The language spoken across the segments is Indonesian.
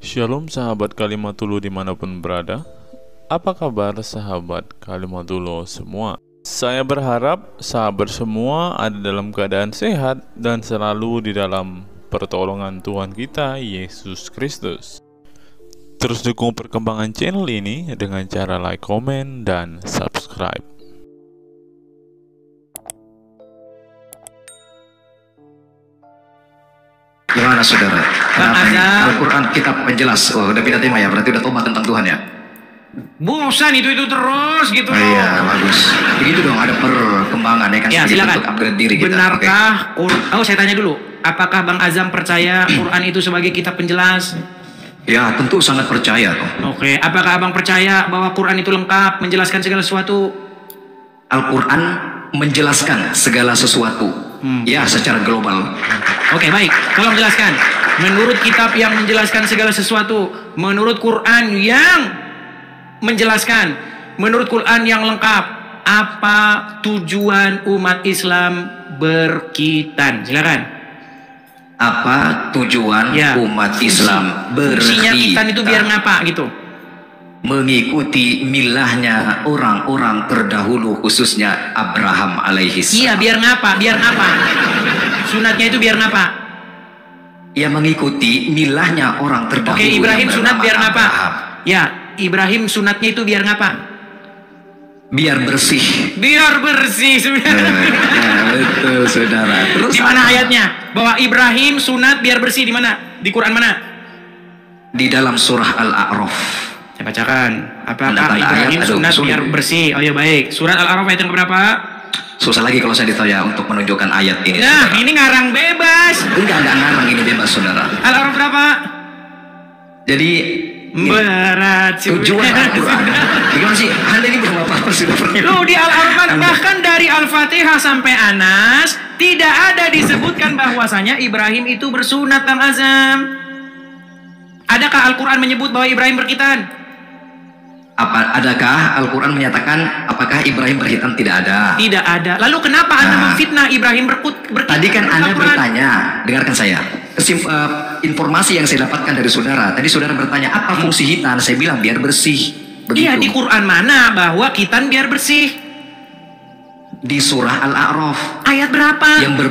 Shalom sahabat Kalimatullah dimanapun berada. Apa kabar sahabat Kalimatullah semua? Saya berharap sahabat semua ada dalam keadaan sehat dan selalu di dalam pertolongan Tuhan kita Yesus Kristus. Terus dukung perkembangan channel ini dengan cara like, komen, dan subscribe. Gimana saudara? Al-Quran kitab penjelas. Oh, udah pindah tema ya, berarti udah tobat tentang Tuhan ya? Bosan itu terus gitu. Iya, bagus. Begitu dong, ada perkembangan ya kan? Ya, silakan. Untuk upgrade diri kita. Benarkah Oh, saya tanya dulu. Apakah Bang Azam percaya Quran itu sebagai kitab penjelas? Ya, tentu sangat percaya dong. Oke, apakah Abang percaya bahwa Quran itu lengkap menjelaskan segala sesuatu? Al-Quran menjelaskan segala sesuatu. Ya, secara global. Oke, baik. Tolong jelaskan. Menurut kitab yang menjelaskan segala sesuatu, menurut Quran yang menjelaskan, menurut Quran yang lengkap, apa tujuan umat Islam berkhitan? Silakan. Apa tujuan umat Islam berkhitan? Fungsinya khitan itu biar ngapa gitu? Mengikuti milahnya orang-orang terdahulu, khususnya Abraham alaihi salam. Iya, biar ngapa? Biar apa? Sunatnya itu biar ngapa? Ya, mengikuti milahnya orang terdahulu. Oke, Ibrahim sunat biar ngapa? Ya, Ibrahim sunatnya itu biar ngapa? Biar bersih. Biar bersih, saudara. Betul, saudara. Terus di mana ayatnya bahwa Ibrahim sunat biar bersih? Di mana? Di Quran mana? Di dalam surah Al-A'raf. Saya bacakan. Apakah Ibrahim sunat biar bersih? Oh ya, baik. Surat Al-A'raf ayat yang berapa? Susah lagi kalau saya ditanya untuk menunjukkan ayat ini. Nah, saudara. ini ngarang bebas. Enggak ngarang, ini bebas, saudara. Al-A'raf berapa? Jadi berat tujuan Al-Quran. Gimana sih? Anda ini belum apa-apa sudah pernah. Loh, di Al-Araf bahkan dari Al-Fatihah sampai Anas tidak ada disebutkan bahwasanya Ibrahim itu bersunat, Kang Azam. Adakah Al-Quran menyebut bahwa Ibrahim berkhitan? Adakah Al-Quran menyatakan apakah Ibrahim berkhitan? Tidak ada. Tidak ada. Lalu kenapa Anda memfitnah Ibrahim berkhitan? Tadi kan Anda bertanya, dengarkan saya. Informasi yang saya dapatkan dari saudara. Tadi saudara bertanya apa fungsi khitan? Saya bilang biar bersih. Begitu. Iya, di Quran mana bahwa khitan biar bersih? Di surah Al-A'raf. Ayat berapa? Yang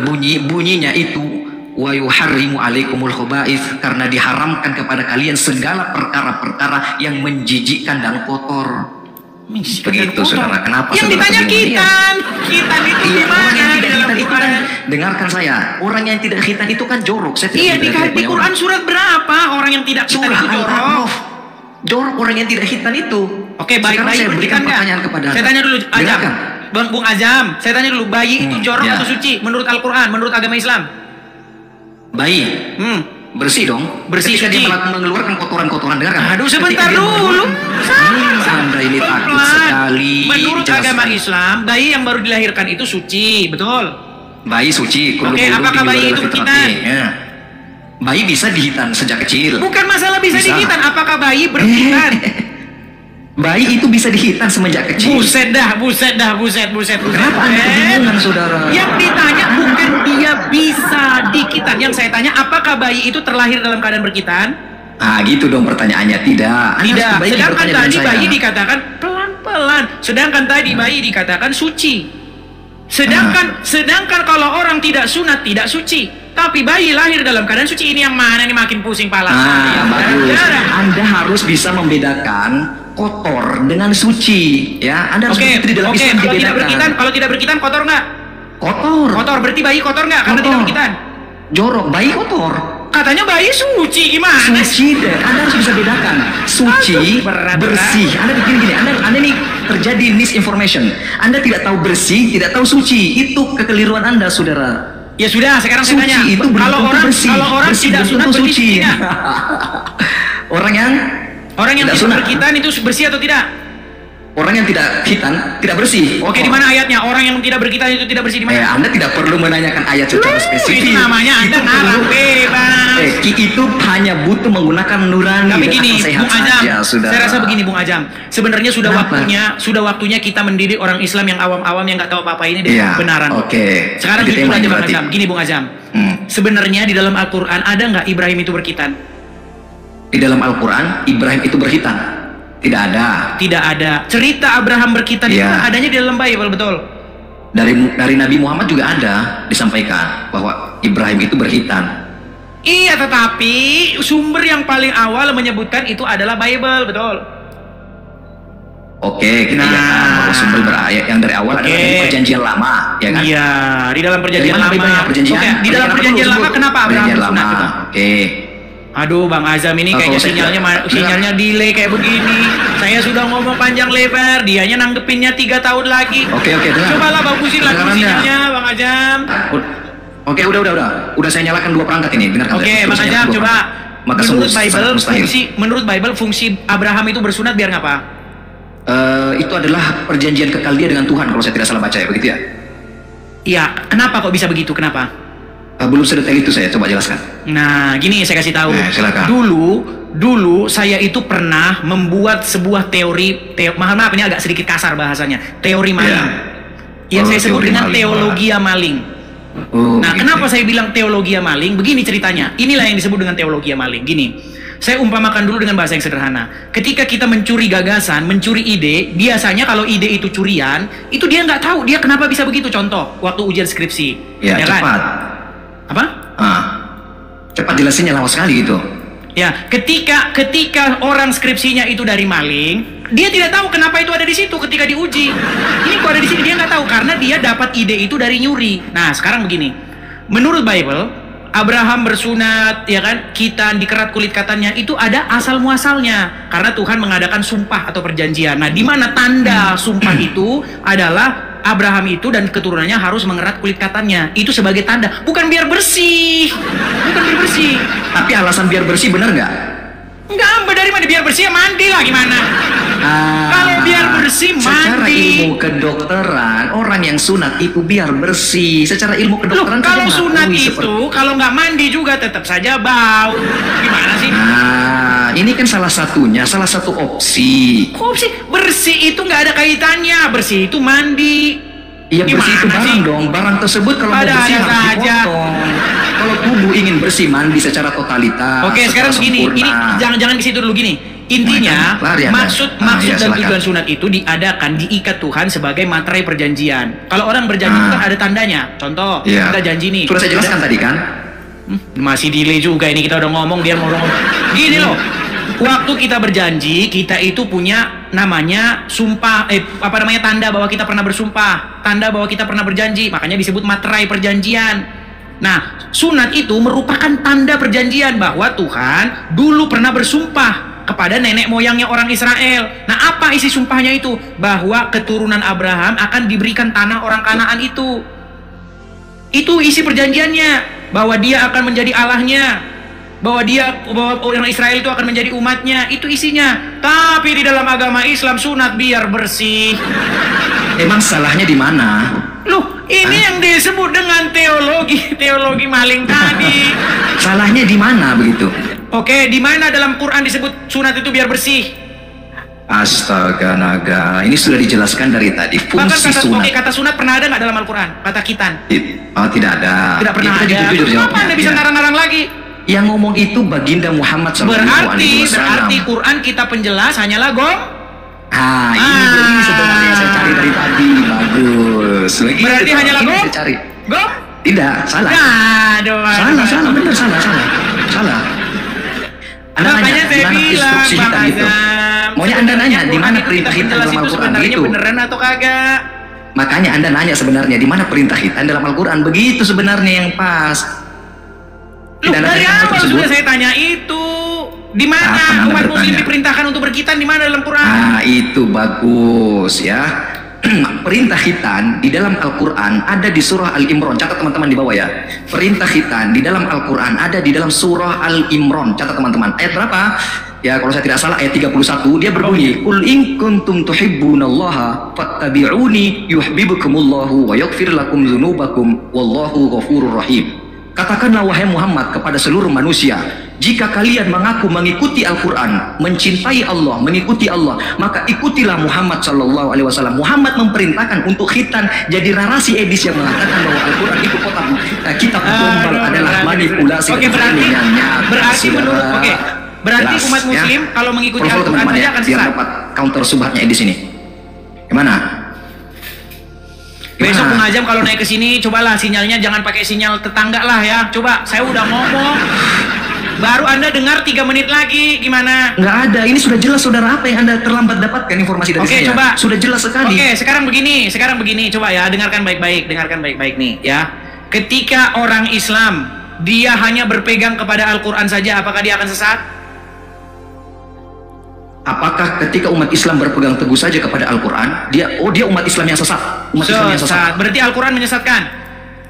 bunyinya itu wa yuharrimu alaikumul khaba'ith, karena diharamkan kepada kalian segala perkara-perkara yang menjijikkan dan kotor. Begitu saudara. Kenapa yang saudara ditanya khitan? Khitan itu gimana? Dengarkan saya. Orang yang tidak khitan itu kan jorok. Iya, di Quran surat berapa orang yang tidak khitan itu jorok? Jorok orang yang tidak khitan itu. Oke, baik. Sekarang saya berikan pertanyaan kepada Anda. Saya tanya dulu, Azam. Bung Azam, saya tanya dulu, bayi itu jorok atau suci menurut Al-Quran, menurut agama Islam? Bayi bersih dong. Bersih, ketika suci. Dia mengeluarkan kotoran-kotoran, dengarkan. Aduh, sebentar dulu. Anda ini takut sekali. Menurut agama Islam, bayi yang baru dilahirkan itu suci, betul? Bayi suci. Oke, apakah bayi itu berkhitan? Ya. Bayi bisa dihitan sejak kecil. Bukan masalah bisa dihitan, apakah bayi berkhitan? Bayi itu bisa dihitan semenjak kecil. Buset dah. Kenapa Anda kebingungan, saudara? Yang ditanya bukan dia bisa dikhitan. Yang saya tanya, apakah bayi itu terlahir dalam keadaan berkhitan? Ah, gitu dong pertanyaannya. Tidak. Sedangkan tadi bayi dikatakan pelan-pelan. Sedangkan tadi bayi dikatakan suci. Sedangkan kalau orang tidak sunat tidak suci, tapi bayi lahir dalam keadaan suci, ini yang mana nih makin pusing pala saya. Bagus. Anda harus bisa membedakan kotor dengan suci, ya. Anda harus di dalam Islam dibedakan. Kalau tidak berkhitan kotor nggak? Kotor, berarti bayi kotor nggak? Karena tidak berkhitan. Jorok, bayi kotor. Katanya bayi suci, gimana? Suci deh. Anda harus bisa bedakan suci, bersih. Anda bikin gini, Anda ini terjadi misinformation. Anda tidak tahu bersih, tidak tahu suci. Itu kekeliruan Anda, saudara. Ya sudah, sekarang saya tanya. Suci itu kalau orang tidak sunat suci. Orang yang tidak berkhitan itu bersih atau tidak? Orang yang tidak khitan tidak bersih. Oke, di mana ayatnya? Orang yang tidak berkhitan itu tidak bersih di mana? Anda tidak perlu menanyakan ayat secara spesifik. Itu namanya Anda ngarang bebas. Itu hanya butuh menggunakan nurani. Tapi gini, Bung Azam, saya rasa begini, Bung Azam. Sebenarnya sudah waktunya kita mendidik orang Islam yang awam-awam yang nggak tahu apa-apa ini dengan kebenaran. Oke. Sekarang jujur aja, Bung Azam. Gini, Bung Azam. Sebenarnya di dalam Al-Quran ada nggak Ibrahim itu berkhitan? Di dalam Al-Quran Ibrahim itu berkhitan? Tidak ada. Tidak ada. Cerita Abraham berkhitan itu adanya di dalam Bible, betul. Dari Nabi Muhammad juga ada disampaikan bahwa Ibrahim itu berkhitan. Iya, tetapi sumber yang paling awal menyebutkan itu adalah Bible, betul. Oke, kita lihat bahwa sumber berayat yang dari awal adalah dari perjanjian lama, ya kan? Iya, di dalam perjanjian lama. Di dalam perjanjian lama kenapa Abraham bersunat? Oke. Aduh, Bang Azam ini kayaknya sinyalnya delay kayak begini. Saya sudah ngomong panjang lebar, dianya nanggepinnya 3 tahun lagi. Oke, cobalah bagusin lagi sinyalnya, Bang Azam. Oke, udah saya nyalakan 2 perangkat ini. Dengarkan. Oke, Bang Azam, coba. Menurut Bible fungsi Abraham itu bersunat biar ngapa? Itu adalah perjanjian kekal dia dengan Tuhan kalau saya tidak salah baca, ya, begitu ya? Iya, kenapa kok bisa begitu? Kenapa? Belum sedetail itu, saya coba jelaskan. Nah, gini saya kasih tahu. Silakan. Dulu saya itu pernah membuat sebuah teori, maaf ini agak sedikit kasar bahasanya, teori maling. Yang saya sebut dengan teologia maling. Nah, kenapa saya bilang teologia maling? Begini ceritanya. Inilah yang disebut dengan teologia maling. Gini, saya umpamakan dulu dengan bahasa yang sederhana. Ketika kita mencuri gagasan, mencuri ide, biasanya kalau ide itu curian, itu dia nggak tahu dia kenapa bisa begitu. Contoh, waktu ujian skripsi. Ya cepat. Kan? Apa? Cepat jelasinnya, lama sekali gitu. Ya, ketika orang skripsinya itu dari maling, dia tidak tahu kenapa itu ada di situ ketika diuji. Ini kok ada di sini, dia nggak tahu karena dia dapat ide itu dari nyuri. Nah, sekarang begini. Menurut Bible, Abraham bersunat, ya kan, khitan, dikerat kulit katanya, itu ada asal muasalnya karena Tuhan mengadakan sumpah atau perjanjian. Nah, di mana tanda sumpah itu adalah Abraham itu dan keturunannya harus mengerat kulit katannya. Itu sebagai tanda, bukan biar bersih. Tapi alasan biar bersih benar nggak? Enggak, dari mana biar bersih? Mandi lah gimana? Kalau biar bersih mandi. Secara ilmu kedokteran, orang yang sunat itu biar bersih. Secara ilmu kedokteran, kalau sunat itu kalau nggak mandi juga tetap saja bau. Gimana sih? Ini kan salah satu opsi. Opsi bersih itu nggak ada kaitannya. Bersih itu mandi. Iya, bersih itu barang dong. Barang tersebut kalau mau bersih harus dipotong. Kalau tubuh ingin bersih, mandi secara totalitas. Oke, sekarang begini. Ini jangan ke situ dulu gini. Intinya, maksud dan tujuan sunat itu diadakan, diikat Tuhan sebagai materai perjanjian. Kalau orang berjanji itu kan ada tandanya. Contoh, kita janji nih. Sudah saya jelaskan tadi kan? Masih delay juga ini, kita udah ngomong dia ngomong. Gini loh. Waktu kita berjanji, kita itu punya namanya sumpah, tanda bahwa kita pernah bersumpah, tanda bahwa kita pernah berjanji, makanya disebut materai perjanjian. Nah, sunat itu merupakan tanda perjanjian bahwa Tuhan dulu pernah bersumpah kepada nenek moyangnya orang Israel. Nah, apa isi sumpahnya itu? Bahwa keturunan Abraham akan diberikan tanah orang Kanaan itu. Itu isi perjanjiannya, bahwa dia akan menjadi Allahnya. Bahwa orang Israel itu akan menjadi umatnya, itu isinya. Tapi di dalam agama Islam sunat biar bersih. Emang salahnya di mana? Loh, ini yang disebut dengan teologi maling tadi. Salahnya di mana begitu? Oke, di mana dalam Quran disebut sunat itu biar bersih? Astaga naga, ini sudah dijelaskan dari tadi. Fungsi sunat. Kata sunat pernah ada nggak dalam Al-Quran? Kata khitan? Tidak ada. Tidak pernah ada. Kenapa Anda bisa ngarang-ngarang lagi? Yang ngomong itu baginda Muhammad SAW. Berarti Quran kita penjelas hanyalah gong. Ini sebenarnya saya cari dari tadi. Bagus. Berarti hanyalah gong? Gong? Tidak, salah. Salah, benar salah. Anda nanya di mana instruksi hitam itu? Maunya Anda nanya di mana perintah hitam dalam Al-Quran begitu? Beneran atau kagak? Makanya Anda nanya sebenarnya di mana perintah hitam dalam Al-Quran, begitu sebenarnya yang pas. Dari awal sudah saya tanya itu. Di mana umat muslim diperintahkan untuk berkhitan, di mana dalam Quran? Itu bagus ya. Perintah khitan di dalam Al-Quran ada di surah Al-Imran. Catat teman-teman di bawah ya. Perintah khitan di dalam Al-Quran ada di dalam surah Al-Imran. Catat teman-teman. Ayat berapa? Ya, kalau saya tidak salah ayat 31 dia berbunyi, "Qul in kuntum tuhibbunallaha fattabi'uni yuhibbukumullahu wa yaghfir lakum dzunubakum wallahu ghafurur rahim." Katakanlah wahai Muhammad kepada seluruh manusia, jika kalian mengaku mengikuti Al-Quran, mencintai Allah, mengikuti Allah, maka ikutilah Muhammad Sallallahu Alaihi Wasallam. Muhammad memerintahkan untuk khitan. Jadi narasi edis yang mengatakan bahwa Al-Quran itu kitab gombal adalah manipulasi. Berarti menurut Berarti Jelas, umat muslim ya. kalau mengikuti Follow Al-Quran teman-teman saja ya, akan biar sesat. dapat counter subhatnya di sini. Gimana? Besok Gimana? Bung Azam kalau naik ke sini, cobalah sinyalnya jangan pakai sinyal tetangga lah ya. Coba, saya udah ngomong. Baru Anda dengar 3 menit lagi, gimana? Nggak ada, ini sudah jelas saudara, apa yang Anda terlambat dapatkan informasi dari Oke, saya. coba. Sudah jelas sekali. Oke, sekarang begini, coba ya, dengarkan baik-baik nih ya. Ketika orang Islam dia hanya berpegang kepada Al-Quran saja, apakah dia akan sesat? Apakah ketika umat Islam berpegang teguh saja kepada Al-Quran, dia umat Islam yang sesat? Umat Islam yang sesat. Sesat. Berarti Al-Quran menyesatkan?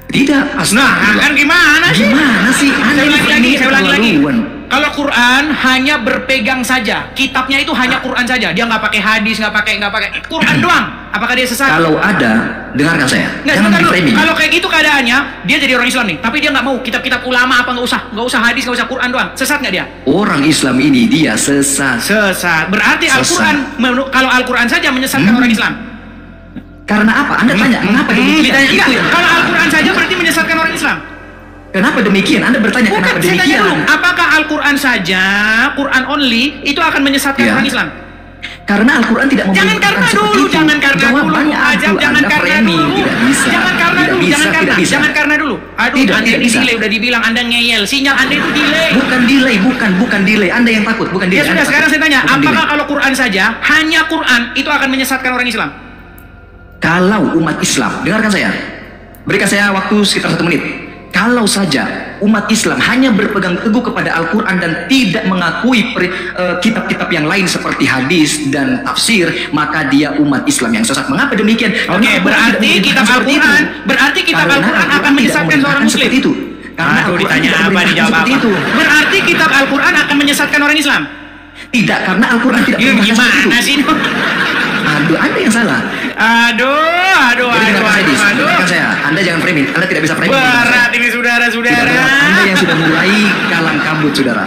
Tidak. Nah, kan gimana sih? Gimana sih? Saya ulangi lagi. keterlaluan. Kalau Quran hanya berpegang saja, kitabnya itu hanya Quran saja, dia nggak pakai hadis, nggak pakai Quran doang. Apakah dia sesat? Kalau ada, dengarkan saya. Nggak, Jangan sebentar dulu. di-framing. Kalau kayak gitu keadaannya, dia jadi orang Islam nih, tapi dia nggak mau kitab-kitab ulama apa, nggak usah hadis, nggak usah Quran doang. Sesat nggak dia? Orang Islam ini dia sesat. Sesat. Berarti Sesat. Al-Quran, kalau Al-Quran saja menyesatkan orang Islam. Karena apa? Anda tanya, mengapa demikian? Ditanya, Itu enggak, yang- kalau Al-Quran saja berarti menyesatkan orang Islam. Kenapa demikian? Anda bertanya Bukan, kenapa saya tanya demikian? dulu, apakah Al-Quran saja, Quran only, itu akan menyesatkan Ya. orang Islam? Karena Al-Quran tidak Jangan memberitakan karena seperti dulu, itu. jangan karena dulu, Jawabannya Ajam, aduh, jangan Anda karena framing. dulu, Tidak bisa. jangan karena Tidak dulu, bisa, jangan tidak bisa. karena dulu. Aduh, Tidak, Anda tidak di bisa. delay, udah dibilang Anda ngeyel, sinyal Anda itu delay. Bukan delay, bukan delay. Anda yang takut, bukan delay. Ya sudah, Anda sekarang takut. saya tanya, Bukan apakah delay. kalau Quran saja, hanya Quran itu akan menyesatkan orang Islam? Kalau umat Islam, dengarkan saya. Berikan saya waktu sekitar 1 menit. Kalau saja umat Islam hanya berpegang teguh kepada Al-Quran dan tidak mengakui kitab-kitab yang lain seperti hadis dan tafsir, maka dia umat Islam yang sesat. Mengapa demikian? Oke, Karena Al-Quran berarti tidak kitab memberitakan seperti Al-Quran, itu. berarti kitab Karena Al-Quran akan tidak menyesatkan seorang memberitakan Muslim. seperti itu. Karena Aduh, Al-Quran ditanya tidak apa memberitakan dijawab seperti apa? itu. Berarti kitab Al-Quran akan menyesatkan orang Islam? Tidak, karena Al-Quran tidak memberitakan seperti Gimana itu. sih? Aduh, Anda yang salah. Aduh. Jadi dengarkan saya. Anda jangan framing. Anda tidak bisa framing. Berat ini Tidak saudara-saudara. berat. Anda yang sudah mulai kalang kabut, saudara.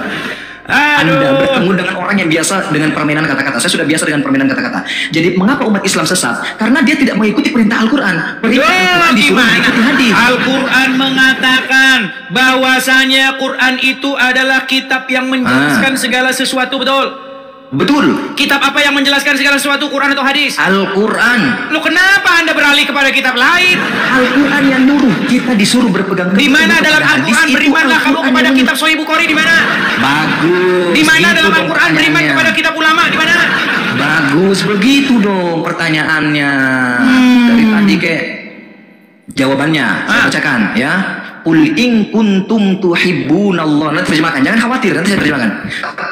Anda Aduh. bertemu dengan orang yang biasa dengan permainan kata-kata. Saya sudah biasa dengan permainan kata-kata. Jadi mengapa umat Islam sesat? Karena dia tidak mengikuti perintah Al-Quran. Perintah Al-Quran disuruh Gimana? mengikuti hadis. Al-Quran mengatakan bahwasanya Quran itu adalah kitab yang menjelaskan segala sesuatu, betul? Betul. Kitab apa yang menjelaskan segala sesuatu, Quran atau hadis? Al-Quran. Lu kenapa Anda beralih kepada kitab lain? Al-Quran yang nyuruh kita disuruh berpegang Di teguh mana kepada dalam hadis. Al-Quran Itu berimanlah kamu Al-Quran kepada yang kitab Sahih Bukhari, di mana? Bagus. Di mana Gitu dalam dong Al-Quran beriman pertanyaannya. kepada kitab ulama, di mana? Bagus, begitu dong pertanyaannya. Dari tadi kayak jawabannya saya bacakan ya. Qul in kuntum tuhibbunallah. Nanti terjemahkan, jangan khawatir, nanti saya terjemahkan.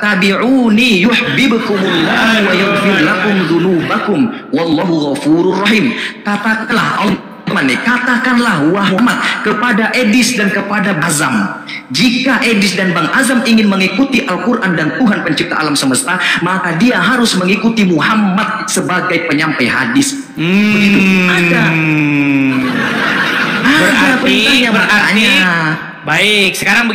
Tabi'uni yuhibbukumullah wa yaghfir lakum dzunubakum wallahu ghafurur rahim. Katakanlah katakanlah wahai Muhammad kepada Edis dan kepada Azam, jika Edis dan Bang Azam ingin mengikuti Al-Quran dan Tuhan pencipta alam semesta, maka dia harus mengikuti Muhammad sebagai penyampai hadis. Begitu. Ada Berarti baik, sekarang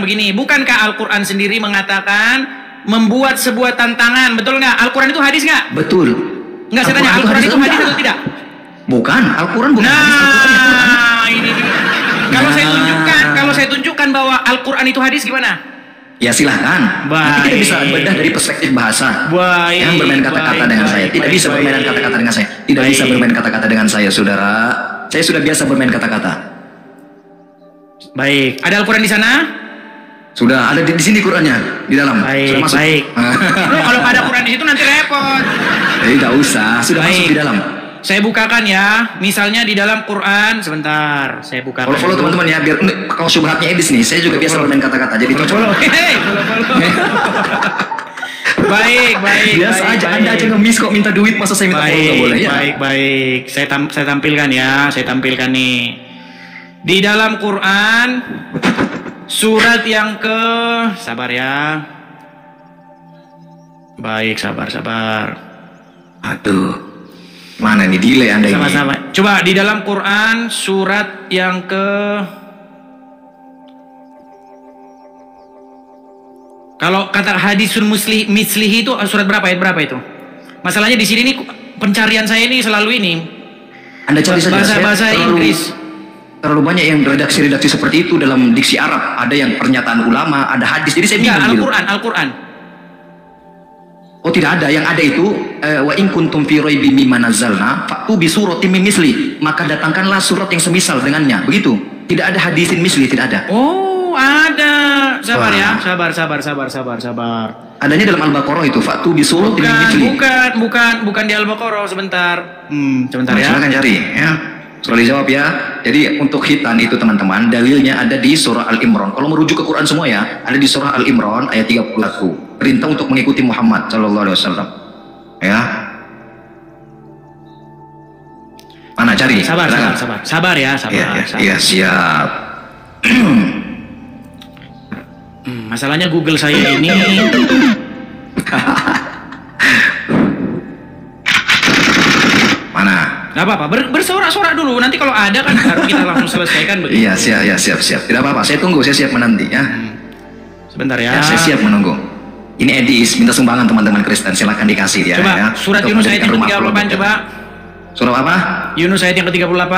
begini, bukankah Al-Quran sendiri mengatakan membuat sebuah tantangan, betul nggak? Al-Quran itu hadis nggak? betul. Nggak, saya tanya, Al-Quran itu hadis atau tidak? Bukan, Al-Quran bukan hadis, Al-Quran yang Quran. Nah, ini dia. Kalau saya tunjukkan bahwa Al-Quran itu hadis, gimana? Ya silahkan. Nanti kita bisa bedah dari perspektif bahasa. Baik, Jangan bermain kata-kata dengan saya. Tidak bisa bermain kata-kata dengan saya. Tidak bisa bermain kata-kata dengan saya, saudara. Saya sudah biasa bermain kata-kata. Baik, ada Al-Quran di sana? Sudah ada di sini Qurannya di dalam. Sudah masuk. Baik. Loh, kalau nggak ada Quran di situ nanti repot. Tidak usah, sudah masuk di dalam. Saya bukakan ya, misalnya di dalam Quran, sebentar, saya bukakan. Follow teman-teman ya, biar kalau subhatnya Edis nih, saya juga biasa bermain kata-kata, jadi cocok. Baik. Biasa aja, Anda aja ngemis kok minta duit, masa saya minta follow nggak boleh ya? Baik. Saya tampilkan ya, saya tampilkan nih. Di dalam Quran, surat yang ke, sabar ya. Baik, sabar. Aduh. Mana nih delay Anda ini? Sama-sama. Coba di dalam Quran surat yang ke, kalau kata hadisun mislihi itu surat berapa itu? Masalahnya di sini nih pencarian saya ini selalu ini Anda cari saja. bahasa Inggris. Terlalu banyak yang redaksi seperti itu dalam diksi Arab. Ada yang pernyataan ulama, ada hadis. Jadi saya bingung. Enggak, Al-Quran. Oh tidak ada, yang ada itu wa in kuntum fi raibim mimma nazzalna fa'tu bi suratin min misli, maka datangkanlah surat yang semisal dengannya. Begitu. Tidak ada hadisin misli, tidak ada. Oh, ada. Sabar Wah. ya, sabar. Adanya dalam Al-Baqarah itu fa'tu bi suratin min misli. Bukan di Al-Baqarah, sebentar. Sebentar ya. Silakan cari ya. Surah dijawab ya. Jadi untuk khitan itu teman-teman, dalilnya ada di surah Al-Imran. Kalau merujuk ke Quran semua ya, ada di surah Al-Imran ayat 31. Perintah untuk mengikuti Muhammad sallallahu alaihi wasallam. Ya. Mana cari? Sabar ya. Iya, siap. Masalahnya Google saya ini Mana? nggak apa-apa, bersorak-sorak dulu. Nanti kalau ada kan baru kita langsung selesaikan begitu. Iya, siap. Tidak apa-apa, saya tunggu, saya siap menanti ya. Sebentar ya. Ya, saya siap menunggu. Ini Edis minta sumbangan teman-teman Kristen, silakan dikasih ya. Coba ya. surat Untuk Yunus ayat yang mendirikan rumah ke-38 coba. Surah apa? Yunus ayat yang ke-38.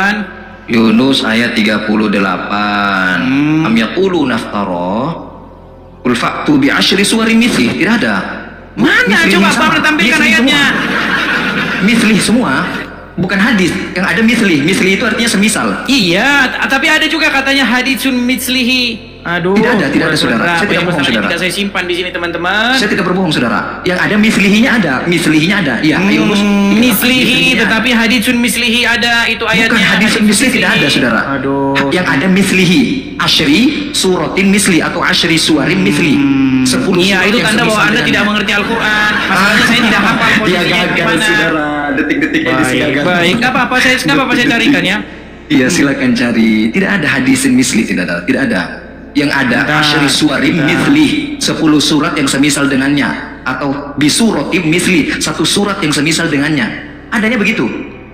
Yunus ayat 38. Am yaqulu naftara qul fa'tu bi asyri suwarin mithli. Tidak ada. Mana? Mithlihi Coba sama. Bang tampilkan Mithli ayatnya. semua. Mithli semua. Bukan hadis. Yang ada mithli. Mithli itu artinya semisal. Iya, tapi ada juga katanya haditsun mitslihi. Aduh, Tidak ada saudara. Saya tidak bohong saudara. Tidak saya simpan di sini teman-teman. Saya tidak berbohong saudara. Yang ada mithlihinya ada. Mithlihinya ada. Iya, Yunus. Mislihi, tetapi haditsun mislihi ada itu ayatnya. Bukan haditsun misli tidak ada saudara. Aduh. Yang ada mislihi, asyri suratin misli atau asyri suwarin misli. 10 Iya, surat itu yang tanda bahwa semisal Anda tidak dengannya. mengerti Al-Quran. Masalahnya saya tidak hafal posisinya di mana. Detik-detik Baik, nggak apa-apa saya carikan ya. Iya, silakan cari. Tidak ada hadisin misli, tidak ada. Yang ada asyri suwarin misli, 10 surat yang semisal dengannya, atau bisuratim misli, 1 surat yang semisal dengannya. Adanya begitu.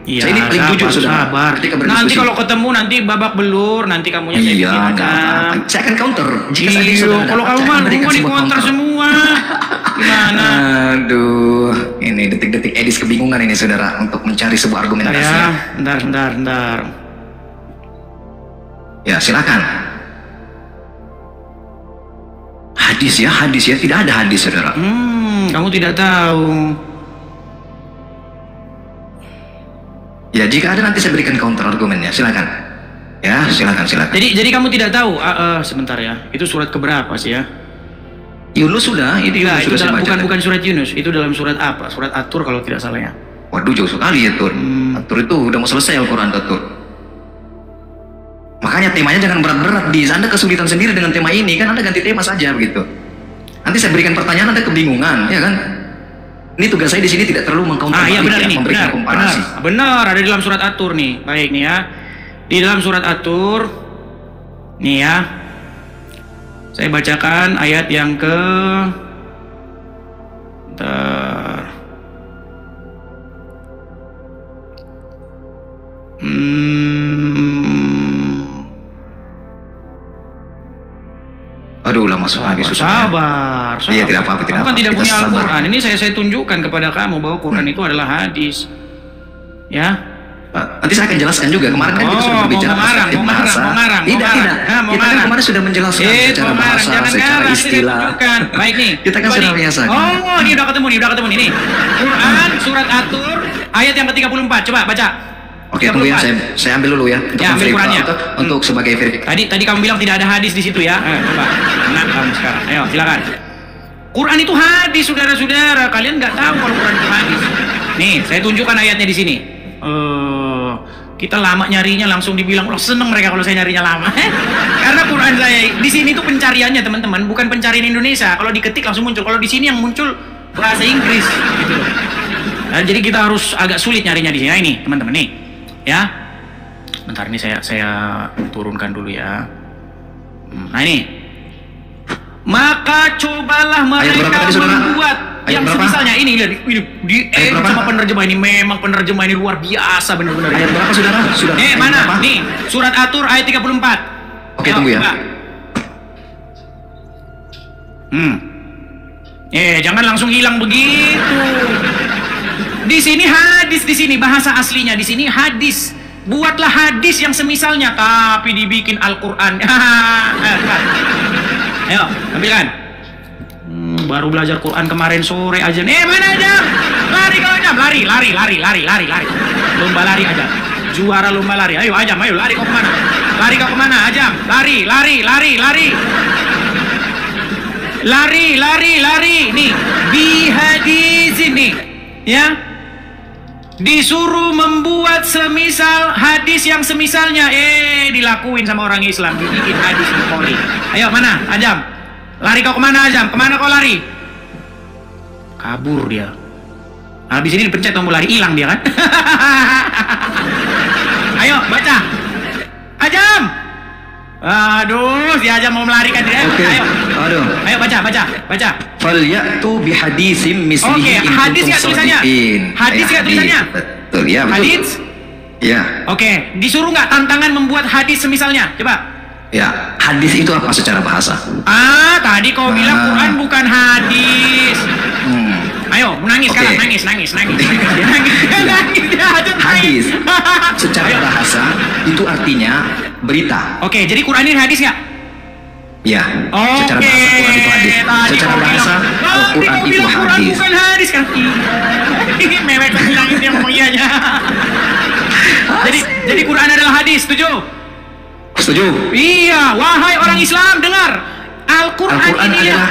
Iya, Saya ini paling jujur saudara. sabar. Ketika berdiskusi. Nanti kalau ketemu nanti babak belur, nanti kamunya saya Iya, bikin nggak aja. apa-apa. Saya akan counter. Jika saya Iya, saudara kalau dapat, kamu saya mah akan berikan di sebuah counter semua. Gimana? Aduh, ini detik-detik Edis kebingungan ini saudara untuk mencari sebuah argumentasi. Ya, bentar. Ya, silakan. Hadis ya, tidak ada hadis saudara. Kamu tidak tahu. Ya, jika ada nanti saya berikan counter argumennya. Silakan. Ya, silakan. Jadi kamu tidak tahu. Sebentar ya. Itu surat keberapa sih ya? Yunus sudah, itu Tidak, itu sudah saya dalam, baca. bukan surat Yunus. Itu dalam surat apa? Surat At-Tur kalau tidak salah ya. Waduh, jauh sekali ya Tur. Tur itu udah mau selesai Al-Quran Tur. Makanya temanya jangan berat-berat. Anda kesulitan sendiri dengan tema ini, kan Anda ganti tema saja begitu. Nanti saya berikan pertanyaan, Anda kebingungan, ya kan? Ini tugas saya di sini tidak terlalu mengcounter Iya benar ini, memberikan komparasi. benar, ada di dalam surat At-Tur nih. Baik nih ya. Di dalam surat At-Tur nih ya. Saya bacakan ayat yang ke Aduh, lama sekali susah. Sabar. Iya, tidak apa-apa, Kamu kan tidak Kita punya sabar. Al-Quran. Ini saya tunjukkan kepada kamu bahwa Quran itu adalah hadis. Ya. Nanti saya akan jelaskan juga. Kemarin kan kita sudah berbicara perspektif bahasa. Tidak. Kita kan kemarin sudah menjelaskan secara bahasa, secara istilah. Baik nih. Kita kan sudah biasa. Oh, ini udah ketemu nih. Nih. Quran surat At-Tur ayat yang ke-34. Coba baca. Oke, tunggu ya, saya ambil dulu ya untuk Ya, ambil Qurannya. untuk sebagai verifikasi. Tadi kamu bilang tidak ada hadis di situ ya. Coba. Nah, kamu sekarang. Ayo, silakan. Quran itu hadis, saudara-saudara. Kalian nggak tahu kalau Quran itu hadis. Nih, saya tunjukkan ayatnya di sini. Kita lama nyarinya langsung dibilang, "Loh, seneng mereka kalau saya nyarinya lama." Karena Quran saya di sini itu pencariannya, teman-teman, bukan pencarian Indonesia. Kalau diketik langsung muncul. Kalau di sini yang muncul bahasa Inggris gitu loh. Nah, jadi kita harus agak sulit nyarinya di sini. Nah, ini, teman-teman nih. Ya. Bentar ini saya turunkan dulu ya. Nah, ini. Maka cobalah mereka membuat yang semisalnya ini lihat di sama penerjemah ini, memang penerjemah ini luar biasa benar-benar. Ayat berapa saudara? Sudah. Mana? Berapa? Nih, surat At-Tur ayat 34. Oke, tunggu ya. Jangan langsung hilang begitu. Di sini hadis, di sini bahasa aslinya, di sini hadis. Buatlah hadis yang semisalnya, tapi dibikin Al-Quran. Ayo, ambilkan. baru belajar Quran kemarin sore aja. Mana Ajam? Lari kau Ajam, lari. Lomba lari Ajam. Juara lomba lari. Ayo Ajam, ayo lari kau kemana? Lari kau kemana Ajam? Lari. Nih, bihadis ini, ya. Disuruh membuat semisal hadis yang semisalnya, dilakuin sama orang Islam, dibikin hadis Bukhari. Ayo mana Ajam? Lari kau kemana Ajam? Kemana kau lari? Kabur dia. Habis ini dipencet tombol lari, hilang dia kan? Ayo baca. Ajam. Aduh, si Ajam mau melarikan dia. Oke. Ayo baca. Falyatu bihadisim mislihi in hadis kuntum nggak tulisannya? shadiqin. Hadis nggak tulisannya? Betul ya, betul. Hadis? Ya. Oke, disuruh nggak tantangan membuat hadis semisalnya? Coba. Ya, hadis itu apa secara bahasa? Tadi kau bilang Quran bukan hadis. Ayo, nangis sekarang, nangis. Nangis. Hadis secara bahasa itu artinya berita. Oke, jadi Quran ini hadis nggak? Ya, secara bahasa Quran itu hadis. Secara bahasa Al-Quran itu hadis. Quran bukan hadis kan? Ini mewek bilang ini yang iyanya. Jadi Quran adalah hadis, setuju? Setuju? Iya, wahai orang Islam, dengar. Al-Quran inilah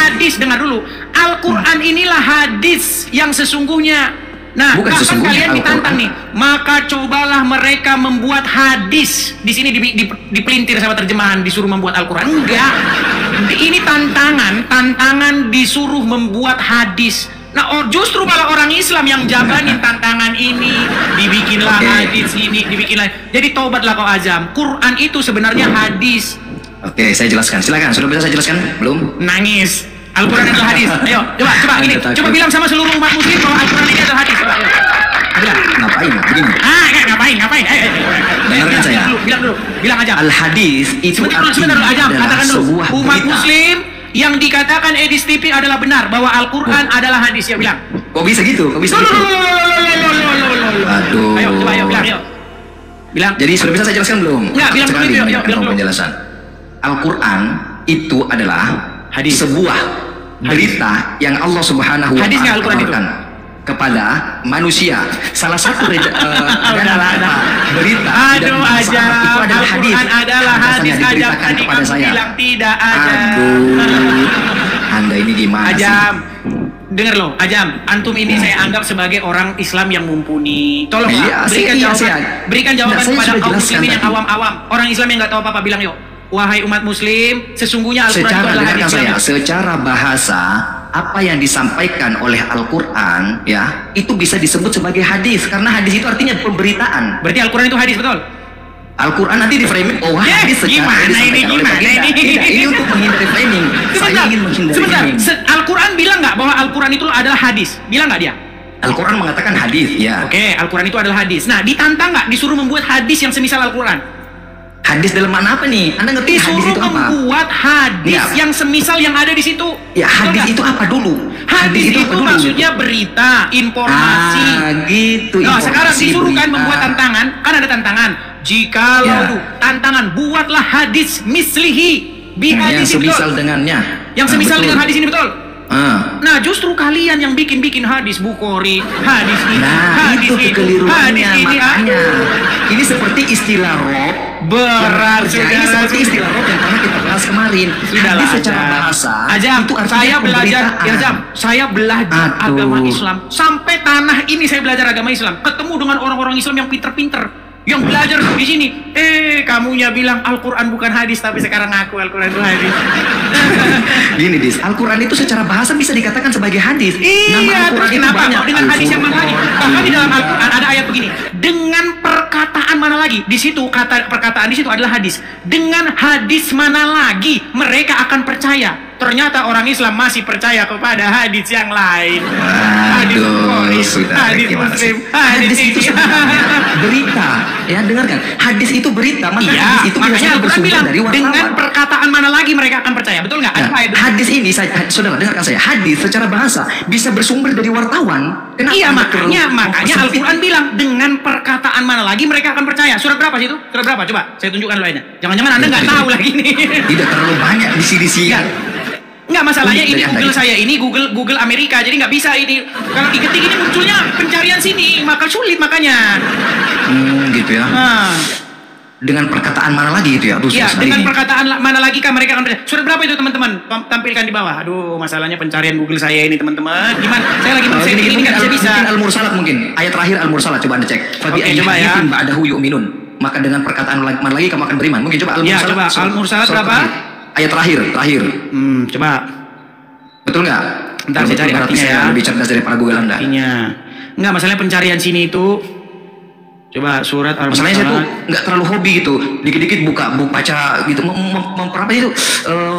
hadis. Dengar dulu. Al-Quran inilah hadis yang sesungguhnya. Nah, bukan bahkan sesungguhnya kalian ditantang nih. Maka cobalah mereka membuat hadis. Di sini dipelintir sama terjemahan, disuruh membuat Al-Quran. Enggak. Ini tantangan disuruh membuat hadis. Nah, justru malah orang Islam yang jabanin tantangan ini, dibikinlah hadis ini, dibikinlah. Jadi tobatlah kau Ajam. Quran itu sebenarnya hadis. Oke, saya jelaskan. Silakan. Sudah bisa saya jelaskan? Belum? Nangis. Al-Quran adalah hadis. Ayo, coba gini. Coba bilang sama seluruh umat muslim bahwa Al-Quran ini adalah hadis. Coba, ayo. Bilang. Ngapain? Begini. Ngapain? Dengarkan saya. Bilang Ajam. Al-hadis itu sebentar dulu Ajam. Katakan dulu. sebuah Umat berita. muslim yang dikatakan Edis TV adalah benar bahwa Al-Quran adalah hadis. Ya bilang. Kok bisa gitu? Aduh. Ayo, coba bilang, yuk. Bilang. Jadi sudah bisa saya jelaskan belum? Enggak, bilang dulu, yuk, bilang dulu. Penjelasan. Al-Quran itu adalah hadis. Sebuah berita yang Allah Subhanahu wa Hadis nggak Al-Quran itu? Ta'ala kepada manusia. Salah satu berita Aduh aja. itu adalah hadis. Al-Quran adalah hadis. Ajam tadi kepada kamu saya. bilang tidak aja. Aduh, Anda ini gimana Ajam, sih? dengar loh, Ajam, antum ini saya anggap sebagai orang Islam yang mumpuni. Tolong Iya, berikan jawaban saya kepada sudah kaum jelaskan muslimin yang tadi. awam-awam. Orang Islam yang nggak tahu apa-apa bilang yuk. Wahai umat muslim, sesungguhnya Al-Quran itu adalah hadis. Secara bahasa, apa yang disampaikan oleh Al-Quran ya, itu bisa disebut sebagai hadis karena hadis itu artinya pemberitaan. Berarti Al-Quran itu hadis, betul? Al-Quran nanti di framing hadis secara ini untuk menghindari framing. Saya ingin menghindari framing. Al-Quran bilang nggak bahwa Al-Quran itu adalah hadis? Bilang nggak dia? Al-Quran mengatakan hadis, ya. Oke, Al-Quran itu adalah hadis. Nah, ditantang nggak disuruh membuat hadis yang semisal Al-Quran? Hadis dalam mana apa nih? Anda ngerti hadis itu apa? Disuruh membuat hadis yang semisal yang ada di situ. Ya, hadis itu apa dulu? Hadis itu maksudnya berita, informasi. Gitu. Nah, sekarang disuruh kan berita. membuat tantangan. Kan ada tantangan. Jikalau tantangan, buatlah hadis mislihi yang semisal dengannya. Yang semisal dengan hadis ini, betul? Nah, justru kalian yang bikin hadis Bukhari, hadis ini, hadis itu kekeliruannya, makanya. Ini seperti istilah rob. Berat ini seperti istilah rob yang pernah kita bahas kemarin. Hadis secara bahasa Ajam, itu artinya saya belajar, pemberitaan. Ajam, saya belajar agama Islam. Sampai tanah ini saya belajar agama Islam. Ketemu dengan orang-orang Islam yang pinter-pinter, yang belajar di sini. Kamunya bilang Al-Quran bukan hadis, tapi sekarang ngaku Al-Quran itu hadis. Gini, Dis, Al-Quran itu secara bahasa bisa dikatakan sebagai hadis. Iya, terus kenapa? Dengan hadis yang mana lagi? Bahkan di dalam Al-Quran ada ayat begini. Dengan perkataan mana lagi? Di situ perkataan di situ adalah hadis. Dengan hadis mana lagi mereka akan percaya? Ternyata orang Islam masih percaya kepada hadis yang lain. Hadis Bukhari, hadis Muslim, hadis itu berita. Ya, dengarkan. Hadis itu berita. Maka iya, hadis itu makanya Al-Quran bilang dari wartawan. dengan perkataan mana lagi mereka akan percaya. Betul nggak? Nah, hadis ini, saudara dengarkan saya. Hadis secara bahasa bisa bersumber dari wartawan. Kenapa? Iya, makanya Al-Quran bilang dengan perkataan mana lagi mereka akan percaya. Surat berapa sih itu? Surat berapa? Coba saya tunjukkan lainnya. Jangan-jangan Anda nggak tahu lagi nih. Tidak terlalu banyak di sini. Enggak, masalahnya ini Dari Anda Google gitu. saya ini Google Amerika, jadi nggak bisa ini. Kalau diketik ini munculnya pencarian sini, maka sulit makanya. Gitu ya. Nah, Dengan perkataan mana lagi itu ya? Aduh, ya, susah sekali dengan ini. perkataan mana lagi kan mereka akan percaya. Surat berapa itu teman-teman? Tampilkan di bawah. Aduh, masalahnya pencarian Google saya ini teman-teman. Gimana? Saya lagi Oh, saya ini nggak bisa. Mungkin Al-Mursalat mungkin. Ayat terakhir Al-Mursalat coba Anda cek. Fabi Oke, ayyi coba ya. haditsin ba'dahu yu'minun. Maka dengan perkataan mana lagi kamu akan beriman? Mungkin coba Ya, Al-Mursalat. coba. Al-Mursalat surat berapa? terakhir. Ayat terakhir. Coba. Betul nggak? Bentar, saya cari Berarti artinya saya ya. lebih cerdas daripada Google Anda. Artinya. Enggak, masalahnya pencarian sini itu. Coba surat Masalahnya saya tuh Al-Mursalat. nggak terlalu hobi gitu, dikit-dikit buka baca gitu,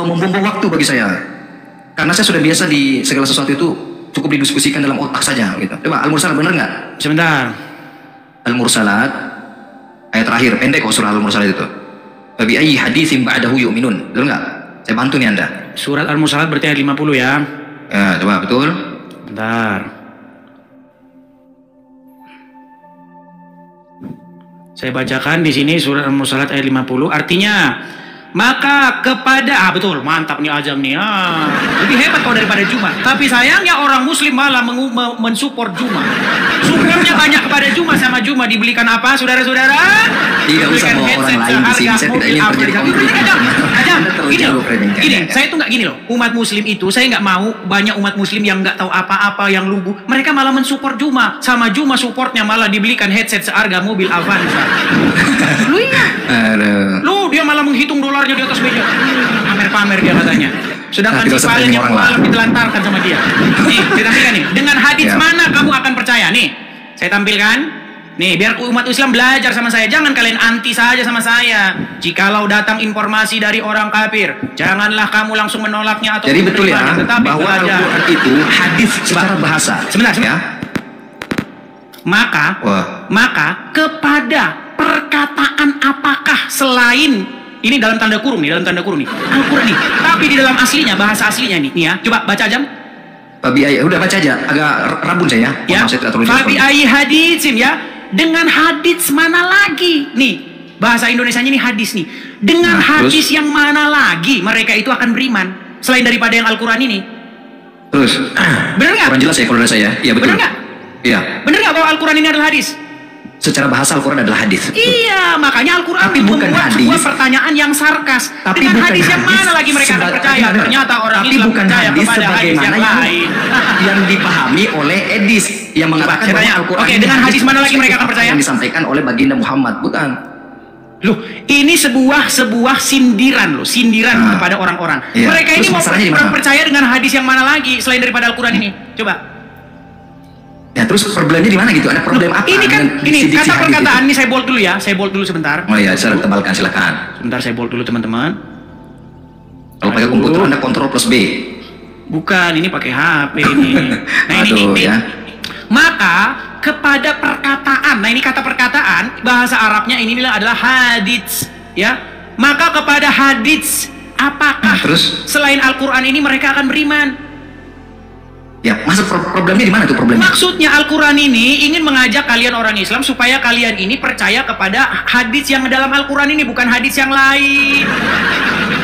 membuang waktu bagi saya. Karena saya sudah biasa di segala sesuatu itu cukup didiskusikan dalam otak saja gitu. Coba Al-Mursalat benar nggak? Sebentar. Al-Mursalat ayat terakhir, pendek kok surah Al-Mursalat itu. Fabi ayyi haditsin ba'dahu yu'minun. Betul nggak? Saya bantu nih Anda. Surat Al-Mursalat berarti ayat 50 ya. Ya, coba betul. Bentar. Saya bacakan di sini surat Al-Mursalat ayat 50. Artinya, maka kepada betul, mantap nih Ajam nih. Lebih hebat kau daripada Juma. Tapi sayangnya orang muslim malah mensupport Juma. Supportnya banyak kepada Juma, sama Juma dibelikan apa, saudara-saudara? Tidak usah bawa orang lain di sini. Saya tidak ingin terjadi konflik. Ajam, gini loh. Predikasi. Gini, saya tuh nggak gini loh. Umat muslim itu, saya nggak mau banyak umat muslim yang nggak tahu apa-apa, yang lugu. Mereka malah mensupport Juma. Sama Juma supportnya malah dibelikan headset seharga mobil Avanza. Lu iya. Aduh. Lu dia malah menghitung dolarnya di atas meja. Pamer-pamer dia katanya. Sedangkan Tidak si usah paling training yang orang lah. malam ditelantarkan sama dia. Nih, saya tampilkan nih. Dengan hadis Ya. mana kamu akan percaya? Nih, saya tampilkan. Nih, biar umat Islam belajar sama saya. Jangan kalian anti saja sama saya. Jikalau datang informasi dari orang kafir, janganlah kamu langsung menolaknya atau Jadi betul ya, menerimanya, tetapi bahwa belajar. Al-Quran itu hadis secara bahasa. Sebentar. Ya. Maka kepada perkataan apakah selain ini dalam tanda kurung nih, Al-Quran nih. Tapi di dalam aslinya, bahasa aslinya nih ya. Coba baca Jam. Fabi ayyi, udah baca aja. Agak rabun saya Ya. Maaf, saya tidak terlalu Fabi jelas. ayyi haditsin ya. Dengan hadits mana lagi? Nih, bahasa Indonesianya ini hadis nih. Dengan Nah, hadis terus? yang mana lagi mereka itu akan beriman selain daripada yang Al-Quran ini? Terus. Bener nggak? Kurang jelas ya kalau dari saya. Iya betul. Bener nggak? Iya. Bener nggak bahwa Al-Quran ini adalah hadis? Secara bahasa Al-Quran adalah hadis. Iya, makanya Al-Quran Tapi bukan membuat hadis. sebuah pertanyaan yang sarkas. Tapi Dengan bukan hadis yang hadis mana lagi mereka akan percaya? benar. Ternyata orang Tapi Islam bukan percaya hadis kepada hadis sebagaimana yang lain. yang dipahami oleh Edis yang mengatakan saya bahwa tanya, Al-Quran oke, ini dengan hadis mana lagi mereka akan percaya? Yang disampaikan oleh baginda Muhammad, bukan? Loh, ini sebuah sindiran loh, Nah, kepada orang-orang. iya. Mereka ini Terus mau masalahnya di mana? percaya dengan hadis yang mana lagi selain daripada Al-Quran ini? Coba. Ya terus problemnya di mana gitu? Ada problem apa? Ini kan, dengan ini diksi-diksi kata hadis perkataan itu? ini saya bold dulu ya, saya bold dulu sebentar. Oh iya, saya tebalkan silakan. Sebentar saya bold dulu teman-teman. Kalau pakai komputer Anda kontrol plus B. Bukan, ini pakai HP ini. Nah, Aduh, ini. ya. Maka kepada perkataan, nah ini kata perkataan bahasa Arabnya ini adalah hadits, ya. Maka kepada hadits, apakah Terus? selain Al-Quran ini mereka akan beriman? Ya, masa problemnya di mana tuh problemnya? Maksudnya Al-Quran ini ingin mengajak kalian orang Islam supaya kalian ini percaya kepada hadits yang dalam Al-Quran ini, bukan hadits yang lain.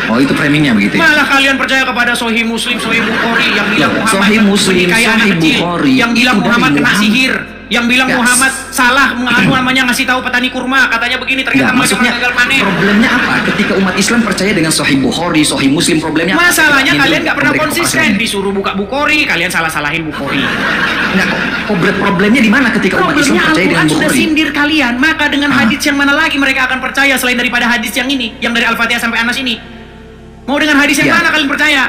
Oh itu framingnya begitu ya? Malah kalian percaya kepada Sahih Muslim, Sahih Bukhari yang bilang Muhammad Sahih Muslim, menikahi anak Sahih kecil, Bukhari, yang bilang itu dari Muhammad kena Muhammad. sihir, yang bilang Ya. Muhammad salah namanya ngasih tahu petani kurma, katanya begini ternyata Enggak, mereka maksudnya gagal panen. problemnya apa? Ketika umat Islam percaya dengan Sahih Bukhari, Sahih Muslim, problemnya apa? Masalahnya Ketika kalian Hindu nggak pernah memberi konsisten, kepastian. disuruh buka Bukhari, kalian salah-salahin Bukhari. Enggak, problemnya di mana ketika umat Islam Problemnya percaya dengan Al-Quran sudah Bukhari? sindir kalian, maka dengan Ah. hadits yang mana lagi mereka akan percaya selain daripada hadits yang ini, yang dari Al-Fatihah sampai Anas ini? Mau dengan hadis yang Ya. mana kalian percaya?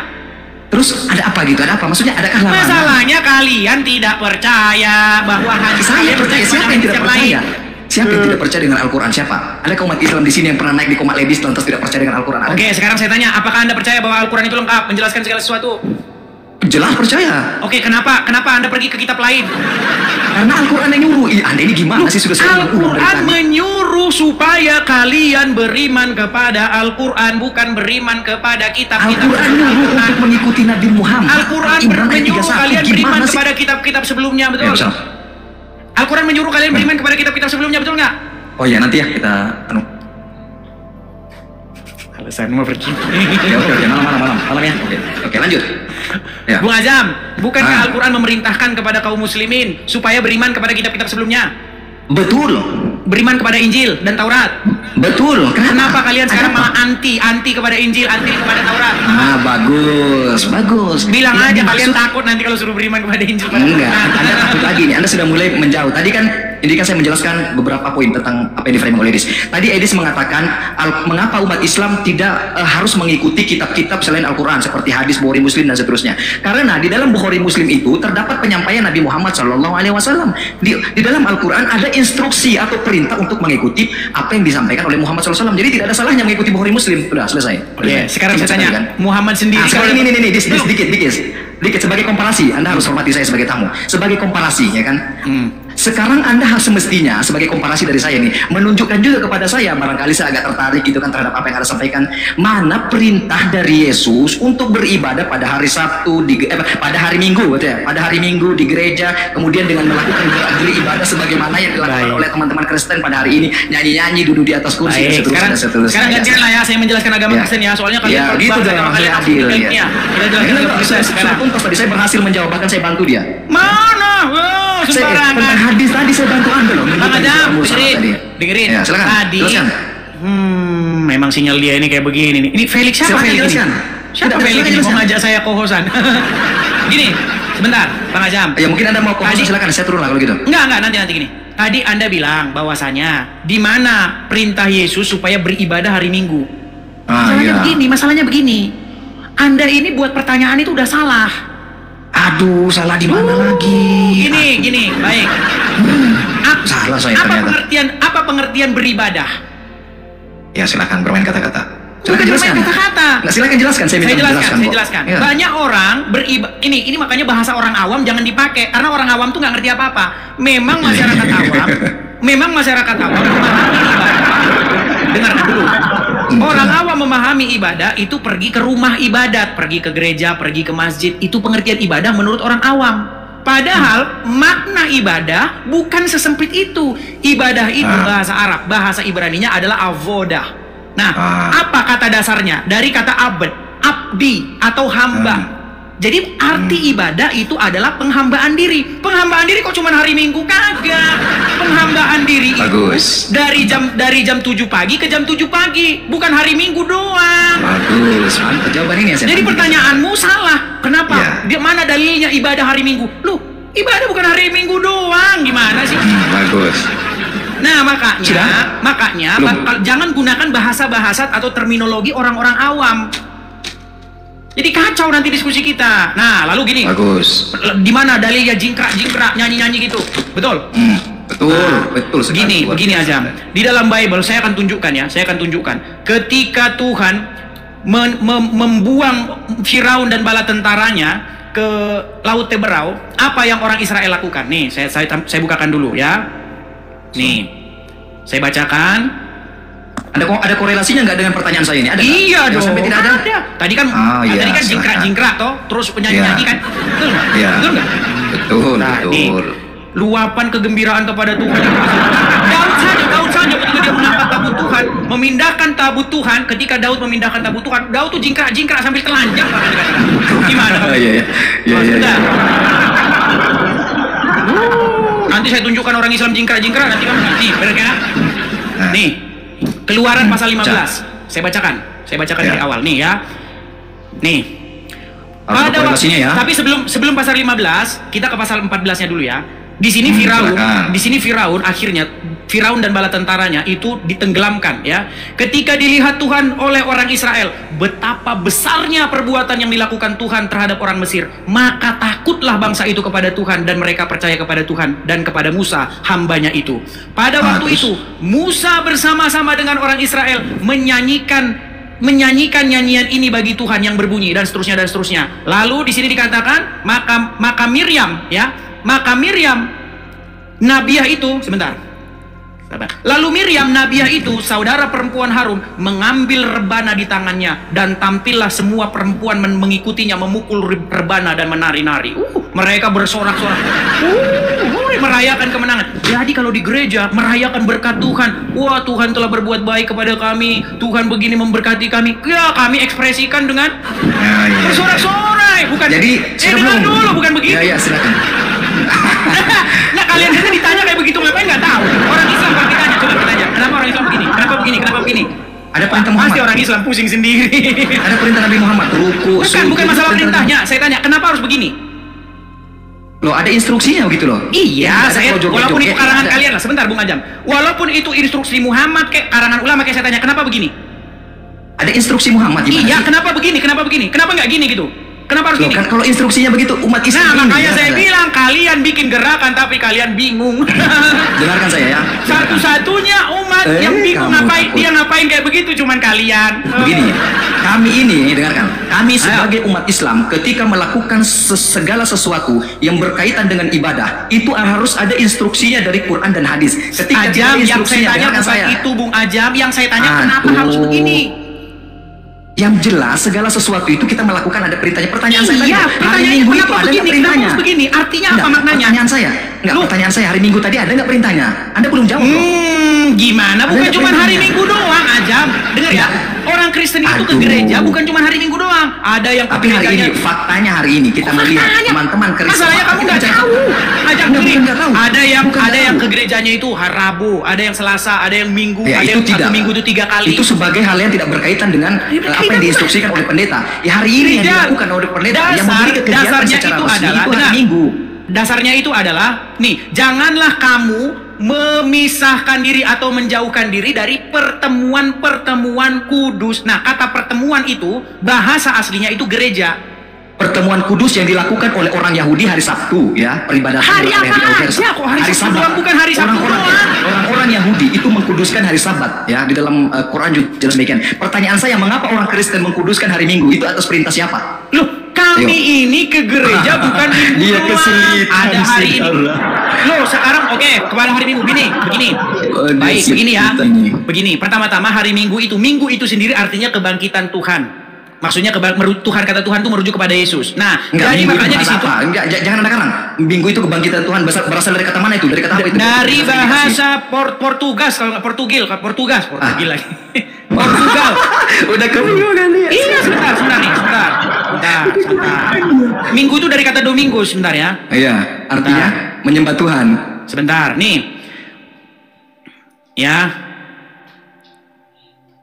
Terus ada apa gitu? Ada apa? Maksudnya adakah larangan? Masalahnya kalian tidak percaya bahwa hadis Saya kalian percaya. kepada Siapa yang hadis tidak percaya? lain. Siapa yang tidak percaya dengan Al-Quran? Siapa? Ada umat Islam di sini yang pernah naik di Koma Lebis lantas tidak percaya dengan Al-Quran? Ada? Oke, sekarang saya tanya, apakah Anda percaya bahwa Al-Quran itu lengkap menjelaskan segala sesuatu? Jelas percaya. Oke, kenapa Anda pergi ke kitab lain? Karena Al-Quran yang nyuruh. Ih, Anda ini gimana sih sudah saya ulang dari Al-Quran tadi. menyuruh supaya kalian beriman kepada Al-Quran, bukan beriman kepada kitab-kitab Al-Quran nyuruh untuk mengikuti Nabi Muhammad. Al-Quran Imran ayat menyuruh 31. kalian beriman Gimana sih? kepada kitab-kitab sebelumnya, betul? Ya, betul. Al-Quran menyuruh kalian beriman kepada kitab-kitab sebelumnya, betul nggak? Oh ya nanti ya kita Alasan mau pergi. Ya, oke, malam ya. Oke, lanjut. Ya. Bung Azam, bukankah Al-Quran memerintahkan kepada kaum muslimin supaya beriman kepada kitab-kitab sebelumnya? Betul. Beriman kepada Injil dan Taurat. Betul. Kenapa kalian sekarang malah anti kepada Injil, anti kepada Taurat? Bagus. Bilang aja kalian takut nanti kalau suruh beriman kepada Injil. Enggak, Anda takut lagi nih. Anda sudah mulai menjauh. Tadi kan saya menjelaskan beberapa poin tentang apa yang diframe oleh Edis. Tadi Edis mengatakan mengapa umat Islam tidak harus mengikuti kitab-kitab selain Al-Quran seperti hadis Bukhari Muslim dan seterusnya. Karena di dalam Bukhari Muslim itu terdapat penyampaian Nabi Muhammad SAW. Di dalam Al-Quran ada instruksi atau perintah untuk mengikuti apa yang disampaikan oleh Muhammad SAW. Jadi tidak ada salahnya mengikuti Bukhari Muslim. Sudah selesai. Oke, sekarang saya tanya kan? Muhammad sendiri. Sekarang ini sedikit sebagai komparasi. Anda harus hormati saya sebagai tamu. Sebagai komparasi, ya kan? Sekarang Anda harus semestinya sebagai komparasi dari saya nih menunjukkan juga kepada saya, barangkali saya agak tertarik gitu kan terhadap apa yang Anda sampaikan, mana perintah dari Yesus untuk beribadah pada hari Sabtu pada hari Minggu gitu ya, pada hari Minggu di gereja, kemudian dengan melakukan gerak-gerik ibadah sebagaimana yang dilakukan oleh teman-teman Kristen pada hari ini, nyanyi-nyanyi, duduk di atas kursi dan seterusnya. Sekarang gantian lah ya, saya menjelaskan agama Kristen ya, soalnya kalian ya, gitu dong, saya adil ya. Saya tuntas tadi, saya berhasil menjawab, bahkan saya bantu dia. Mana? Sembarangan. Hadis tadi saya bantu Anda loh. Bang Adam, dengerin. Ya, silakan. Tadi. Jelaskan. Memang sinyal dia ini kayak begini nih. Ini Felix siapa Felix ini? Siapa Felix ini mau ngajak saya kohosan? Gini, sebentar, Bang Azam. Ya mungkin Anda mau kohosan, silakan. Saya turun lah kalau gitu. Enggak, nanti gini. Tadi Anda bilang bahwasanya di mana perintah Yesus supaya beribadah hari Minggu. Masalahnya begini. Anda ini buat pertanyaan itu udah salah. Aduh, salah di mana lagi? Gini, baik. Salah saya ternyata. Apa pengertian beribadah? Ya, silakan bermain kata-kata. Silakan jelaskan. Silakan jelaskan. Saya jelaskan. Ya. Banyak orang beribadah. Ini makanya bahasa orang awam jangan dipakai karena orang awam tuh nggak ngerti apa-apa. Memang masyarakat awam memahami ibadah. Dengarkan dulu. Orang awam memahami ibadah itu pergi ke rumah ibadat, pergi ke gereja, pergi ke masjid. Itu pengertian ibadah menurut orang awam. Padahal makna ibadah bukan sesempit itu. Ibadah itu bahasa Arab, bahasa Ibraninya adalah avodah. Nah, apa kata dasarnya? Dari kata abdi atau hamba. Jadi arti ibadah itu adalah penghambaan diri. Penghambaan diri kok cuma hari Minggu? Kagak. Penghambaan diri bagus. Itu dari jam 7 pagi ke jam 7 pagi, bukan hari Minggu doang. Bagus. Jawaban ini ya. Jadi pertanyaanmu salah. Kenapa? Dia mana dalilnya ibadah hari Minggu? Loh, ibadah bukan hari Minggu doang. Gimana sih? Bagus. Nah, makanya jangan gunakan bahasa-bahasa atau terminologi orang-orang awam. Jadi kacau nanti diskusi kita. Nah, lalu gini. Bagus. Di mana dalilnya jingkrak, nyanyi-nyanyi gitu? Betul? Betul sekali. Begini Azam. Di dalam Bible saya akan tunjukkan. Ketika Tuhan membuang Firaun dan bala tentaranya ke Laut Teberau, apa yang orang Israel lakukan? Nih, saya bukakan dulu ya. Nih. Saya bacakan. Ada korelasinya nggak dengan pertanyaan saya ini? Ada? Iya dong. Sampai tidak ada. Tadi kan jingkrak toh, terus penyanyi-nyanyi kan? Betul nggak? Betul nggak? Betul. Nih, luapan kegembiraan kepada Tuhan. Daud saja ketika dia mengangkat tabut Tuhan, memindahkan tabut Tuhan. Ketika Daud memindahkan tabut Tuhan, Daud tuh jingkrak sambil telanjang. Gimana? Iya. Nanti saya tunjukkan orang Islam jingkrak nanti kamu nanti, benar kan? Nih. Keluaran pasal 15. Saya bacakan dari awal nih ya. Nih. Pada waktu ya. Tapi sebelum pasal 15, kita ke pasal 14-nya dulu ya. Di sini Firaun akhirnya Firaun dan bala tentaranya itu ditenggelamkan ya. Ketika dilihat Tuhan oleh orang Israel betapa besarnya perbuatan yang dilakukan Tuhan terhadap orang Mesir, maka takutlah bangsa itu kepada Tuhan dan mereka percaya kepada Tuhan dan kepada Musa hambanya itu. Pada waktu itu Musa bersama-sama dengan orang Israel menyanyikan nyanyian ini bagi Tuhan yang berbunyi dan seterusnya. Lalu di sini dikatakan maka Miriam Nabiah itu Lalu Miriam, Nabiah itu, saudara perempuan Harun, mengambil rebana di tangannya, dan tampillah semua perempuan mengikutinya, memukul rebana dan menari-nari. Mereka bersorak-sorak, merayakan kemenangan. Jadi kalau di gereja merayakan berkat Tuhan, wah Tuhan telah berbuat baik kepada kami, Tuhan begini memberkati kami, ya kami ekspresikan dengan bersorak-sorak. Bukan, jadi dengar dulu, bukan begitu. Ya, silakan. Nah kalian saja ditanya kayak begitu, ngapain nggak tahu? Orang Islam kalau ditanya, coba bertanya, kenapa orang Islam begini? Kenapa begini? Kenapa begini? Ada perintah Muhammad. Pasti orang Islam pusing sendiri. Ada perintah Nabi Muhammad, ruku, bukan masalah perintahnya. Saya tanya, kenapa harus begini? Loh, ada instruksinya begitu loh. Iya, saya walaupun itu karangan kalian lah. Sebentar, Bung Ajam. Walaupun itu instruksi Muhammad kayak karangan ulama, kayak saya tanya, kenapa begini? Ada instruksi Muhammad gimana? Iya, kenapa begini? Kenapa begini? Kenapa nggak gini gitu? Kenapa harus loh, gini? Kan kalau instruksinya begitu umat Islam. Nah, makanya saya bilang kalian bikin gerakan tapi kalian bingung. Dengarkan saya ya. Satu-satunya umat yang bingung ngapain kayak begitu cuman kalian. Begini, kami ini dengarkan. Kami sebagai umat Islam ketika melakukan segala sesuatu yang berkaitan dengan ibadah, itu harus ada instruksinya dari Quran dan hadis. Ketika Ajam, yang saya tanya bukan itu, Bung Ajam. Yang saya tanya kenapa harus begini? Yang jelas segala sesuatu itu kita melakukan ada perintahnya. Pertanyaan saya tadi, hari Minggu itu ada nggak perintahnya? Kenapa begini? Artinya apa maknanya? Pertanyaan saya, hari Minggu tadi ada nggak perintahnya? Anda belum jawab loh. Gimana? Bukan cuma hari Minggu doang, Ajam. Dengar ya, orang Kristen itu ke gereja bukan cuma hari Minggu doang. Ada yang ke tapi hari ini, faktanya hari ini kita melihat teman-teman Kristen. Masalahnya kamu nggak tahu. Ajam, ada yang ke gerejanya itu hari Rabu, ada yang Selasa, ada yang Minggu, ada yang satu minggu itu 3 kali. Itu sebagai hal yang tidak berkaitan dengan apa yang diinstruksikan oleh pendeta. Ya hari ini yang dilakukan oleh pendeta yang memberi kegiatan secara resmi itu hari Minggu. Dasarnya itu adalah, nih, janganlah kamu memisahkan diri atau menjauhkan diri dari pertemuan-pertemuan kudus. Nah, kata pertemuan itu bahasa aslinya itu gereja. Pertemuan kudus yang dilakukan oleh orang Yahudi hari Sabtu, ya, peribadatan hari apa aja kok hari Sabtu doang, bukan hari Sabtu doang. Orang Yahudi itu mengkuduskan hari Sabat, ya, di dalam Quran juga jelas demikian. Pertanyaan saya, mengapa orang Kristen mengkuduskan hari Minggu? Itu atas perintah siapa? Loh, kami ini ke gereja bukan Minggu doang. Ada hari ini. Loh, sekarang oke, kepada hari Minggu begini. Baik, begini ya. Begini, pertama-tama hari Minggu itu sendiri artinya kebangkitan Tuhan. Maksudnya Tuhan, kata Tuhan itu merujuk kepada Yesus. Nah, jadi makanya di situ jangan ada karang. Minggu itu kebangkitan Tuhan berasal dari kata mana itu? Dari kata apa itu? Dari bahasa Portugas, kalau nggak Portugil lagi. Portugal. Udah kebingungan ya. Iya, sebentar. Minggu itu dari kata Domingo, sebentar ya. Iya, artinya menyembah Tuhan. Sebentar, nih. Ya.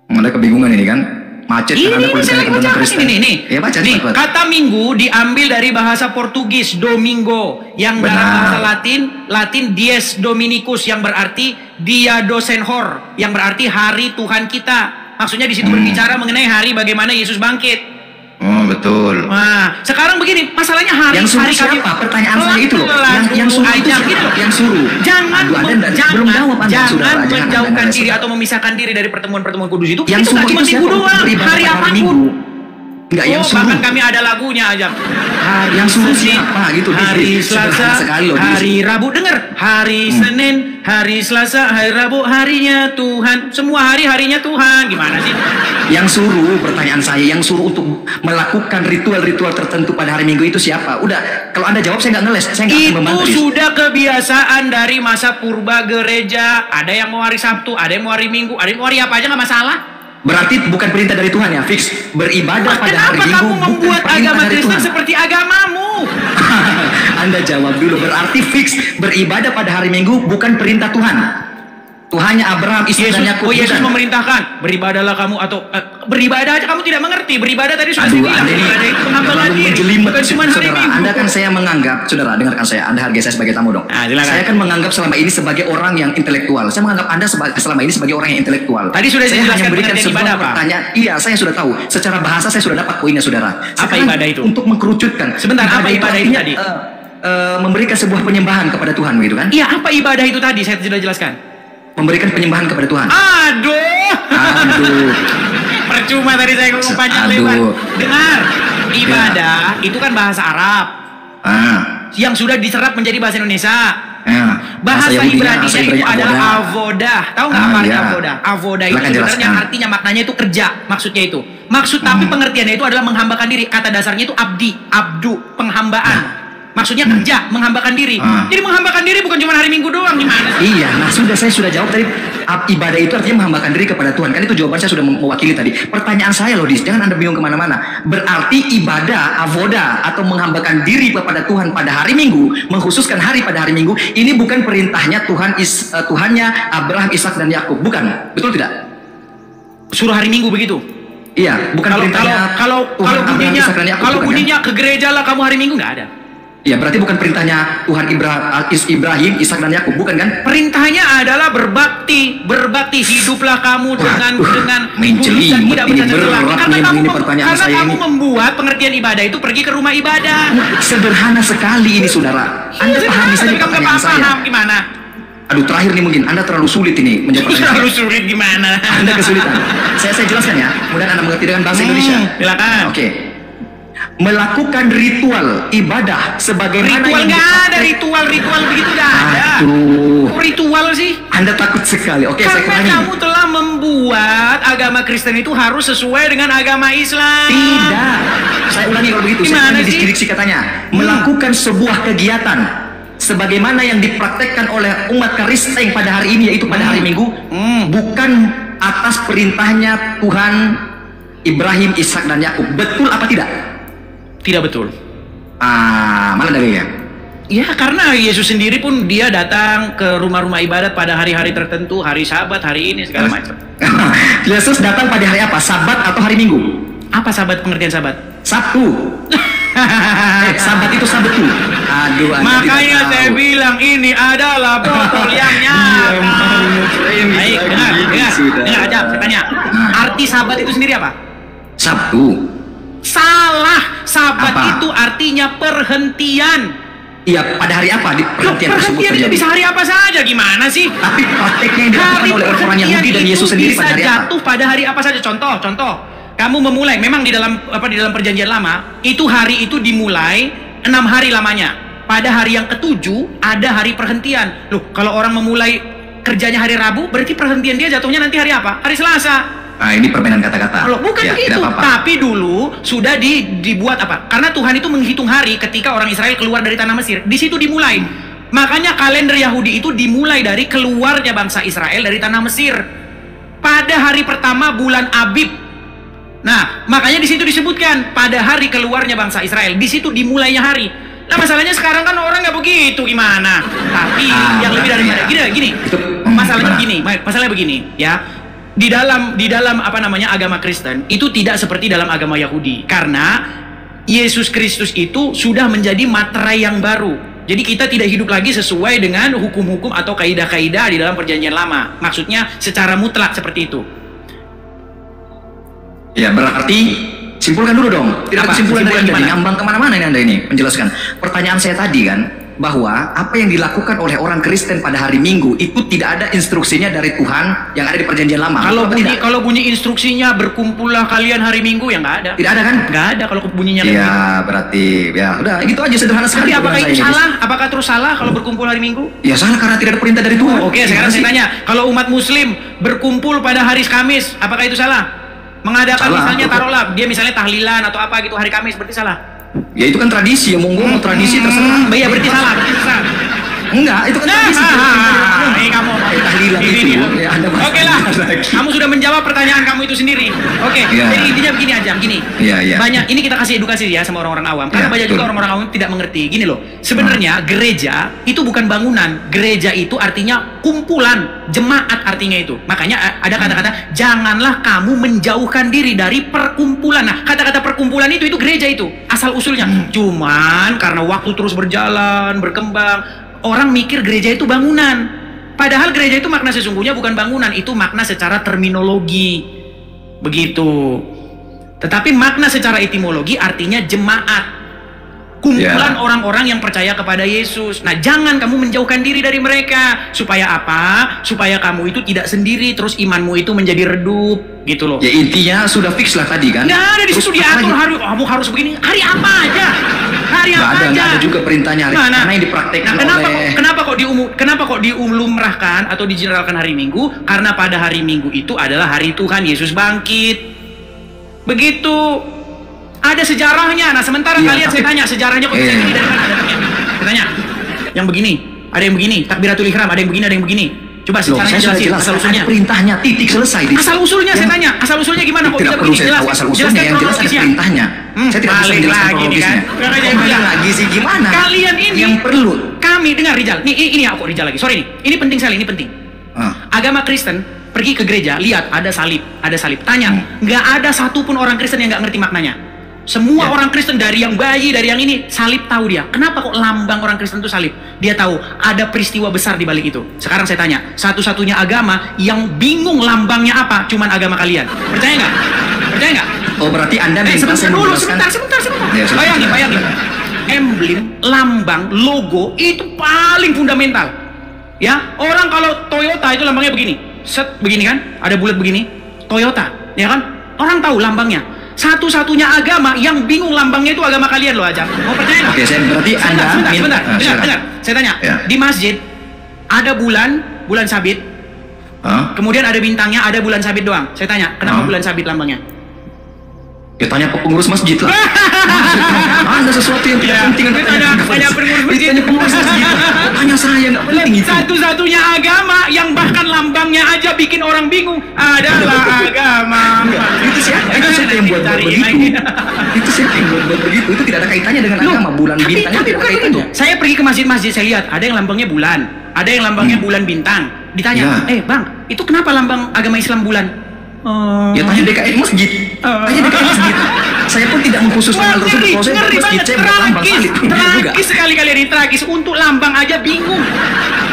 Ada kebingungan ini kan? Macet ini saya baca ini. Ya, baca nih. Kata Minggu diambil dari bahasa Portugis Domingo yang dalam bahasa Latin Dies Dominicus yang berarti Dia do Senhor yang berarti hari Tuhan kita. Maksudnya di situ berbicara mengenai hari bagaimana Yesus bangkit. Oh, betul. Nah, sekarang begini, masalahnya hari siapa? Pertanyaan saya itu loh. Yang suruh itu siapa? Yang suruh. Jangan menjauhkan diri atau memisahkan diri dari pertemuan-pertemuan kudus itu. Yang suruh itu siapa? Hari apapun. Enggak, yang suruh. Bahkan kami ada lagunya aja. Yang suruh siapa gitu? Hari Selasa, hari Rabu, dengar. Hari Senin, hari Selasa, hari Rabu, harinya Tuhan. Semua harinya Tuhan. Gimana sih? Yang suruh, pertanyaan saya, yang suruh untuk melakukan ritual-ritual tertentu pada hari Minggu itu siapa? Udah, kalau Anda jawab saya nggak ngeles, saya nggak akan membantu. Itu sudah kebiasaan dari masa purba gereja. Ada yang mau hari Sabtu, ada yang mau hari Minggu, ada yang mau hari apa aja nggak masalah. Berarti bukan perintah dari Tuhan ya, fix beribadah pada hari Minggu. Kenapa kamu membuat agama Kristen seperti agamamu? Anda jawab dulu. Berarti fix beribadah pada hari Minggu bukan perintah Tuhan. Tuhannya Abraham, Ishak dan Yakub. Yesus memerintahkan beribadahlah kamu atau beribadah aja kamu tidak mengerti. Beribadah tadi sudah dibilang. Beribadah itu pengambilan diri. Bukan cuma hari Minggu. Anda kan saya menganggap, saudara dengarkan saya. Anda hargai saya sebagai tamu dong. Saya kan menganggap selama ini sebagai orang yang intelektual. Saya menganggap Anda selama ini sebagai orang yang intelektual. Tadi sudah saya jelaskan berikan sebuah pertanyaan. Iya, saya sudah tahu. Secara bahasa saya sudah dapat poinnya, saudara. Apa ibadah itu? Untuk mengkerucutkan. Sebentar, apa ibadah itu tadi? Memberikan sebuah penyembahan kepada Tuhan, begitu kan? Iya, apa ibadah itu tadi? Saya sudah jelaskan. Memberikan penyembahan kepada Tuhan. Aduh. Percuma tadi saya ngomong panjang lebar. Dengar, ibadah itu kan bahasa Arab. Yang sudah diserap menjadi bahasa Indonesia. Bahasa Yahudinya, Ibraninya itu adalah avodah. Tahu nggak apa arti avodah? Avodah itu Silakan sebenarnya jelaskan. artinya maknanya itu kerja, maksudnya itu. Maksud tapi pengertiannya itu adalah menghambakan diri. Kata dasarnya itu abdi, abdu, penghambaan. Maksudnya kerja, menghambakan diri. Jadi menghambakan diri bukan cuma hari Minggu doang, gimana sih? Iya, nah saya sudah jawab tadi. Ibadah itu artinya menghambakan diri kepada Tuhan. Kan itu jawaban saya sudah mewakili tadi. Pertanyaan saya loh, Dis, jangan Anda bingung kemana-mana. Berarti ibadah, avoda, atau menghambakan diri kepada Tuhan pada hari Minggu, mengkhususkan hari pada hari Minggu, ini bukan perintahnya Tuhannya Abraham, Ishak, dan Yakub. Bukan, betul tidak? Suruh hari Minggu begitu. Iya, bukan perintahnya kalau Tuhan Abraham, bunyinya Ishak, dan Yakub. kalau bukan, bunyinya ke gereja lah kamu hari Minggu, nggak ada. Iya, berarti bukan perintahnya Tuhan Ibrahim, Ishak, dan Yakub, bukan kan? Perintahnya adalah berbakti, hiduplah kamu dengan menjeli, dan tidak ini bercanda lagi. berat Karena nih, kamu ini pertanyaan karena saya kamu ini. membuat pengertian ibadah itu pergi ke rumah ibadah. Sederhana sekali ini, saudara. Anda pahami saja Tapi kamu pertanyaan nggak saya. paham gimana? Aduh, terakhir nih mungkin Anda terlalu sulit ini menjawab pertanyaan Terlalu saya. sulit gimana? Anda kesulitan. Saya jelaskan ya. Mudah Anda mengerti dengan bahasa Indonesia. Silakan. Oke. Melakukan ritual ibadah sebagaimana Ritual yang nggak ada, ritual begitu nggak ada. Aduh. Kok ritual sih? Anda takut sekali. Oke, saya Karena kurangi. kamu telah membuat agama Kristen itu harus sesuai dengan agama Islam. Tidak. Saya ulangi kalau begitu. Gimana Saya ulangi sih? diksi katanya. Melakukan sebuah kegiatan sebagaimana yang dipraktekkan oleh umat Kristen pada hari ini, yaitu pada hari Minggu, bukan atas perintahnya Tuhan Ibrahim, Ishak, dan Yakub. Betul apa tidak? Tidak betul. Mana dalilnya? Ya karena Yesus sendiri pun dia datang ke rumah-rumah ibadat pada hari-hari tertentu, hari Sabat, hari ini segala macam. Yesus datang pada hari apa? Sabat atau hari Minggu? Apa Sabat, pengertian Sabat? Sabtu. Sabat itu Sabtu. Aduh, Anda Makanya tidak saya tahu. bilang ini adalah botol yang nyata. Baik, dengar aja, saya tanya. Arti Sabat itu sendiri apa? Sabtu. Salah. Sabat Apa? itu artinya perhentian. Iya, pada hari apa di perhentian tersebut Perhentian itu terjadi? bisa hari apa saja, gimana sih? Tapi prakteknya yang dilakukan Hari oleh orang perhentian Yahudi dan itu Yesus sendiri bisa pada hari apa? jatuh pada hari apa saja. Contoh. Kamu memulai, memang di dalam perjanjian lama, itu hari itu dimulai 6 hari lamanya. Pada hari yang ke-7 ada hari perhentian. Loh, kalau orang memulai kerjanya hari Rabu, berarti perhentian dia jatuhnya nanti hari apa? Hari Selasa. Nah, ini permainan kata-kata. Kalau bukan Ya, begitu, tidak apa-apa. tapi dulu sudah dibuat apa? Karena Tuhan itu menghitung hari ketika orang Israel keluar dari tanah Mesir. Di situ dimulai. Makanya kalender Yahudi itu dimulai dari keluarnya bangsa Israel dari tanah Mesir. Pada hari pertama bulan Abib. Nah, makanya di situ disebutkan pada hari keluarnya bangsa Israel. Di situ dimulainya hari. Nah, masalahnya sekarang kan orang nggak begitu, gimana? Tapi yang lebih daripada gini. Masalahnya begini, ya. Di dalam apa namanya agama Kristen itu tidak seperti dalam agama Yahudi, karena Yesus Kristus itu sudah menjadi materai yang baru. Jadi kita tidak hidup lagi sesuai dengan hukum-hukum atau kaidah-kaidah di dalam perjanjian lama. Maksudnya secara mutlak seperti itu. Ya, berarti simpulkan dulu dong. Tidak ada Apa? kesimpulan dari Kesimpulan Anda. gimana? Ngambang kemana-mana ini Anda ini menjelaskan. Pertanyaan saya tadi kan, bahwa apa yang dilakukan oleh orang Kristen pada hari Minggu itu tidak ada instruksinya dari Tuhan yang ada di perjanjian lama. Kalau bunyi instruksinya berkumpullah kalian hari Minggu, ya nggak ada. Tidak ada kan? Nggak ada kalau bunyinya kayak begitu. Ya, berarti ya udah itu aja sederhana sekali. Tapi apakah pertanyaan itu saya ini. salah? Apakah terus salah kalau berkumpul hari Minggu? Ya salah karena tidak ada perintah dari Tuhan. Oke, sekarang saya tanya, kalau umat Muslim berkumpul pada hari Kamis, apakah itu salah? Mengadakan Salah, misalnya betul. taruhlah dia misalnya tahlilan atau apa gitu hari Kamis, berarti salah. Ya itu kan tradisi, ya monggo mau tradisi terserah. Iya berarti salah, Enggak, itu kan tradisi. Ini kamu Tahlilan ini itu. dia. Ya, Anda Oke lah, kamu sudah menjawab pertanyaan kamu itu sendiri. Oke, Ya. jadi intinya begini aja, begini. Iya. Banyak ini kita kasih edukasi ya sama orang-orang awam. Karena Ya, banyak juga betul. orang-orang awam tidak mengerti. Gini loh, sebenarnya gereja itu bukan bangunan. Gereja itu artinya kumpulan, jemaat artinya itu. Makanya ada kata-kata janganlah kamu menjauhkan diri dari perkumpulan. Nah, kata-kata perkumpulan itu gereja itu asal usulnya. Cuman karena waktu terus berjalan, berkembang, orang mikir gereja itu bangunan. Padahal gereja itu makna sesungguhnya bukan bangunan, itu makna secara terminologi. Begitu. Tetapi makna secara etimologi artinya jemaat. Kumpulan orang-orang yang percaya kepada Yesus. Nah, jangan kamu menjauhkan diri dari mereka. Supaya apa? Supaya kamu itu tidak sendiri, terus imanmu itu menjadi redup, gitu loh. Ya intinya sudah fix lah tadi kan. Nggak ada di Terus situ apa diatur lagi? kamu harus begini. Hari apa aja? hari Nggak apa aja. nggak ada juga perintahnya hari. Nah, Karena yang dipraktekkan kenapa kok diumumrahkan atau dijeneralkan hari Minggu? Karena pada hari Minggu itu adalah hari Tuhan Yesus bangkit. Begitu. Ada sejarahnya. Nah, sementara Iya, kalian saya tanya sejarahnya kok bisa gini dari mana? Saya tanya. Yang begini, ada yang begini, takbiratul ihram, ada yang begini, ada yang begini. Coba Loh, secaranya saya sudah jelasin jelas, asal usulnya. ada perintahnya, titik selesai. Asal usulnya saya tanya, asal usulnya gimana kok Tidak bisa perlu begini? saya tahu asal usulnya, Jelaskan yang jelas ada kronologisnya. perintahnya. Saya tidak bisa Balik menjelaskan lagi nih kronologisnya. kan. Makanya Kembali bilang, lagi sih gimana? Kalian ini yang perlu. Kami dengar Rijal. Ini aku Rijal lagi. Sorry nih. Ini penting sekali, ini penting. Agama Kristen pergi ke gereja, lihat ada salib, ada salib. Tanya, nggak ada satupun orang Kristen yang nggak ngerti maknanya. Semua orang Kristen dari yang bayi, dari yang ini, salib tahu dia. Kenapa kok lambang orang Kristen itu salib? Dia tahu ada peristiwa besar di balik itu. Sekarang saya tanya, satu-satunya agama yang bingung lambangnya apa, cuman agama kalian. Percaya nggak? Percaya nggak? Oh, berarti Anda minta saya menjelaskan. Sebentar. Ya, silakan. Bayangin. Emblem, lambang, logo itu paling fundamental. Ya, orang kalau Toyota itu lambangnya begini. Set begini kan? Ada bulat begini. Toyota, ya kan? Orang tahu lambangnya. Satu-satunya agama yang bingung lambangnya itu agama kalian loh aja. Mau percaya nggak? Oke, saya berarti Anda Sebentar. Saya tanya. Ya. Di masjid ada bulan sabit. Kemudian ada bintangnya, ada bulan sabit doang. Saya tanya, kenapa bulan sabit lambangnya? Ya tanya pengurus masjid lah. Ada sesuatu yang tidak penting. Tanya pengurus masjid. Tanya pengurus masjid. Tanya saya nggak penting itu. Satu-satunya agama yang bahkan lambangnya aja bikin orang bingung adalah agama. Itu siapa? Itu siapa yang buat begitu? Itu siapa yang buat begitu? Itu tidak ada kaitannya dengan agama. Bulan bintang itu tidak ada kaitannya. Saya pergi ke masjid-masjid, saya lihat ada yang lambangnya bulan, ada yang lambangnya bulan bintang. Ditanya, bang, itu kenapa lambang agama Islam bulan? Ya tanya DKI masjid. Tanya DKI masjid. Saya pun tidak mengkhususkan hal tersebut. Kalau saya ngeri masjid, banget, saya buat lambang salib. tragis sekali kalian ini, tragis. Untuk lambang aja bingung.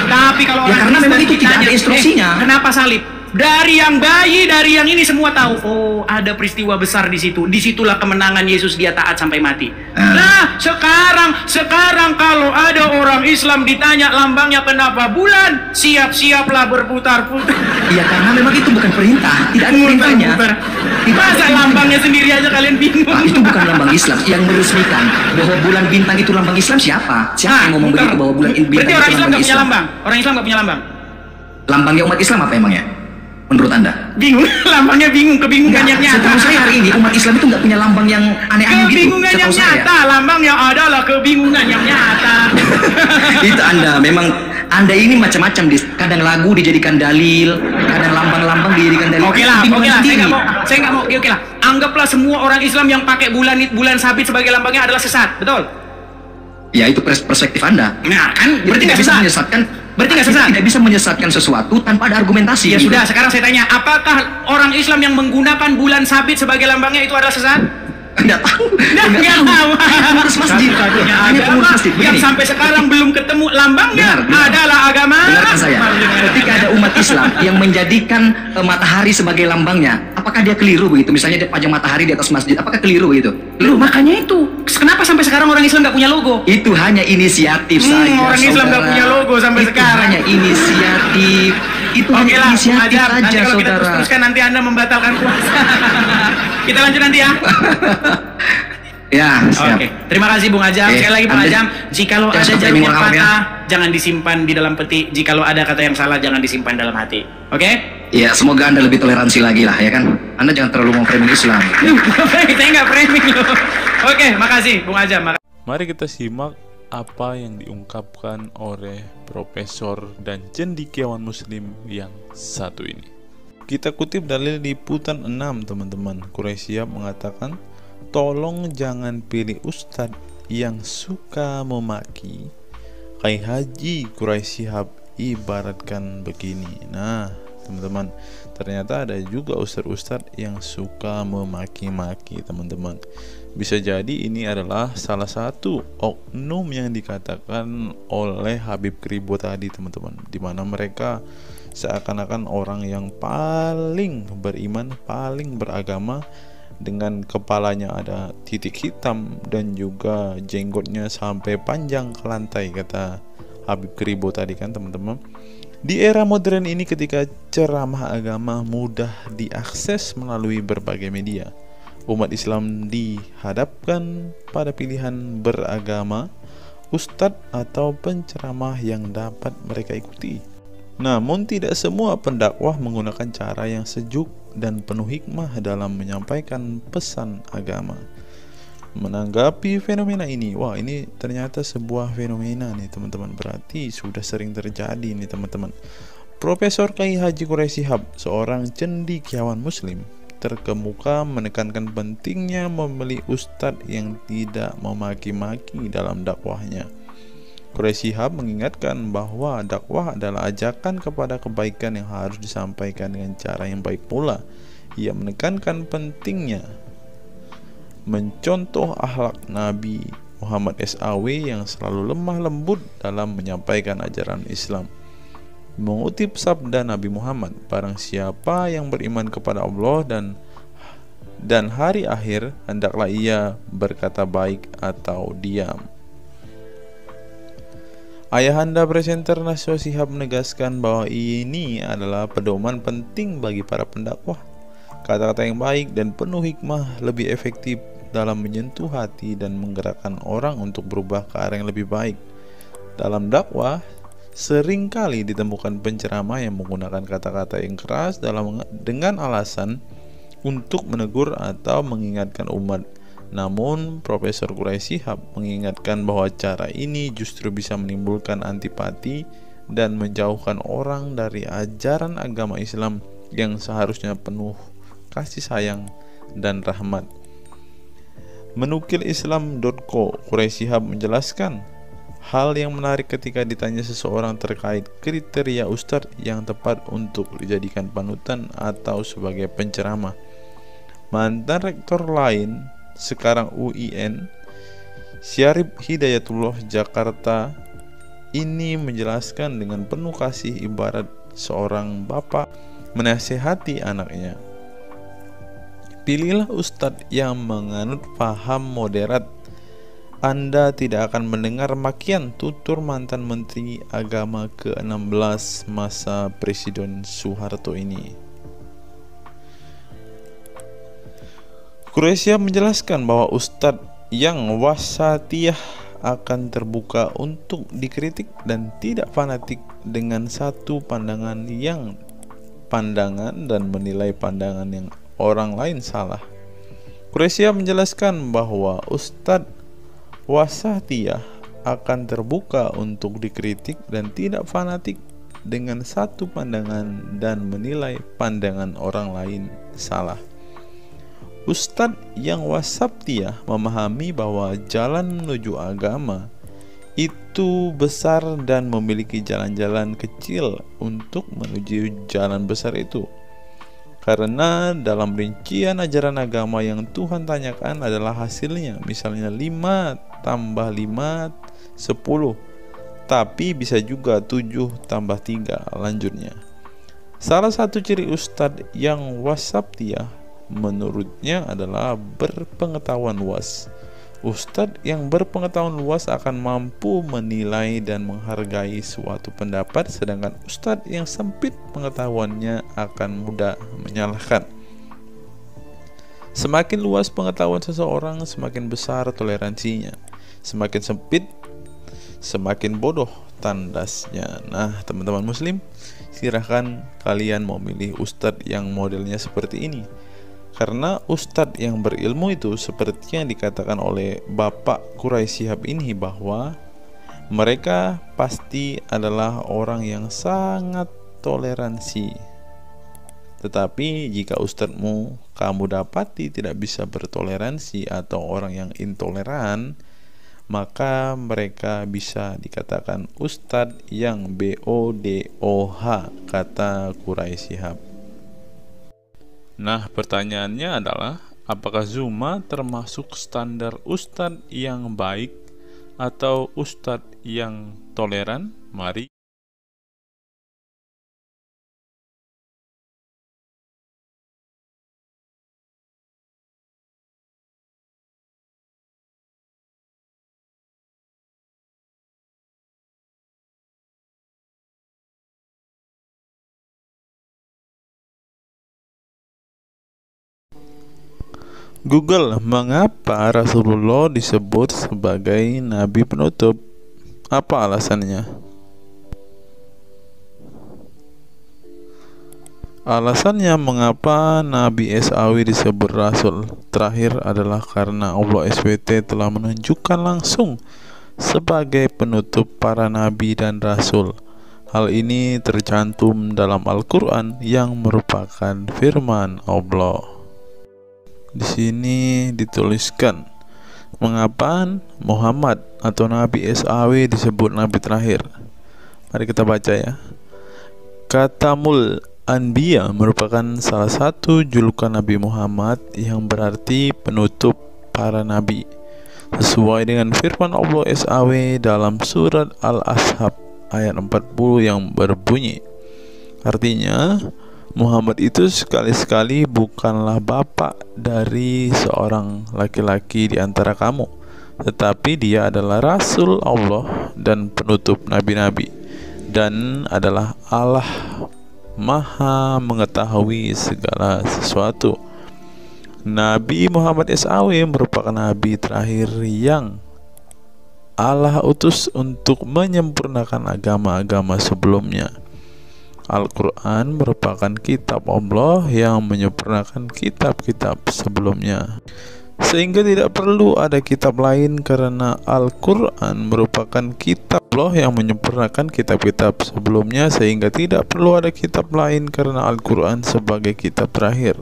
Tapi kalau Ya, orang karena Kristen memang itu tidak ada ditanya, instruksinya. kenapa salib? Dari yang bayi, dari yang ini semua tahu. Oh, ada peristiwa besar di situ. Disitulah kemenangan Yesus, dia taat sampai mati. Nah, sekarang kalau ada orang Islam ditanya lambangnya kenapa bulan, siap-siaplah berputar-putar. Iya, karena memang itu bukan perintah. Tidak ada perintahnya. Masa lambangnya sendiri aja kalian bingung? Pak, itu bukan lambang Islam. Yang meresmikan bahwa bulan bintang itu lambang Islam siapa? Siapa yang ngomong begitu bahwa bulan bintang berarti itu orang Islam lambang nggak punya Islam? lambang? Orang Islam nggak punya lambang? Lambangnya umat Islam apa emangnya? Menurut Anda? Bingung, lambangnya bingung, kebingungan yang nyata. Setahu saya hari ini umat Islam itu nggak punya lambang yang aneh-aneh gitu. Kebingungan yang Setahu saya. nyata, lambang yang adalah kebingungan yang nyata. Itu Anda ini macam-macam, Dis. Kadang lagu dijadikan dalil, kadang lambang-lambang dijadikan dalil. Oke lah, Kebingungan sendiri. saya nggak mau. Oke lah, anggaplah semua orang Islam yang pakai bulan sabit sebagai lambangnya adalah sesat, betul? Ya, itu perspektif Anda. Nah, kan Itu berarti tidak nggak bisa sesat. menyesatkan. Berarti nggak Kita sesat. tidak bisa menyesatkan sesuatu tanpa ada argumentasi. Ya gitu. sudah, sekarang saya tanya, apakah orang Islam yang menggunakan bulan sabit sebagai lambangnya itu adalah sesat? Nggak tahu. Nggak tahu. Pengurus masjid. Satu-satunya Hanya pengurus agama masjid. yang Begini. sampai sekarang belum ketemu lambangnya Benar. adalah agama. Dengarkan saya. Ketika ada umat Islam yang menjadikan matahari sebagai lambangnya, apakah dia keliru begitu? Misalnya dia pajang matahari di atas masjid, apakah keliru begitu? Loh, makanya itu. Kenapa sampai sekarang orang Islam nggak punya logo? Itu hanya inisiatif saja. Orang Islam nggak saudara. punya logo sampai Itu sekarang. hanya inisiatif. Itu Oke hanya lah, inisiatif Ajam. Nanti saja, kalau kita saudara. teruskan nanti Anda membatalkan puasa. Kita lanjut nanti ya. Ya, siap. Oke, terima kasih Bung Ajam. Sekali lagi Bung Anda Ajam, jikalau jangan ada sampai jarum yang mengulang ya. patah, jangan disimpan di dalam peti. Jikalau ada kata yang salah, jangan disimpan dalam hati. Oke? Ya, semoga Anda lebih toleransi lagi lah, ya kan? Anda jangan terlalu memframing Islam. Saya nggak framing loh. Oke, makasih Bung Ajam. Mari kita simak apa yang diungkapkan oleh Profesor dan cendekiawan Muslim yang satu ini. Kita kutip dalil liputan 6, teman-teman. Quraisy mengatakan, tolong jangan pilih ustadz yang suka memaki. Kai Haji Quraisy ibaratkan begini. Nah, teman-teman, ternyata ada juga ustadz-ustadz yang suka memaki-maki, teman-teman. Bisa jadi ini adalah salah satu oknum yang dikatakan oleh Habib Kribo tadi, teman-teman, di mana mereka seakan-akan orang yang paling beriman, paling beragama, dengan kepalanya ada titik hitam dan juga jenggotnya sampai panjang ke lantai, kata Habib Kribo tadi kan, teman-teman. Di era modern ini, ketika ceramah agama mudah diakses melalui berbagai media, Umat Islam dihadapkan pada pilihan beragama, ustadz atau penceramah yang dapat mereka ikuti. Namun tidak semua pendakwah menggunakan cara yang sejuk dan penuh hikmah dalam menyampaikan pesan agama. Menanggapi fenomena ini, wah ini ternyata sebuah fenomena nih teman-teman, berarti sudah sering terjadi nih teman-teman. Profesor Kiai Haji Quraisy Shihab, seorang cendekiawan muslim, terkemuka menekankan pentingnya memilih ustadz yang tidak memaki-maki dalam dakwahnya. Quraisy Shihab mengingatkan bahwa dakwah adalah ajakan kepada kebaikan yang harus disampaikan dengan cara yang baik pula. Ia menekankan pentingnya mencontoh akhlak Nabi Muhammad SAW yang selalu lemah lembut dalam menyampaikan ajaran Islam. Mengutip sabda Nabi Muhammad, barang siapa yang beriman kepada Allah dan hari akhir, hendaklah ia berkata baik atau diam. Ayahanda presenter Najwa Shihab menegaskan bahwa ini adalah pedoman penting bagi para pendakwah. Kata-kata yang baik dan penuh hikmah lebih efektif dalam menyentuh hati dan menggerakkan orang untuk berubah ke arah yang lebih baik. Dalam dakwah, seringkali ditemukan penceramah yang menggunakan kata-kata yang keras dengan alasan untuk menegur atau mengingatkan umat. Namun, Profesor Quraisy Shihab mengingatkan bahwa cara ini justru bisa menimbulkan antipati dan menjauhkan orang dari ajaran agama Islam yang seharusnya penuh kasih sayang dan rahmat. Menukil Islam.co, Quraisy Shihab menjelaskan hal yang menarik ketika ditanya seseorang terkait kriteria ustadz yang tepat untuk dijadikan panutan atau sebagai penceramah. Mantan rektor lain, sekarang UIN, Syarif Hidayatullah Jakarta, ini menjelaskan dengan penuh kasih ibarat seorang bapak menasihati anaknya. Pilihlah ustadz yang menganut paham moderat. Anda tidak akan mendengar makian, tutur mantan Menteri Agama ke-16 masa Presiden Soeharto ini. Quraisy Shihab menjelaskan bahwa ustadz yang wasatiyah akan terbuka untuk dikritik dan tidak fanatik dengan satu pandangan dan menilai pandangan yang orang lain salah. Quraisy Shihab menjelaskan bahwa ustadz wasatiyah akan terbuka untuk dikritik dan tidak fanatik dengan satu pandangan dan menilai pandangan orang lain salah. Ustadz yang wasatiyah memahami bahwa jalan menuju agama itu besar dan memiliki jalan-jalan kecil untuk menuju jalan besar itu. Karena dalam rincian ajaran agama yang Tuhan tanyakan adalah hasilnya, misalnya 5 tambah 5 10, tapi bisa juga 7 tambah 3 lanjutnya. Salah satu ciri ustadz yang wasatiyah menurutnya adalah berpengetahuan luas. Ustadz yang berpengetahuan luas akan mampu menilai dan menghargai suatu pendapat, sedangkan ustadz yang sempit pengetahuannya akan mudah menyalahkan. Semakin luas pengetahuan seseorang, semakin besar toleransinya. Semakin sempit, semakin bodoh tandasnya. Nah, teman-teman muslim, silahkan kalian mau milih ustadz yang modelnya seperti ini. Karena ustadz yang berilmu itu seperti yang dikatakan oleh Bapak Quraisy Shihab ini, bahwa mereka pasti adalah orang yang sangat toleransi. Tetapi jika ustadzmu kamu dapati tidak bisa bertoleransi atau orang yang intoleran, maka mereka bisa dikatakan ustadz yang BODOH, kata Quraisy Shihab. Nah, pertanyaannya adalah, apakah Zuma termasuk standar ustadz yang baik atau ustadz yang toleran? Mari Google, mengapa Rasulullah disebut sebagai nabi penutup? Apa alasannya? Alasannya mengapa Nabi SAW disebut Rasul terakhir adalah karena Allah SWT telah menunjukkan langsung sebagai penutup para nabi dan rasul. Hal ini tercantum dalam Al-Quran yang merupakan firman Allah. Di sini dituliskan, mengapa Muhammad atau Nabi SAW disebut Nabi terakhir? Mari kita baca ya. Katamul Anbiya merupakan salah satu julukan Nabi Muhammad yang berarti penutup para nabi, sesuai dengan firman Allah SAW dalam surat Al-Ashab ayat 40 yang berbunyi, artinya Muhammad itu sekali-sekali bukanlah bapak dari seorang laki-laki di antara kamu, tetapi dia adalah Rasul Allah dan penutup nabi-nabi, dan adalah Allah Maha mengetahui segala sesuatu. Nabi Muhammad SAW merupakan nabi terakhir yang Allah utus untuk menyempurnakan agama-agama sebelumnya. Al-Quran merupakan kitab Allah yang menyempurnakan kitab-kitab sebelumnya, sehingga tidak perlu ada kitab lain karena Al-Quran merupakan kitab Allah yang menyempurnakan kitab-kitab sebelumnya, sehingga tidak perlu ada kitab lain karena Al-Quran sebagai kitab terakhir.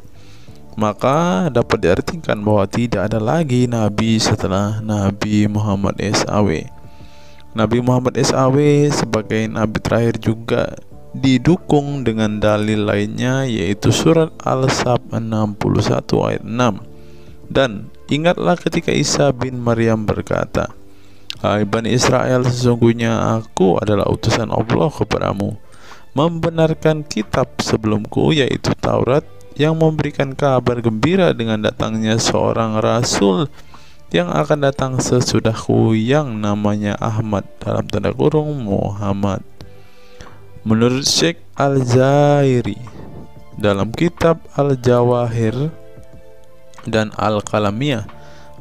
Maka dapat diartikan bahwa tidak ada lagi nabi setelah Nabi Muhammad SAW. Nabi Muhammad SAW sebagai nabi terakhir juga didukung dengan dalil lainnya, yaitu surat Al-Sab 61 ayat 6. Dan ingatlah ketika Isa bin Maryam berkata, "Hai Bani Israel, sesungguhnya aku adalah utusan Allah kepadamu, membenarkan kitab sebelumku, yaitu Taurat, yang memberikan kabar gembira dengan datangnya seorang Rasul yang akan datang sesudahku, yang namanya Ahmad dalam tanda kurung Muhammad." Menurut Syekh Al-Zairi dalam kitab Al-Jawahir dan Al-Qalamiyah,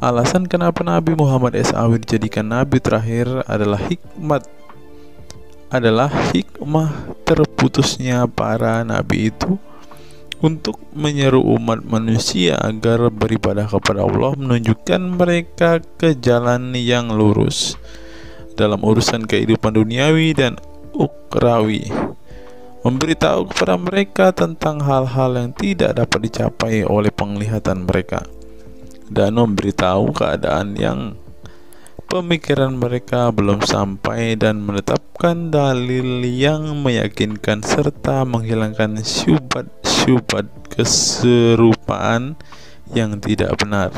alasan kenapa Nabi Muhammad SAW dijadikan nabi terakhir adalah hikmah terputusnya para nabi itu untuk menyeru umat manusia agar beribadah kepada Allah, menunjukkan mereka ke jalan yang lurus dalam urusan kehidupan duniawi dan ukrawi, memberitahu kepada mereka tentang hal-hal yang tidak dapat dicapai oleh penglihatan mereka, dan memberitahu keadaan yang pemikiran mereka belum sampai, dan menetapkan dalil yang meyakinkan serta menghilangkan syubhat keserupaan yang tidak benar.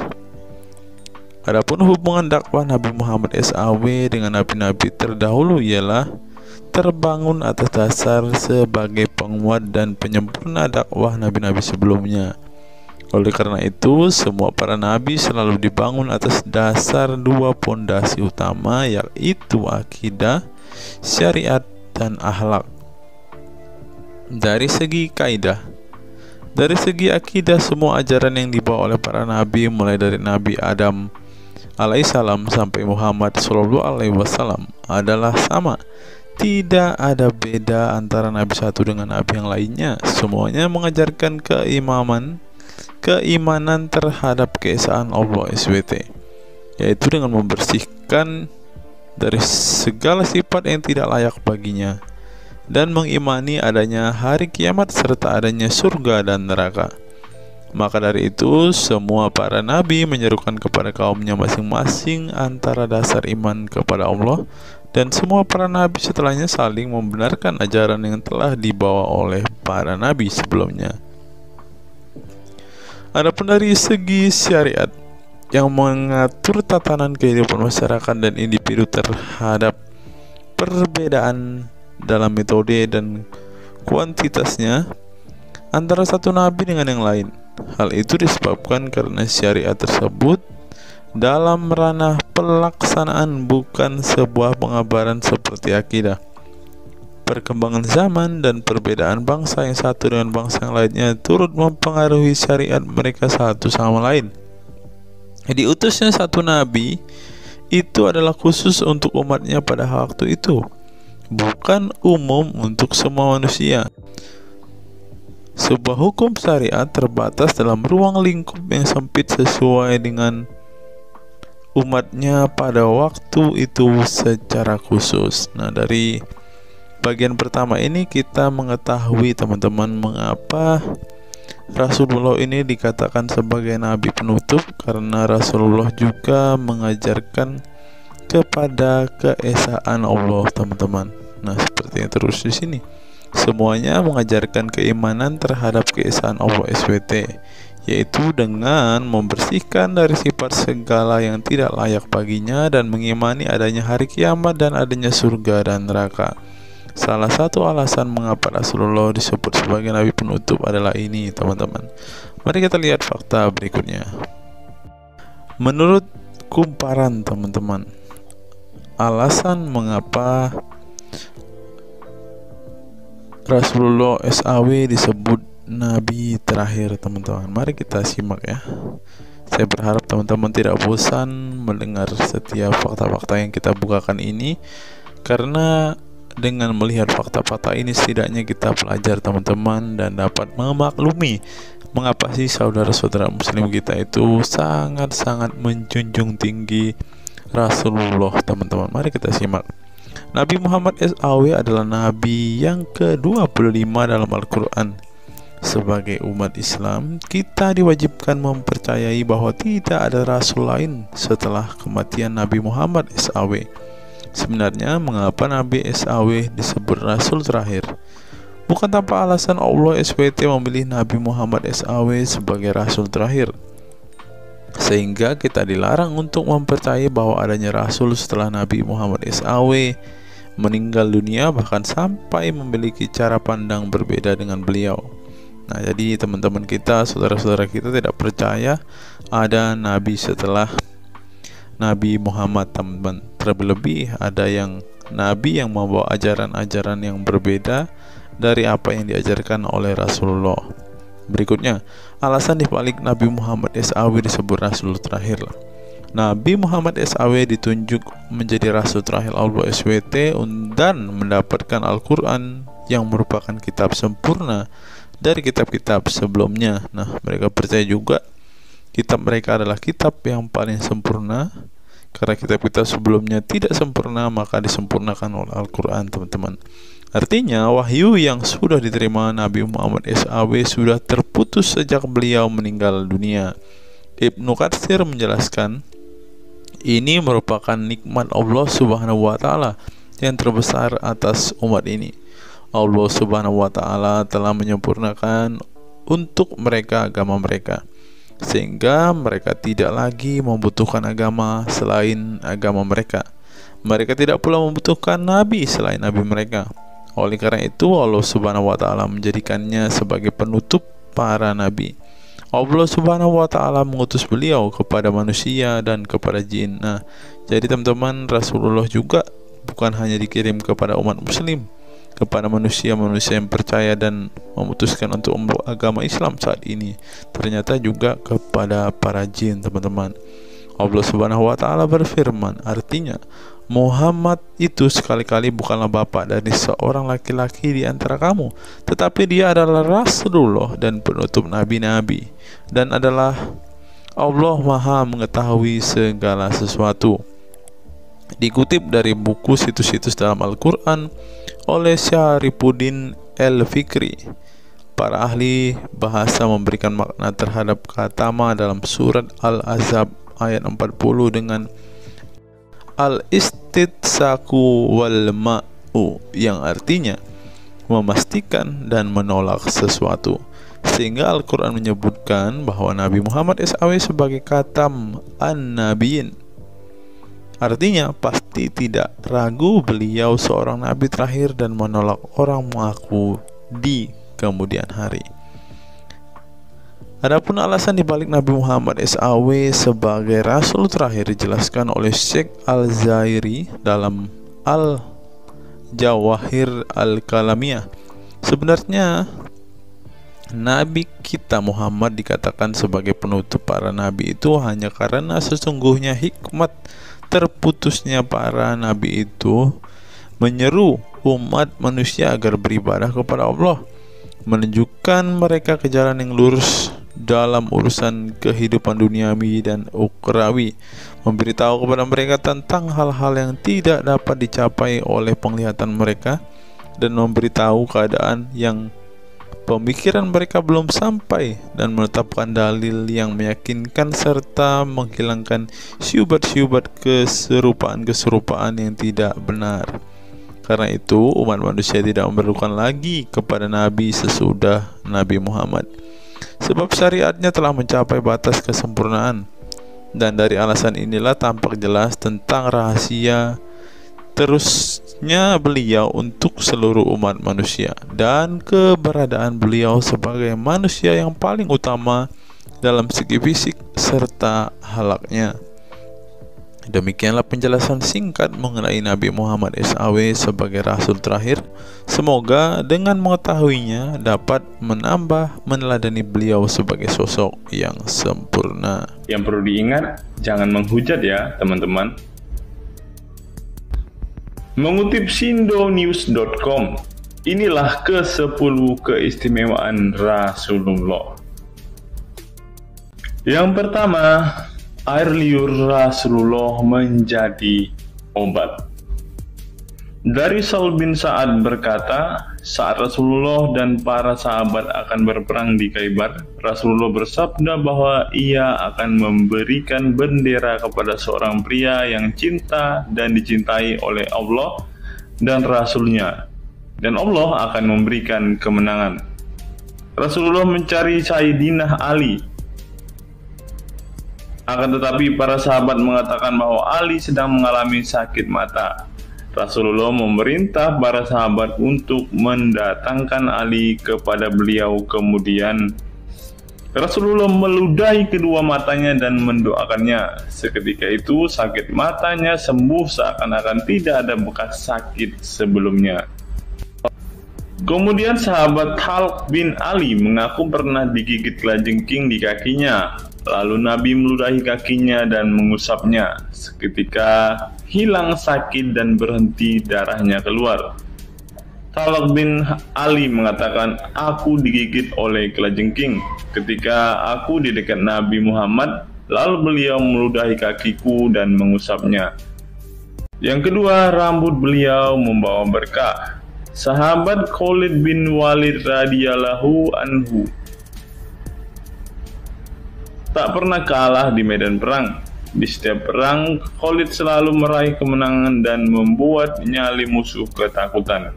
Adapun hubungan dakwah Nabi Muhammad SAW dengan nabi-nabi terdahulu ialah terbangun atas dasar sebagai penguat dan penyempurna dakwah nabi-nabi sebelumnya. Oleh karena itu, semua para nabi selalu dibangun atas dasar dua pondasi utama, yaitu akidah, syariat, dan akhlak. Dari segi kaidah, dari segi akidah, semua ajaran yang dibawa oleh para nabi, mulai dari Nabi Adam alaihissalam sampai Muhammad SAW, adalah sama. Tidak ada beda antara nabi satu dengan nabi yang lainnya. Semuanya mengajarkan keimanan terhadap keesaan Allah SWT, yaitu dengan membersihkan dari segala sifat yang tidak layak baginya, dan mengimani adanya hari kiamat serta adanya surga dan neraka. Maka dari itu, semua para nabi menyerukan kepada kaumnya masing-masing antara dasar iman kepada Allah, dan semua para nabi setelahnya saling membenarkan ajaran yang telah dibawa oleh para nabi sebelumnya. Adapun dari segi syariat yang mengatur tatanan kehidupan masyarakat dan individu terhadap perbedaan dalam metode dan kuantitasnya antara satu nabi dengan yang lain. Hal itu disebabkan karena syariat tersebut dalam ranah pelaksanaan, bukan sebuah pengabaran seperti akidah. Perkembangan zaman dan perbedaan bangsa yang satu dengan bangsa yang lainnya turut mempengaruhi syariat mereka satu sama lain. Diutusnya satu nabi itu adalah khusus untuk umatnya pada waktu itu, bukan umum untuk semua manusia. Sebuah hukum syariat terbatas dalam ruang lingkup yang sempit sesuai dengan umatnya pada waktu itu secara khusus. Nah, dari bagian pertama ini kita mengetahui teman-teman mengapa Rasulullah ini dikatakan sebagai nabi penutup, karena Rasulullah juga mengajarkan kepada keesaan Allah, teman-teman. Nah, seperti yang terus di sini, semuanya mengajarkan keimanan terhadap keesaan Allah SWT, yaitu dengan membersihkan dari sifat segala yang tidak layak baginya dan mengimani adanya hari kiamat dan adanya surga dan neraka. Salah satu alasan mengapa Rasulullah disebut sebagai nabi penutup adalah ini, teman-teman. Mari kita lihat fakta berikutnya. Menurut kumparan, teman-teman, alasan mengapa Rasulullah SAW disebut nabi terakhir, teman-teman. Mari kita simak ya. Saya berharap teman-teman tidak bosan mendengar setiap fakta-fakta yang kita bukakan ini, karena dengan melihat fakta-fakta ini setidaknya kita belajar, teman-teman, dan dapat memaklumi mengapa sih saudara-saudara muslim kita itu sangat-sangat menjunjung tinggi Rasulullah, teman-teman. Mari kita simak. Nabi Muhammad SAW adalah nabi yang ke-25 dalam Al-Quran. Sebagai umat Islam, kita diwajibkan mempercayai bahwa tidak ada rasul lain setelah kematian Nabi Muhammad SAW. Sebenarnya mengapa Nabi SAW disebut Rasul terakhir? Bukan tanpa alasan Allah SWT memilih Nabi Muhammad SAW sebagai Rasul terakhir, sehingga kita dilarang untuk mempercayai bahwa adanya Rasul setelah Nabi Muhammad SAW meninggal dunia, bahkan sampai memiliki cara pandang berbeda dengan beliau. Nah, jadi teman-teman kita, saudara-saudara kita tidak percaya ada Nabi setelah Nabi Muhammad, teman-teman. Terlebih ada yang Nabi yang membawa ajaran-ajaran yang berbeda dari apa yang diajarkan oleh Rasulullah. Berikutnya, alasan dibalik Nabi Muhammad SAW disebut Rasul terakhir. Nabi Muhammad SAW ditunjuk menjadi Rasul terakhir Allah SWT dan mendapatkan Al-Quran yang merupakan kitab sempurna dari kitab-kitab sebelumnya. Nah, mereka percaya juga kitab mereka adalah kitab yang paling sempurna, karena kitab-kitab sebelumnya tidak sempurna, maka disempurnakan oleh Al-Quran, teman-teman. Artinya, wahyu yang sudah diterima Nabi Muhammad SAW sudah terputus sejak beliau meninggal dunia. Ibnu Katsir menjelaskan, ini merupakan nikmat Allah Subhanahu wa Ta'ala yang terbesar atas umat ini. Allah Subhanahu wa Ta'ala telah menyempurnakan untuk mereka agama mereka, sehingga mereka tidak lagi membutuhkan agama selain agama mereka. Mereka tidak pula membutuhkan nabi selain nabi mereka. Oleh karena itu, Allah Subhanahu wa Ta'ala menjadikannya sebagai penutup para nabi. Allah Subhanahu wa Ta'ala mengutus beliau kepada manusia dan kepada jin. Nah, jadi teman-teman, Rasulullah juga bukan hanya dikirim kepada umat muslim, kepada manusia-manusia yang percaya dan memutuskan untuk memeluk agama Islam saat ini, ternyata juga kepada para jin, teman-teman. Allah Subhanahu wa Ta'ala berfirman, artinya Muhammad itu sekali-kali bukanlah bapak dari seorang laki-laki di antara kamu, tetapi dia adalah Rasulullah dan penutup nabi-nabi, dan adalah Allah Maha mengetahui segala sesuatu. Dikutip dari buku situs-situs dalam Al-Quran oleh Syarifuddin Al-Fikri, para ahli bahasa memberikan makna terhadap kata ma dalam surat Al-Ahzab ayat 40 dengan al-istitsaku wal ma'u, yang artinya memastikan dan menolak sesuatu, sehingga Al-Quran menyebutkan bahwa Nabi Muhammad SAW sebagai khatam an-nabiyyin. Artinya pasti tidak ragu beliau seorang nabi terakhir dan menolak orang mengaku di kemudian hari. Adapun alasan dibalik Nabi Muhammad SAW sebagai Rasul terakhir dijelaskan oleh Syekh Al-Zairi dalam Al-Jawahir Al-Kalamiyah. Sebenarnya Nabi kita Muhammad dikatakan sebagai penutup para nabi itu hanya karena sesungguhnya hikmat terputusnya para nabi itu menyeru umat manusia agar beribadah kepada Allah, menunjukkan mereka ke jalan yang lurus dalam urusan kehidupan duniawi dan ukhrawi, memberitahu kepada mereka tentang hal-hal yang tidak dapat dicapai oleh penglihatan mereka, dan memberitahu keadaan yang pemikiran mereka belum sampai, dan menetapkan dalil yang meyakinkan serta menghilangkan syubhat-syubhat keserupaan-keserupaan yang tidak benar. Karena itu umat manusia tidak memerlukan lagi kepada Nabi sesudah Nabi Muhammad, sebab syariatnya telah mencapai batas kesempurnaan. Dan dari alasan inilah tampak jelas tentang rahasia terusnya beliau untuk seluruh umat manusia, dan keberadaan beliau sebagai manusia yang paling utama dalam segi fisik serta halaknya. Demikianlah penjelasan singkat mengenai Nabi Muhammad SAW sebagai Rasul terakhir. Semoga dengan mengetahuinya dapat menambah meneladani beliau sebagai sosok yang sempurna. Yang perlu diingat, jangan menghujat ya teman-teman. Mengutip sindonews.com, inilah ke-10 keistimewaan Rasulullah. Yang pertama, air liur Rasulullah menjadi obat. Dari Sahl bin Sa'ad berkata, saat Rasulullah dan para sahabat akan berperang di Khaibar, Rasulullah bersabda bahwa ia akan memberikan bendera kepada seorang pria yang cinta dan dicintai oleh Allah dan Rasul-Nya, dan Allah akan memberikan kemenangan. Rasulullah mencari Sayyidina Ali, akan tetapi para sahabat mengatakan bahwa Ali sedang mengalami sakit mata. Rasulullah memerintah para sahabat untuk mendatangkan Ali kepada beliau. Kemudian Rasulullah meludahi kedua matanya dan mendoakannya. Seketika itu sakit matanya sembuh seakan-akan tidak ada bekas sakit sebelumnya. Kemudian sahabat Khalid bin Ali mengaku pernah digigit kalajengking di kakinya. Lalu Nabi meludahi kakinya dan mengusapnya. Seketika hilang sakit dan berhenti darahnya keluar. Khalid bin Ali mengatakan, aku digigit oleh kalajengking ketika aku di dekat Nabi Muhammad, lalu beliau meludahi kakiku dan mengusapnya. Yang kedua, rambut beliau membawa berkah. Sahabat Khalid bin Walid radhiyallahu anhu tak pernah kalah di medan perang. Di setiap perang, Khalid selalu meraih kemenangan dan membuat nyali musuh ketakutan.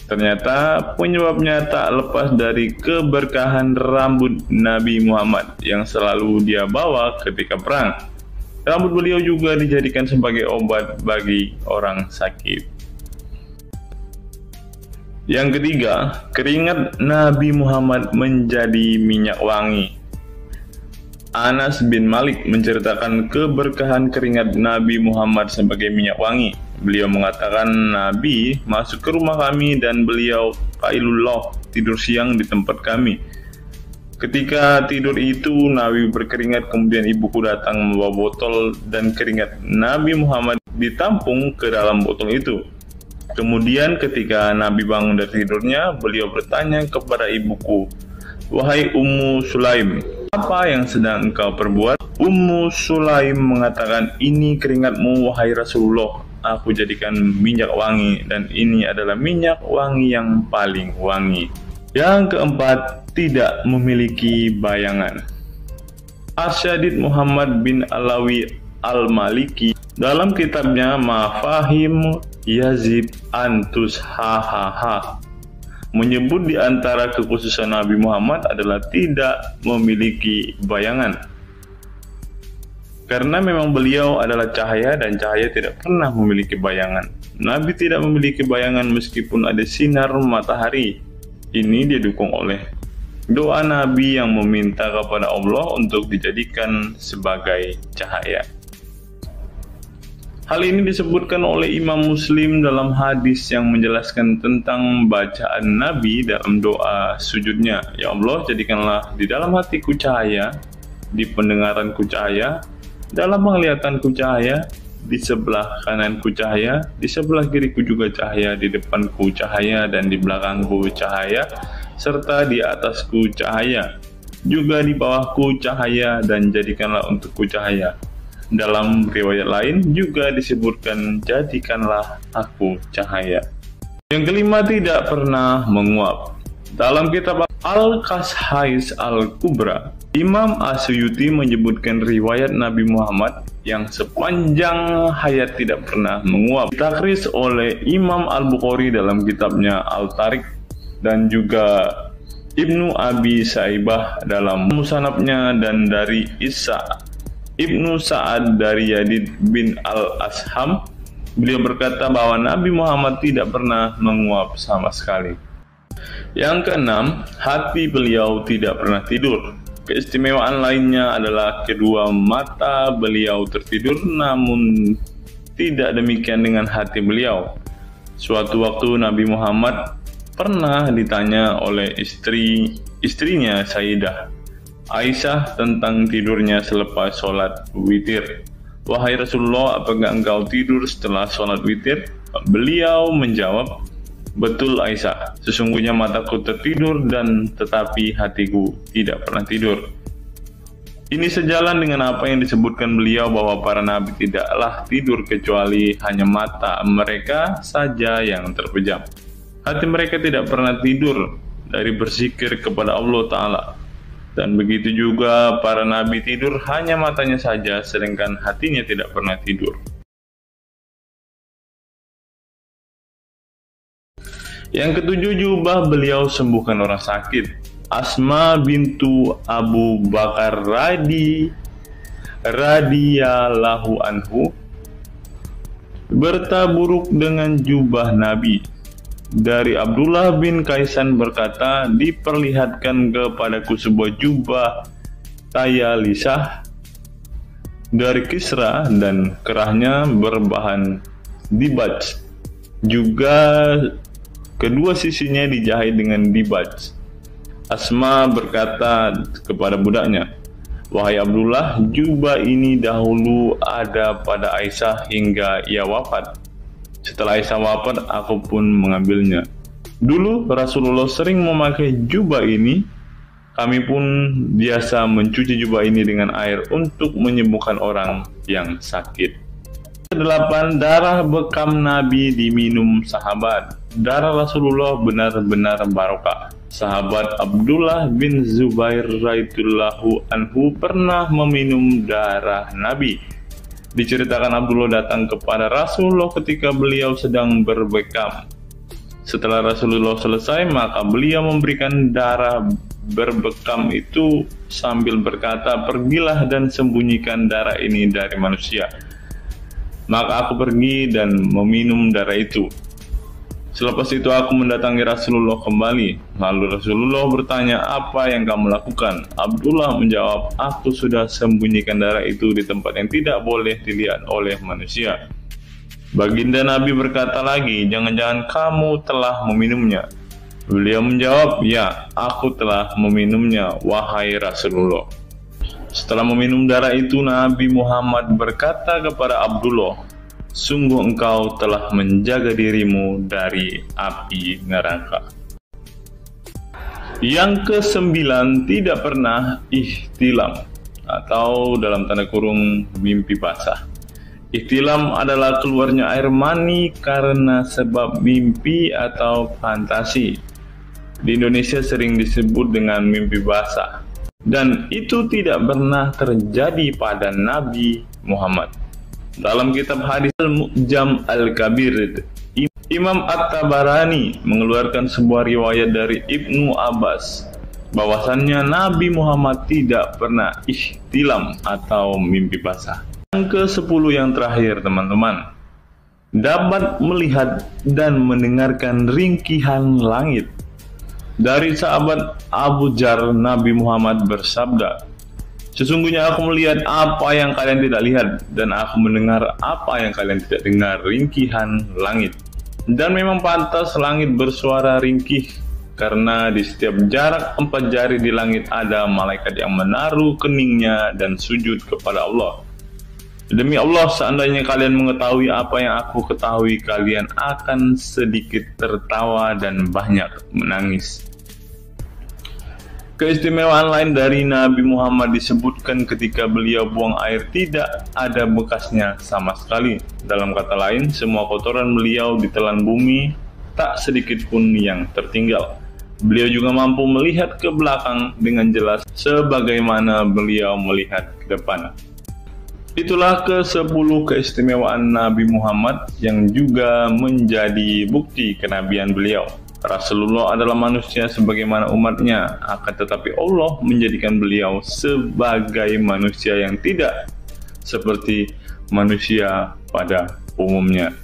Ternyata penyebabnya tak lepas dari keberkahan rambut Nabi Muhammad yang selalu dia bawa ketika perang. Rambut beliau juga dijadikan sebagai obat bagi orang sakit. Yang ketiga, keringat Nabi Muhammad menjadi minyak wangi. Anas bin Malik menceritakan keberkahan keringat Nabi Muhammad sebagai minyak wangi. Beliau mengatakan, Nabi masuk ke rumah kami dan beliau qailullah, tidur siang di tempat kami. Ketika tidur itu Nabi berkeringat, kemudian ibuku datang membawa botol dan keringat Nabi Muhammad ditampung ke dalam botol itu. Kemudian ketika Nabi bangun dari tidurnya, beliau bertanya kepada ibuku, wahai Ummu Sulaim, apa yang sedang engkau perbuat? Ummu Sulaim mengatakan, ini keringatmu wahai Rasulullah, aku jadikan minyak wangi, dan ini adalah minyak wangi yang paling wangi. Yang keempat, tidak memiliki bayangan. Asyadid Muhammad bin Alawi Al-Maliki dalam kitabnya Mafahim Yazid Antus Hahaha menyebut di antara kekhususan Nabi Muhammad adalah tidak memiliki bayangan. Karena memang beliau adalah cahaya dan cahaya tidak pernah memiliki bayangan. Nabi tidak memiliki bayangan meskipun ada sinar matahari. Ini didukung oleh doa Nabi yang meminta kepada Allah untuk dijadikan sebagai cahaya. Hal ini disebutkan oleh Imam Muslim dalam hadis yang menjelaskan tentang bacaan Nabi dalam doa sujudnya. Ya Allah, jadikanlah di dalam hatiku cahaya, di pendengaranku cahaya, dalam penglihatanku cahaya, di sebelah kananku cahaya, di sebelah kiriku juga cahaya, di depanku cahaya, dan di belakangku cahaya, serta di atasku cahaya, juga di bawahku cahaya, dan jadikanlah untukku cahaya. Dalam riwayat lain juga disebutkan, jadikanlah aku cahaya. Yang kelima, tidak pernah menguap. Dalam kitab Al-Qashais Al-Kubra, Imam Asyuyuti menyebutkan riwayat Nabi Muhammad yang sepanjang hayat tidak pernah menguap. Ditakris oleh Imam Al-Bukhari dalam kitabnya Al-Tariq dan juga Ibnu Abi Saibah dalam Musannafnya, dan dari Isa Ibnu Sa'ad dari Yazid bin Al-Asham, beliau berkata bahwa Nabi Muhammad tidak pernah menguap sama sekali. Yang keenam, hati beliau tidak pernah tidur. Keistimewaan lainnya adalah kedua mata beliau tertidur, namun tidak demikian dengan hati beliau. Suatu waktu Nabi Muhammad pernah ditanya oleh istrinya Sayyidah Aisyah tentang tidurnya selepas sholat witir. Wahai Rasulullah, apakah engkau tidur setelah sholat witir? Beliau menjawab, betul Aisyah, sesungguhnya mataku tertidur dan tetapi hatiku tidak pernah tidur. Ini sejalan dengan apa yang disebutkan beliau bahwa para nabi tidaklah tidur kecuali hanya mata mereka saja yang terpejam. Hati mereka tidak pernah tidur dari berzikir kepada Allah Ta'ala. Dan begitu juga para nabi tidur hanya matanya saja, sedangkan hatinya tidak pernah tidur. Yang ketujuh, jubah beliau sembuhkan orang sakit. Asma bintu Abu Bakar radhiyallahu anhu bertaburuk dengan jubah Nabi. Dari Abdullah bin Kaisan berkata, diperlihatkan kepadaku sebuah jubah tayalisah dari Kisra dan kerahnya berbahan dibaj. Juga kedua sisinya dijahit dengan dibaj. Asma berkata kepada budaknya, wahai Abdullah, jubah ini dahulu ada pada Aisyah hingga ia wafat. Setelah Aisyah wafat, aku pun mengambilnya. Dulu Rasulullah sering memakai jubah ini. Kami pun biasa mencuci jubah ini dengan air untuk menyembuhkan orang yang sakit. 8. Darah bekam Nabi diminum sahabat. Darah Rasulullah benar-benar barokah. Sahabat Abdullah bin Zubair radhiyallahu anhu pernah meminum darah Nabi. Diceritakan Abdullah datang kepada Rasulullah ketika beliau sedang berbekam. Setelah Rasulullah selesai, maka beliau memberikan darah berbekam itu sambil berkata, pergilah dan sembunyikan darah ini dari manusia. Maka aku pergi dan meminum darah itu. Selepas itu aku mendatangi Rasulullah kembali. Lalu Rasulullah bertanya, apa yang kamu lakukan? Abdullah menjawab, aku sudah sembunyikan darah itu di tempat yang tidak boleh dilihat oleh manusia. Baginda Nabi berkata lagi, jangan-jangan kamu telah meminumnya? Beliau menjawab, ya, aku telah meminumnya, wahai Rasulullah. Setelah meminum darah itu, Nabi Muhammad berkata kepada Abdullah, sungguh engkau telah menjaga dirimu dari api neraka. Yang ke-9, tidak pernah ihtilam atau dalam tanda kurung mimpi basah. Ihtilam adalah keluarnya air mani karena sebab mimpi atau fantasi. Di Indonesia sering disebut dengan mimpi basah. Dan itu tidak pernah terjadi pada Nabi Muhammad. Dalam kitab hadis Al-Mu'jam Al-Kabir, Imam At-Tabarani mengeluarkan sebuah riwayat dari Ibnu Abbas bahwasannya Nabi Muhammad tidak pernah ihtilam atau mimpi basah. Yang ke-10 yang terakhir, teman-teman, dapat melihat dan mendengarkan ringkihan langit. Dari sahabat Abu Dzar, Nabi Muhammad bersabda, Sesungguhnya aku melihat apa yang kalian tidak lihat, dan aku mendengar apa yang kalian tidak dengar, ringkihan langit. Dan memang pantas langit bersuara ringkih, karena di setiap jarak 4 jari di langit ada malaikat yang menaruh keningnya dan sujud kepada Allah. Demi Allah, seandainya kalian mengetahui apa yang aku ketahui, kalian akan sedikit tertawa dan banyak menangis. Keistimewaan lain dari Nabi Muhammad disebutkan ketika beliau buang air tidak ada bekasnya sama sekali. Dalam kata lain, semua kotoran beliau ditelan bumi, tak sedikit pun yang tertinggal. Beliau juga mampu melihat ke belakang dengan jelas sebagaimana beliau melihat ke depan. Itulah ke-10 keistimewaan Nabi Muhammad yang juga menjadi bukti kenabian beliau. Rasulullah adalah manusia sebagaimana umatnya, akan tetapi Allah menjadikan beliau sebagai manusia yang tidak seperti manusia pada umumnya.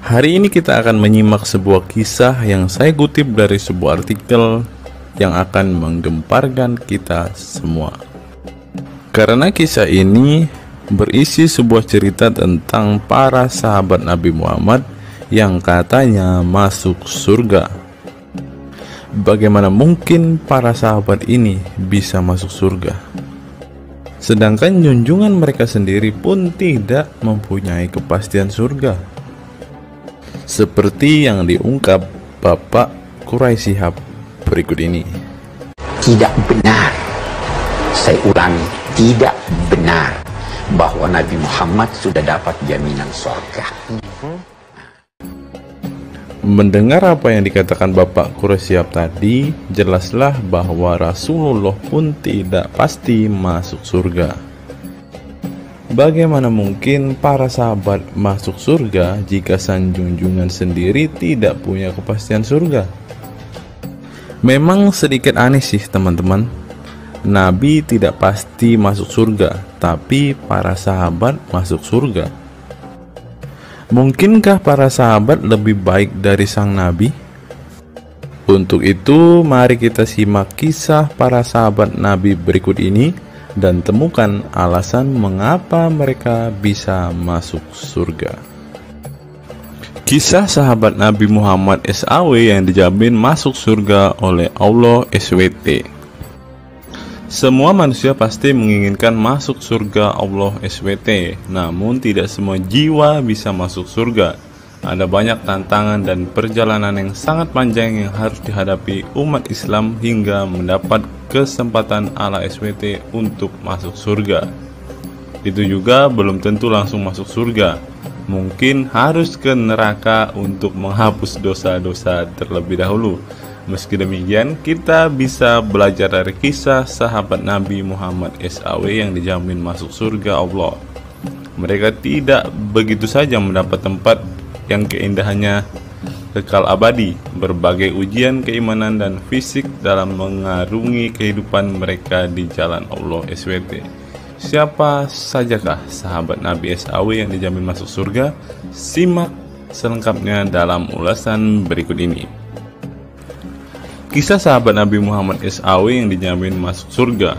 Hari ini kita akan menyimak sebuah kisah yang saya kutip dari sebuah artikel yang akan menggemparkan kita semua. Karena kisah ini berisi sebuah cerita tentang para sahabat Nabi Muhammad yang katanya masuk surga. Bagaimana mungkin para sahabat ini bisa masuk surga? Sedangkan junjungan mereka sendiri pun tidak mempunyai kepastian surga. Seperti yang diungkap Bapak Quraisy Shihab berikut ini. Tidak benar, saya ulangi, tidak benar bahwa Nabi Muhammad sudah dapat jaminan surga. Mendengar apa yang dikatakan Bapak Quraisy Shihab tadi, jelaslah bahwa Rasulullah pun tidak pasti masuk surga. Bagaimana mungkin para sahabat masuk surga jika sang junjungan sendiri tidak punya kepastian surga? Memang sedikit aneh sih teman-teman. Nabi tidak pasti masuk surga, tapi para sahabat masuk surga. Mungkinkah para sahabat lebih baik dari sang Nabi? Untuk itu, mari kita simak kisah para sahabat Nabi berikut ini dan temukan alasan mengapa mereka bisa masuk surga. Kisah sahabat Nabi Muhammad SAW yang dijamin masuk surga oleh Allah SWT. Semua manusia pasti menginginkan masuk surga Allah SWT, namun tidak semua jiwa bisa masuk surga. Ada banyak tantangan dan perjalanan yang sangat panjang yang harus dihadapi umat Islam hingga mendapat kesempatan ala SWT untuk masuk surga. Itu juga belum tentu langsung masuk surga. Mungkin harus ke neraka untuk menghapus dosa-dosa terlebih dahulu. Meski demikian, kita bisa belajar dari kisah sahabat Nabi Muhammad SAW yang dijamin masuk surga Allah. Mereka tidak begitu saja mendapat tempat yang keindahannya kekal abadi. Berbagai ujian keimanan dan fisik dalam mengarungi kehidupan mereka di jalan Allah SWT. Siapa sajakah sahabat Nabi SAW yang dijamin masuk surga? Simak selengkapnya dalam ulasan berikut ini. Kisah sahabat Nabi Muhammad SAW yang dijamin masuk surga.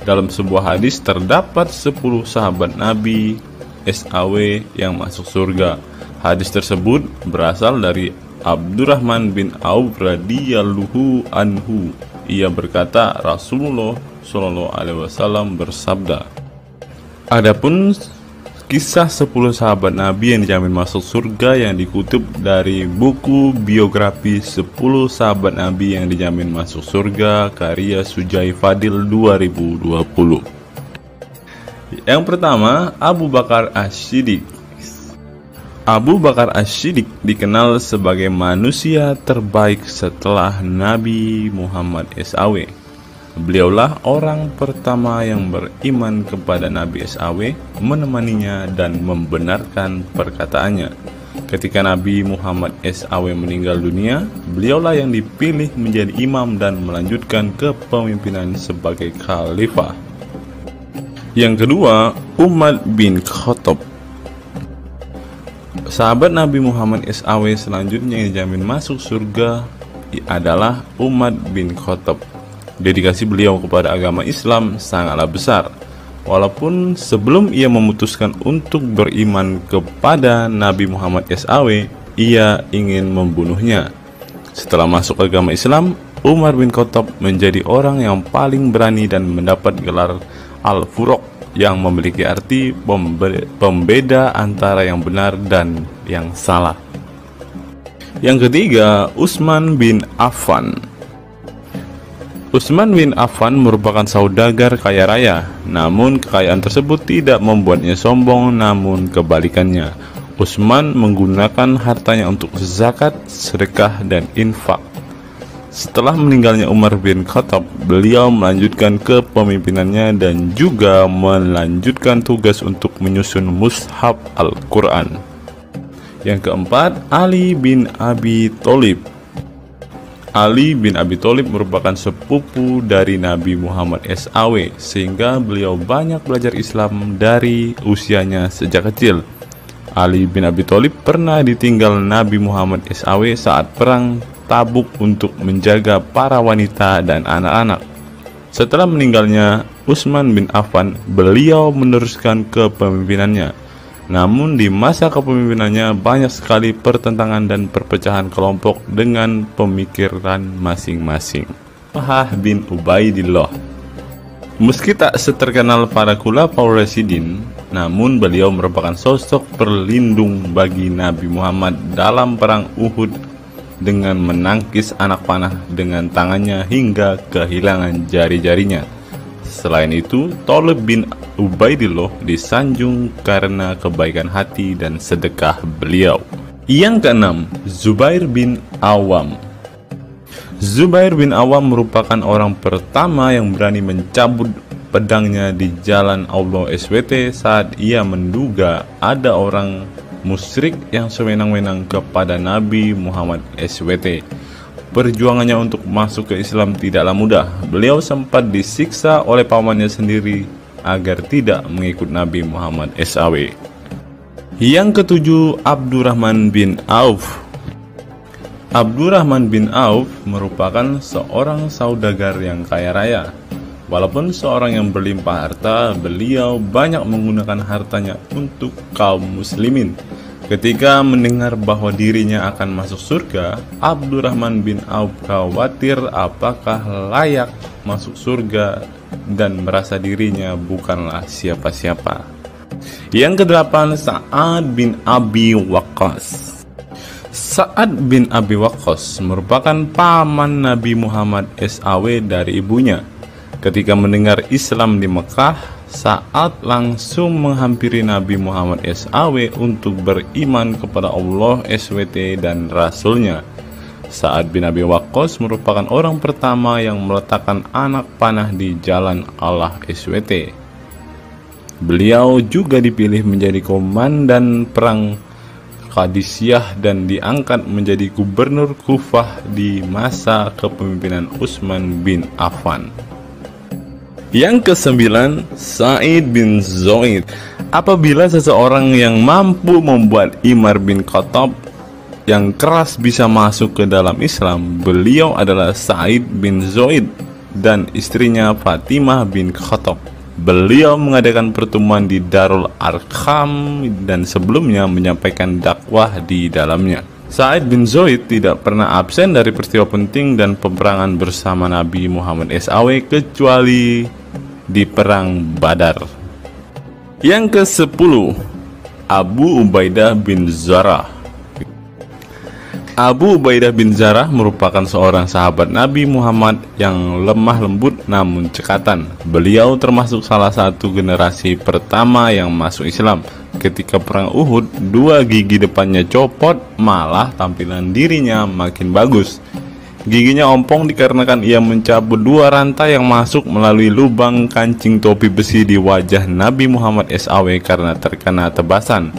Dalam sebuah hadis terdapat 10 sahabat Nabi SAW yang masuk surga. Hadis tersebut berasal dari Abdurrahman bin Auf radhiyallahu anhu. Ia berkata, Rasulullah Shallallahu alaihi wasallam bersabda. Adapun kisah 10 sahabat Nabi yang dijamin masuk surga yang dikutip dari buku biografi 10 sahabat Nabi yang dijamin masuk surga karya Sujai Fadil 2020. Yang pertama, Abu Bakar As-Siddiq. Abu Bakar As-Siddiq dikenal sebagai manusia terbaik setelah Nabi Muhammad SAW. Beliaulah orang pertama yang beriman kepada Nabi SAW, menemaninya dan membenarkan perkataannya. Ketika Nabi Muhammad SAW meninggal dunia, beliaulah yang dipilih menjadi imam dan melanjutkan kepemimpinan sebagai khalifah. Yang kedua, Umar bin Khattab. Sahabat Nabi Muhammad SAW selanjutnya yang dijamin masuk surga adalah Umar bin Khattab. Dedikasi beliau kepada agama Islam sangatlah besar. Walaupun sebelum ia memutuskan untuk beriman kepada Nabi Muhammad SAW, ia ingin membunuhnya. Setelah masuk agama Islam, Umar bin Khattab menjadi orang yang paling berani dan mendapat gelar Al-Furuq yang memiliki arti pembeda antara yang benar dan yang salah. Yang ketiga, Utsman bin Affan. Utsman bin Affan merupakan saudagar kaya raya, namun kekayaan tersebut tidak membuatnya sombong, namun kebalikannya. Utsman menggunakan hartanya untuk zakat, sedekah, dan infak. Setelah meninggalnya Umar bin Khattab, beliau melanjutkan kepemimpinannya dan juga melanjutkan tugas untuk menyusun mushaf Al-Quran. Yang keempat, Ali bin Abi Thalib. Ali bin Abi Thalib merupakan sepupu dari Nabi Muhammad SAW, sehingga beliau banyak belajar Islam dari usianya sejak kecil. Ali bin Abi Thalib pernah ditinggal Nabi Muhammad SAW saat perang Tabuk untuk menjaga para wanita dan anak-anak. Setelah meninggalnya Utsman bin Affan, beliau meneruskan kepemimpinannya. Namun di masa kepemimpinannya banyak sekali pertentangan dan perpecahan kelompok dengan pemikiran masing-masing. Talhah bin Ubaidillah. Meski tak seterkenal para khulafaur rasyidin, namun beliau merupakan sosok perlindung bagi Nabi Muhammad dalam perang Uhud dengan menangkis anak panah dengan tangannya hingga kehilangan jari-jarinya. Selain itu, Talib bin Ubaidillah disanjung karena kebaikan hati dan sedekah beliau. Yang keenam, Zubair bin Awam. Zubair bin Awam merupakan orang pertama yang berani mencabut pedangnya di jalan Allah SWT saat ia menduga ada orang musyrik yang sewenang-wenang kepada Nabi Muhammad SWT. Perjuangannya untuk masuk ke Islam tidaklah mudah. Beliau sempat disiksa oleh pamannya sendiri agar tidak mengikut Nabi Muhammad SAW. Yang ketujuh, Abdurrahman bin Auf. Abdurrahman bin Auf merupakan seorang saudagar yang kaya raya. Walaupun seorang yang berlimpah harta, beliau banyak menggunakan hartanya untuk kaum muslimin. Ketika mendengar bahwa dirinya akan masuk surga, Abdurrahman bin Auf khawatir apakah layak masuk surga dan merasa dirinya bukanlah siapa-siapa. Yang kedelapan, Sa'ad bin Abi Waqqas. Sa'ad bin Abi Waqqas merupakan paman Nabi Muhammad SAW dari ibunya. Ketika mendengar Islam di Mekah, Sa'ad langsung menghampiri Nabi Muhammad SAW untuk beriman kepada Allah SWT dan Rasulnya. Sa'ad bin Abi Waqqas merupakan orang pertama yang meletakkan anak panah di jalan Allah SWT. Beliau juga dipilih menjadi komandan perang Qadisiyah dan diangkat menjadi gubernur Kufah di masa kepemimpinan Utsman bin Affan. Yang kesembilan, Sa'id bin Zaid. Apabila seseorang yang mampu membuat Umar bin Khattab yang keras bisa masuk ke dalam Islam, beliau adalah Sa'id bin Zaid dan istrinya Fatimah bin Khattab. Beliau mengadakan pertemuan di Darul Arqam dan sebelumnya menyampaikan dakwah di dalamnya. Sa'id bin Zaid tidak pernah absen dari peristiwa penting dan peperangan bersama Nabi Muhammad SAW kecuali di perang Badar. Yang ke-10, Abu Ubaidah bin Jarrah. Abu Ubaidah bin Jarrah merupakan seorang sahabat Nabi Muhammad yang lemah lembut namun cekatan. Beliau termasuk salah satu generasi pertama yang masuk Islam. Ketika perang Uhud, 2 gigi depannya copot, malah tampilan dirinya makin bagus. Giginya ompong dikarenakan ia mencabut 2 rantai yang masuk melalui lubang kancing topi besi di wajah Nabi Muhammad SAW karena terkena tebasan.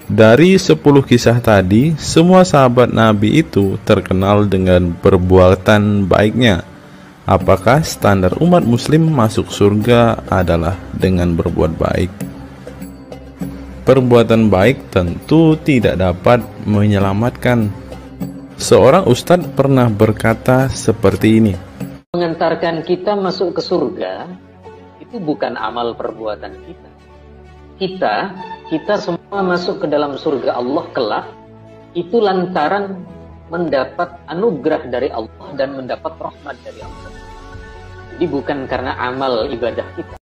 Dari 10 kisah tadi, semua sahabat Nabi itu terkenal dengan perbuatan baiknya. Apakah standar umat muslim masuk surga adalah dengan berbuat baik? Perbuatan baik tentu tidak dapat menyelamatkan. Seorang ustadz pernah berkata seperti ini. Mengantarkan kita masuk ke surga itu bukan amal perbuatan kita. Kita semua masuk ke dalam surga Allah kelak itu lantaran mendapat anugerah dari Allah dan mendapat rahmat dari Allah. Jadi bukan karena amal ibadah kita.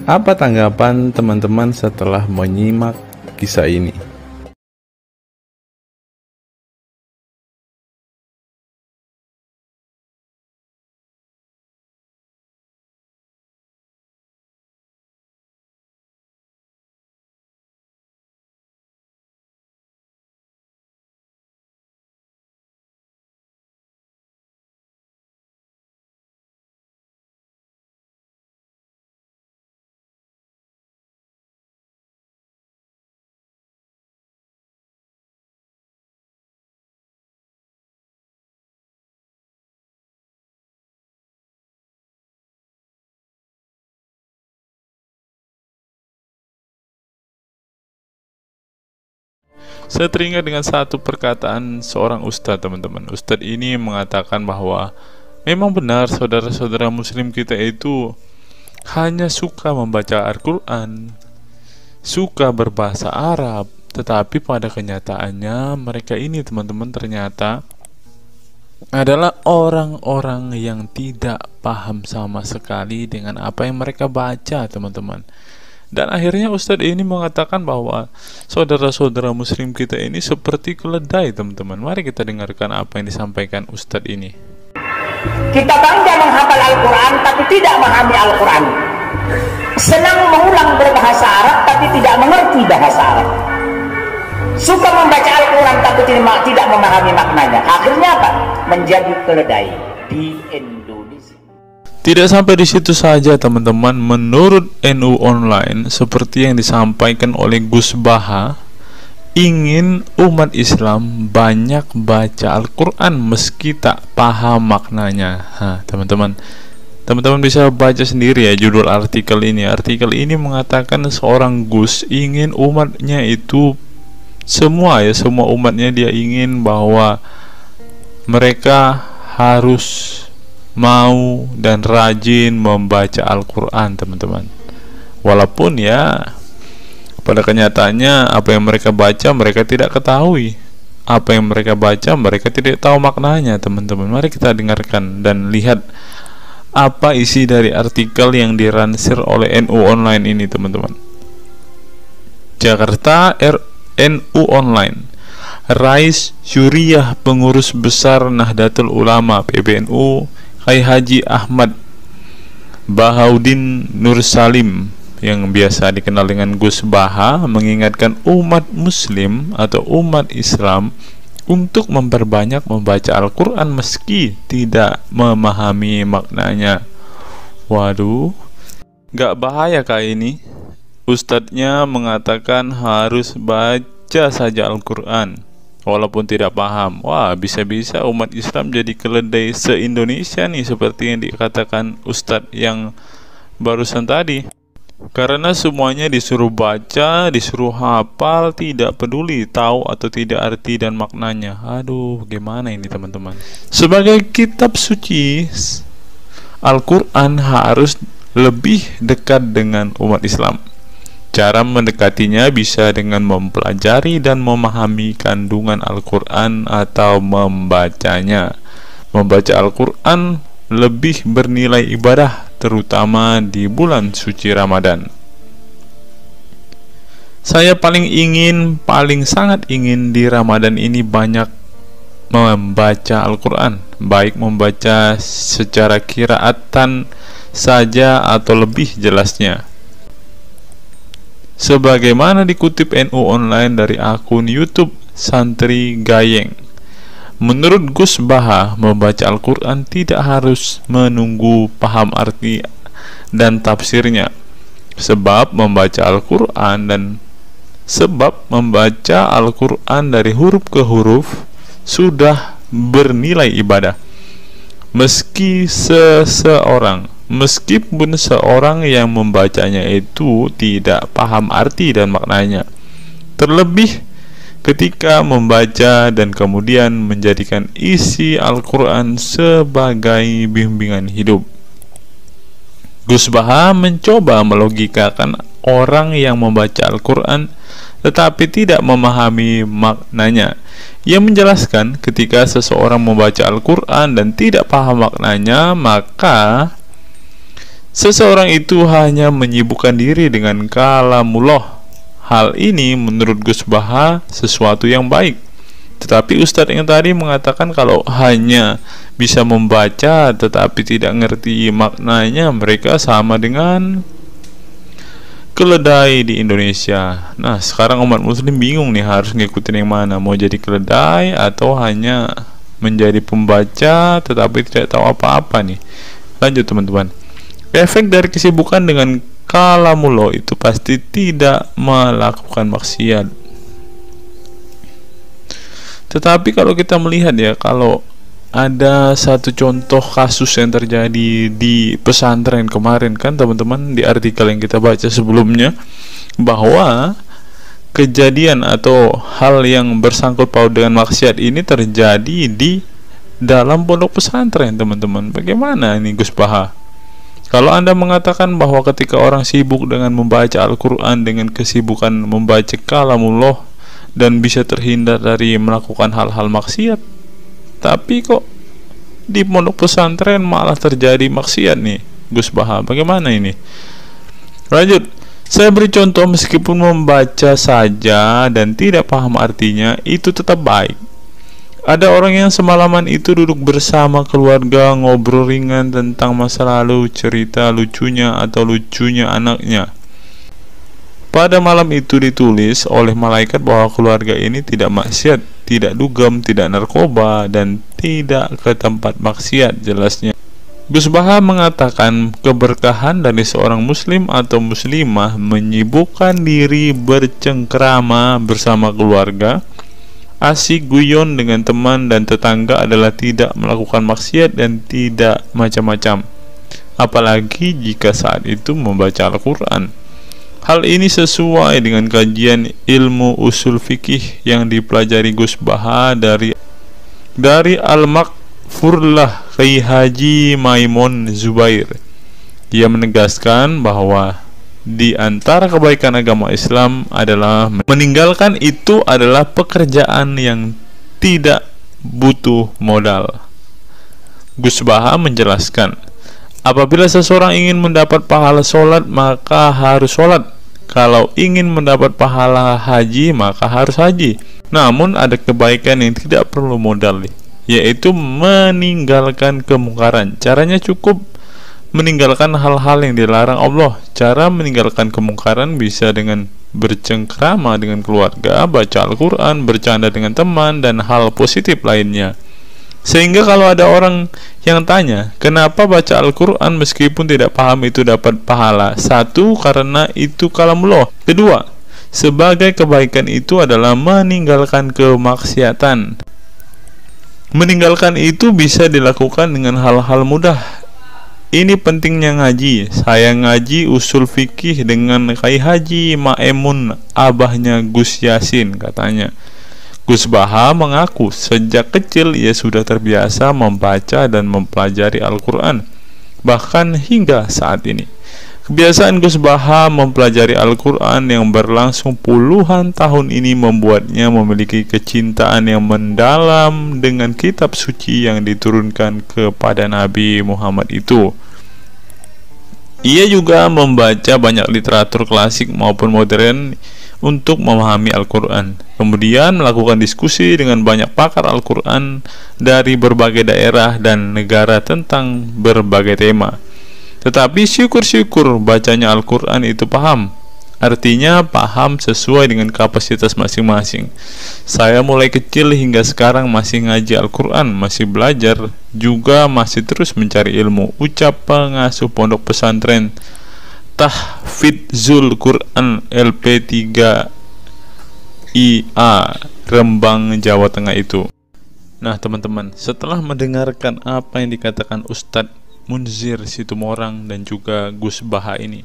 Apa tanggapan teman-teman setelah menyimak kisah ini? Saya teringat dengan satu perkataan seorang ustadz, teman-teman. Ustadz ini mengatakan bahwa memang benar saudara-saudara muslim kita itu hanya suka membaca Al-Quran, suka berbahasa Arab, tetapi pada kenyataannya mereka ini, teman-teman, ternyata adalah orang-orang yang tidak paham sama sekali dengan apa yang mereka baca, teman-teman. Dan akhirnya Ustadz ini mengatakan bahwa saudara-saudara muslim kita ini seperti keledai, teman-teman. Mari kita dengarkan apa yang disampaikan Ustadz ini. Kita bangga menghafal Al-Quran tapi tidak memahami Al-Quran. Senang mengulang berbahasa Arab tapi tidak mengerti bahasa Arab. Suka membaca Al-Quran tapi tidak memahami maknanya. Akhirnya apa? Menjadi keledai di Indonesia. Tidak sampai di situ saja, teman-teman. Menurut NU Online, seperti yang disampaikan oleh Gus Baha, ingin umat Islam banyak baca Al-Quran meski tak paham maknanya. Teman-teman bisa baca sendiri ya judul artikel ini. Artikel ini mengatakan seorang Gus ingin umatnya itu semua umatnya dia ingin bahwa mereka harus mau dan rajin membaca Al-Quran, teman-teman. Walaupun ya pada kenyataannya apa yang mereka baca mereka tidak ketahui. Apa yang mereka baca mereka tidak tahu maknanya, teman-teman. Mari kita dengarkan dan lihat apa isi dari artikel yang diransir oleh NU Online ini, teman-teman. Jakarta, NU Online. Rais Syuriah Pengurus Besar Nahdlatul Ulama PBNU Kiai Haji Ahmad Bahaudin Nur Salim yang biasa dikenal dengan Gus Baha mengingatkan umat muslim atau umat Islam untuk memperbanyak membaca Al-Quran meski tidak memahami maknanya. Waduh, gak bahaya kah ini? Ustadznya mengatakan harus baca saja Al-Quran walaupun tidak paham. Wah, bisa-bisa umat Islam jadi keledai se-Indonesia nih, seperti yang dikatakan Ustadz yang barusan tadi. Karena semuanya disuruh baca, disuruh hafal, tidak peduli tahu atau tidak arti dan maknanya. Aduh, gimana ini, teman-teman? Sebagai kitab suci, Al-Quran harus lebih dekat dengan umat Islam. Cara mendekatinya bisa dengan mempelajari dan memahami kandungan Al-Quran atau membacanya. Membaca Al-Quran lebih bernilai ibadah, terutama di bulan suci Ramadan. Saya paling sangat ingin di Ramadan ini banyak membaca Al-Quran, baik membaca secara qiraatan saja atau lebih jelasnya. Sebagaimana dikutip NU Online dari akun YouTube Santri Gayeng, Menurut Gus Baha, membaca Al-Quran tidak harus menunggu paham arti dan tafsirnya, sebab membaca Al-Quran dari huruf ke huruf sudah bernilai ibadah. Meskipun seorang yang membacanya itu tidak paham arti dan maknanya, terlebih ketika membaca dan kemudian menjadikan isi Al-Quran sebagai bimbingan hidup. Gus Baha mencoba melogikakan orang yang membaca Al-Quran tetapi tidak memahami maknanya. Ia menjelaskan ketika seseorang membaca Al-Quran dan tidak paham maknanya, maka seseorang itu hanya menyibukkan diri dengan kalamullah. Hal ini menurut Gus Baha sesuatu yang baik. Tetapi Ustadz yang tadi mengatakan kalau hanya bisa membaca tetapi tidak ngerti maknanya, mereka sama dengan keledai di Indonesia. Nah, sekarang umat muslim bingung nih harus ngikutin yang mana, mau jadi keledai atau hanya menjadi pembaca tetapi tidak tahu apa-apa nih. Lanjut teman-teman. Efek dari kesibukan dengan kalamullah itu pasti tidak melakukan maksiat. Tetapi kalau kita melihat ya, kalau ada satu contoh kasus yang terjadi di pesantren kemarin kan teman-teman, di artikel yang kita baca sebelumnya, bahwa kejadian atau hal yang bersangkut paut dengan maksiat ini terjadi di dalam pondok pesantren teman-teman. Bagaimana ini Gus Baha? Kalau Anda mengatakan bahwa ketika orang sibuk dengan membaca Al-Quran dengan kesibukan membaca kalamullah dan bisa terhindar dari melakukan hal-hal maksiat, tapi kok di pondok pesantren malah terjadi maksiat nih Gus Baha, bagaimana ini? Lanjut, saya beri contoh, meskipun membaca saja dan tidak paham artinya itu tetap baik. Ada orang yang semalaman itu duduk bersama keluarga, ngobrol ringan tentang masa lalu, cerita lucunya atau lucunya anaknya. Pada malam itu ditulis oleh malaikat bahwa keluarga ini tidak maksiat, tidak dugem, tidak narkoba, dan tidak ke tempat maksiat, jelasnya. Gus Baha mengatakan keberkahan dari seorang muslim atau muslimah menyibukkan diri bercengkrama bersama keluarga, asik guyon dengan teman dan tetangga adalah tidak melakukan maksiat dan tidak macam-macam, apalagi jika saat itu membaca Al-Quran. Hal ini sesuai dengan kajian ilmu usul fikih yang dipelajari Gus Baha dari Al-Makfurlah Kiai Haji Maimun Zubair. Ia menegaskan bahwa di antara kebaikan agama Islam adalah meninggalkan itu adalah pekerjaan yang tidak butuh modal. Gus Baha menjelaskan, apabila seseorang ingin mendapat pahala sholat maka harus sholat. Kalau ingin mendapat pahala haji maka harus haji. Namun ada kebaikan yang tidak perlu modal, yaitu meninggalkan kemungkaran. Caranya cukup meninggalkan hal-hal yang dilarang Allah. Cara meninggalkan kemungkaran bisa dengan bercengkrama dengan keluarga, baca Al-Quran, bercanda dengan teman, dan hal positif lainnya. Sehingga kalau ada orang yang tanya, kenapa baca Al-Quran meskipun tidak paham itu dapat pahala? Satu, karena itu kalamullah. Kedua, sebagai kebaikan itu adalah meninggalkan kemaksiatan. Meninggalkan itu bisa dilakukan dengan hal-hal mudah. Ini pentingnya ngaji. Saya ngaji usul fikih dengan Kiai Haji Maimun, abahnya Gus Yasin, katanya. Gus Baha mengaku sejak kecil ia sudah terbiasa membaca dan mempelajari Al-Quran, bahkan hingga saat ini. Kebiasaan Gus Baha mempelajari Al-Quran yang berlangsung puluhan tahun ini membuatnya memiliki kecintaan yang mendalam dengan kitab suci yang diturunkan kepada Nabi Muhammad itu. Ia juga membaca banyak literatur klasik maupun modern untuk memahami Al-Quran. Kemudian melakukan diskusi dengan banyak pakar Al-Quran dari berbagai daerah dan negara tentang berbagai tema. Tetapi syukur-syukur bacanya Al-Quran itu paham. Artinya paham sesuai dengan kapasitas masing-masing. Saya mulai kecil hingga sekarang masih ngaji Al-Quran, masih belajar, juga masih terus mencari ilmu. Ucap pengasuh pondok pesantren Tahfidzul Quran LP3 IA Rembang, Jawa Tengah itu. Nah teman-teman, setelah mendengarkan apa yang dikatakan Ustadz Munzir Situmorang dan juga Gus Baha ini,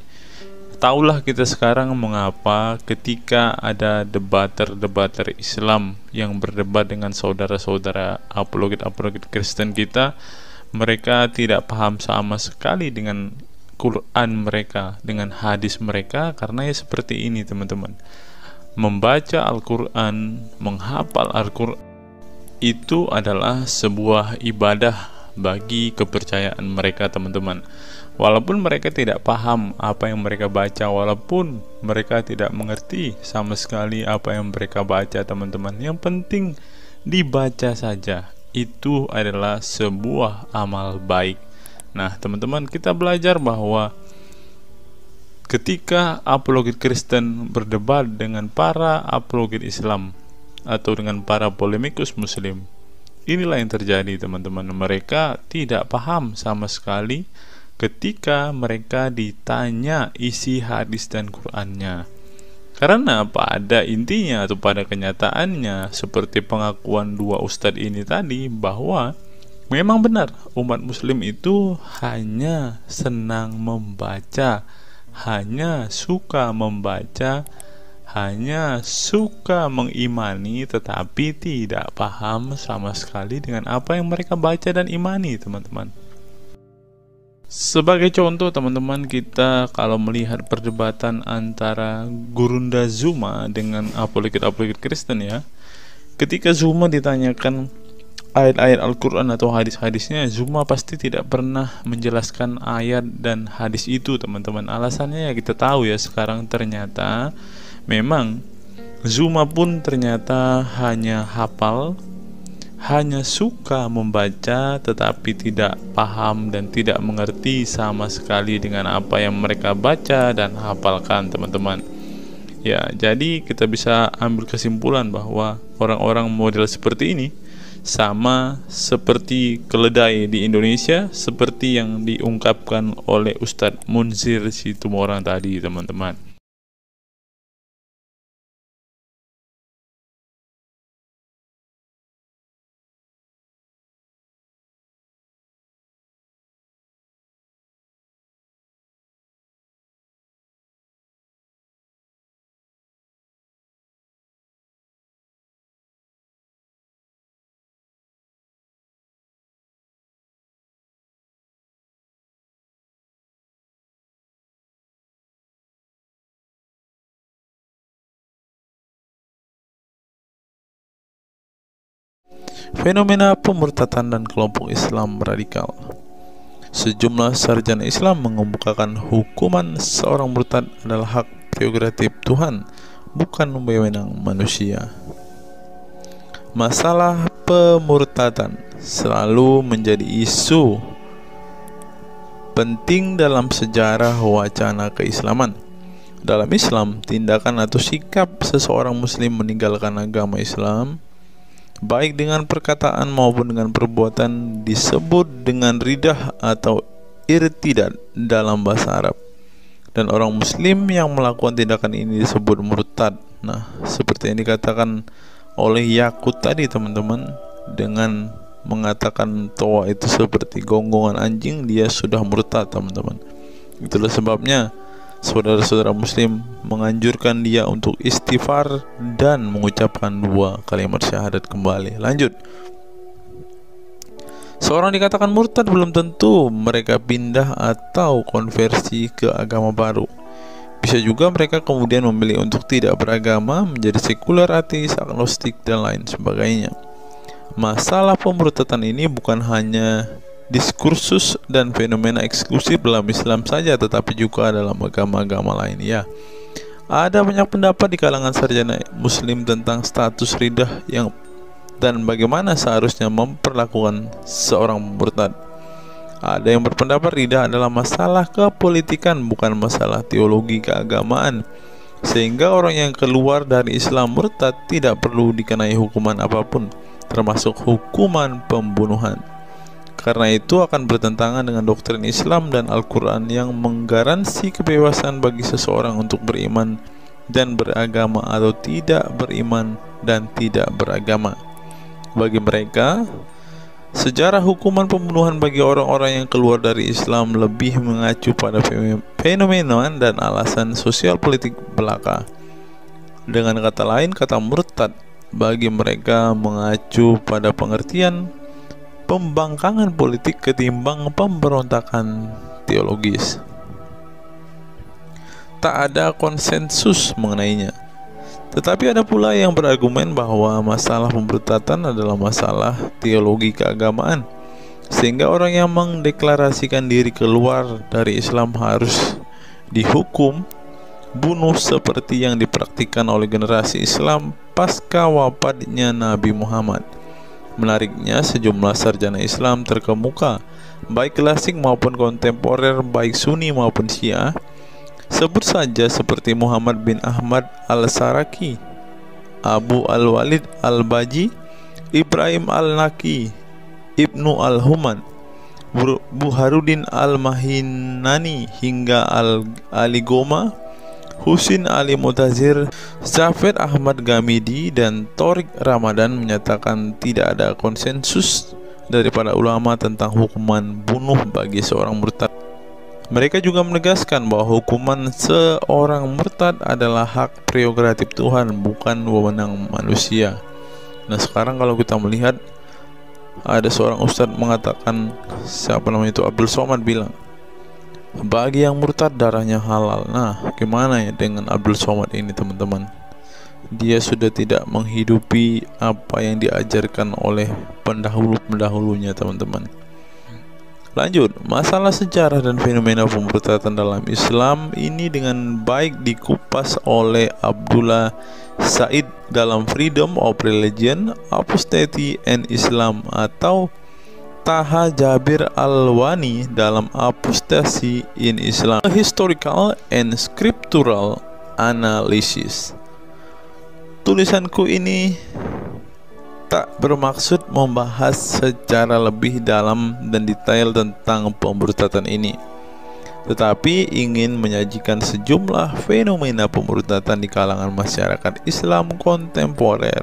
taulah kita sekarang mengapa ketika ada debater Islam yang berdebat dengan saudara-saudara apologet Kristen kita, mereka tidak paham sama sekali dengan Quran mereka, dengan hadis mereka, karena ya seperti ini teman-teman. Membaca Al-Quran, menghafal Al-Quran itu adalah sebuah ibadah bagi kepercayaan mereka teman-teman. Walaupun mereka tidak paham apa yang mereka baca, walaupun mereka tidak mengerti sama sekali apa yang mereka baca teman-teman, yang penting dibaca saja, itu adalah sebuah amal baik. Nah teman-teman, kita belajar bahwa ketika apologet Kristen berdebat dengan para apologet Islam atau dengan para polemikus Muslim, inilah yang terjadi teman-teman. Mereka tidak paham sama sekali ketika mereka ditanya isi hadis dan Qur'annya. Karena pada intinya atau pada kenyataannya, seperti pengakuan dua ustadz ini tadi, bahwa memang benar umat muslim itu hanya senang membaca, hanya suka membaca, hanya suka mengimani, tetapi tidak paham sama sekali dengan apa yang mereka baca dan imani teman-teman. Sebagai contoh teman-teman, kita kalau melihat perdebatan antara Gurunda Zuma dengan apologet Kristen ya, ketika Zuma ditanyakan ayat-ayat Al-Quran atau hadis-hadisnya, Zuma pasti tidak pernah menjelaskan ayat dan hadis itu teman-teman. Alasannya ya kita tahu ya, sekarang ternyata memang Zuma pun ternyata hanya hafal, hanya suka membaca, tetapi tidak paham dan tidak mengerti sama sekali dengan apa yang mereka baca dan hafalkan teman-teman. Ya, jadi kita bisa ambil kesimpulan bahwa orang-orang model seperti ini sama seperti keledai di Indonesia, seperti yang diungkapkan oleh Ustadz Munzir Situmorang tadi teman-teman. Fenomena pemurtadan dan kelompok Islam radikal. Sejumlah sarjana Islam mengemukakan hukuman seorang murtad adalah hak prerogatif Tuhan, bukan wewenang manusia. Masalah pemurtadan selalu menjadi isu penting dalam sejarah wacana keislaman. Dalam Islam, tindakan atau sikap seseorang muslim meninggalkan agama Islam, baik dengan perkataan maupun dengan perbuatan, disebut dengan ridah atau irtidad dalam bahasa Arab. Dan orang muslim yang melakukan tindakan ini disebut murtad. Nah, seperti yang dikatakan oleh Yakut tadi teman-teman, dengan mengatakan toa itu seperti gonggongan anjing, dia sudah murtad teman-teman. Itulah sebabnya saudara-saudara muslim menganjurkan dia untuk istighfar dan mengucapkan 2 kalimat syahadat kembali. Lanjut. Seorang dikatakan murtad belum tentu mereka pindah atau konversi ke agama baru. Bisa juga mereka kemudian memilih untuk tidak beragama, menjadi sekuler, ateis, agnostik, dan lain sebagainya. Masalah pemurtadan ini bukan hanya diskursus dan fenomena eksklusif dalam Islam saja, tetapi juga dalam agama-agama lain ya. Ada banyak pendapat di kalangan sarjana muslim tentang status ridah dan bagaimana seharusnya memperlakukan seorang murtad. Ada yang berpendapat ridah adalah masalah kepolitikan, bukan masalah teologi keagamaan. sehingga orang yang keluar dari Islam murtad tidak perlu dikenai hukuman apapun, termasuk hukuman pembunuhan. Karena itu akan bertentangan dengan doktrin Islam dan Al-Quran yang menggaransi kebebasan bagi seseorang untuk beriman dan beragama atau tidak beriman dan tidak beragama. Bagi mereka, sejarah hukuman pembunuhan bagi orang-orang yang keluar dari Islam lebih mengacu pada fenomena dan alasan sosial politik belaka. Dengan kata lain, kata murtad bagi mereka mengacu pada pengertian pembangkangan politik ketimbang pemberontakan teologis. Tak ada konsensus mengenainya. Tetapi ada pula yang berargumen bahwa masalah pemurtadan adalah masalah teologi keagamaan, sehingga orang yang mendeklarasikan diri keluar dari Islam harus dihukum bunuh seperti yang dipraktikkan oleh generasi Islam pasca wafatnya Nabi Muhammad. Menariknya, sejumlah sarjana Islam terkemuka, baik klasik maupun kontemporer, baik Sunni maupun Syiah, sebut saja seperti Muhammad bin Ahmad al-Saraki, Abu al-Walid al-Baji, Ibrahim al-Naqi, Ibnu al-Human, Buharuddin al-Mahinani hingga Ali Goma, Husin Ali Mutazir, Zafir Ahmad Gamidi, dan Torik Ramadan menyatakan tidak ada konsensus daripada ulama tentang hukuman bunuh bagi seorang murtad. Mereka juga menegaskan bahwa hukuman seorang murtad adalah hak prerogatif Tuhan, bukan wewenang manusia. Nah, sekarang kalau kita melihat, ada seorang ustadz mengatakan, siapa namanya itu, Abdul Somad bilang, bagi yang murtad darahnya halal. Nah, gimana ya dengan Abdul Somad ini, teman-teman? Dia sudah tidak menghidupi apa yang diajarkan oleh pendahulu-pendahulunya, teman-teman. Lanjut, masalah sejarah dan fenomena pemurtadan dalam Islam ini dengan baik dikupas oleh Abdullah Said dalam Freedom of Religion, Apostasy and Islam, atau Taha Jabir Al-Wani dalam Apostasy in Islam, A Historical and Scriptural Analysis. Tulisanku ini tak bermaksud membahas secara lebih dalam dan detail tentang pemurtadan ini, tetapi ingin menyajikan sejumlah fenomena pemurtadan di kalangan masyarakat Islam kontemporer,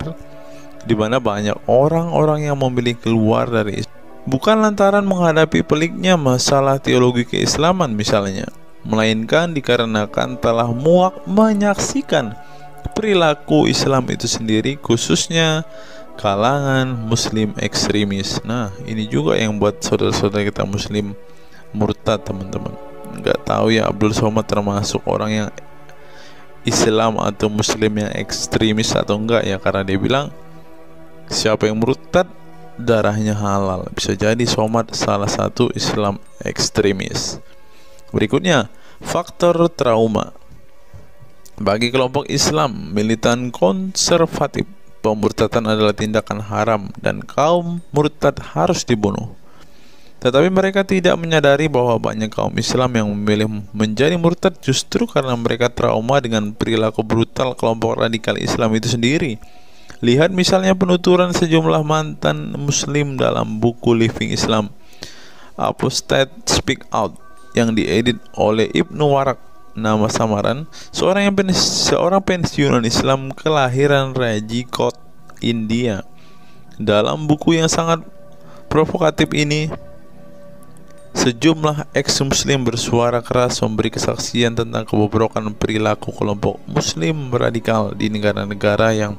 di mana banyak orang-orang yang memilih keluar dari Islam bukan lantaran menghadapi peliknya masalah teologi keislaman misalnya, melainkan dikarenakan telah muak menyaksikan perilaku Islam itu sendiri, khususnya kalangan muslim ekstremis. Nah, ini juga yang buat saudara-saudara kita muslim murtad, teman-teman. Nggak tahu ya Abdul Somad termasuk orang yang Islam atau muslim yang ekstremis atau enggak ya, karena dia bilang siapa yang murtad darahnya halal. Bisa jadi Somad salah satu Islam ekstremis. Berikutnya, faktor trauma. Bagi kelompok Islam militan konservatif, pemurtadan adalah tindakan haram dan kaum murtad harus dibunuh. Tetapi mereka tidak menyadari bahwa banyak kaum Islam yang memilih menjadi murtad justru karena mereka trauma dengan perilaku brutal kelompok radikal Islam itu sendiri. Lihat misalnya penuturan sejumlah mantan muslim dalam buku Living Islam, Apostate Speak Out, yang diedit oleh Ibnu Warak, nama samaran, seorang pensiunan Islam kelahiran Rajkot, India. Dalam buku yang sangat provokatif ini, sejumlah ex-muslim bersuara keras memberi kesaksian tentang kebobrokan perilaku kelompok muslim radikal di negara-negara yang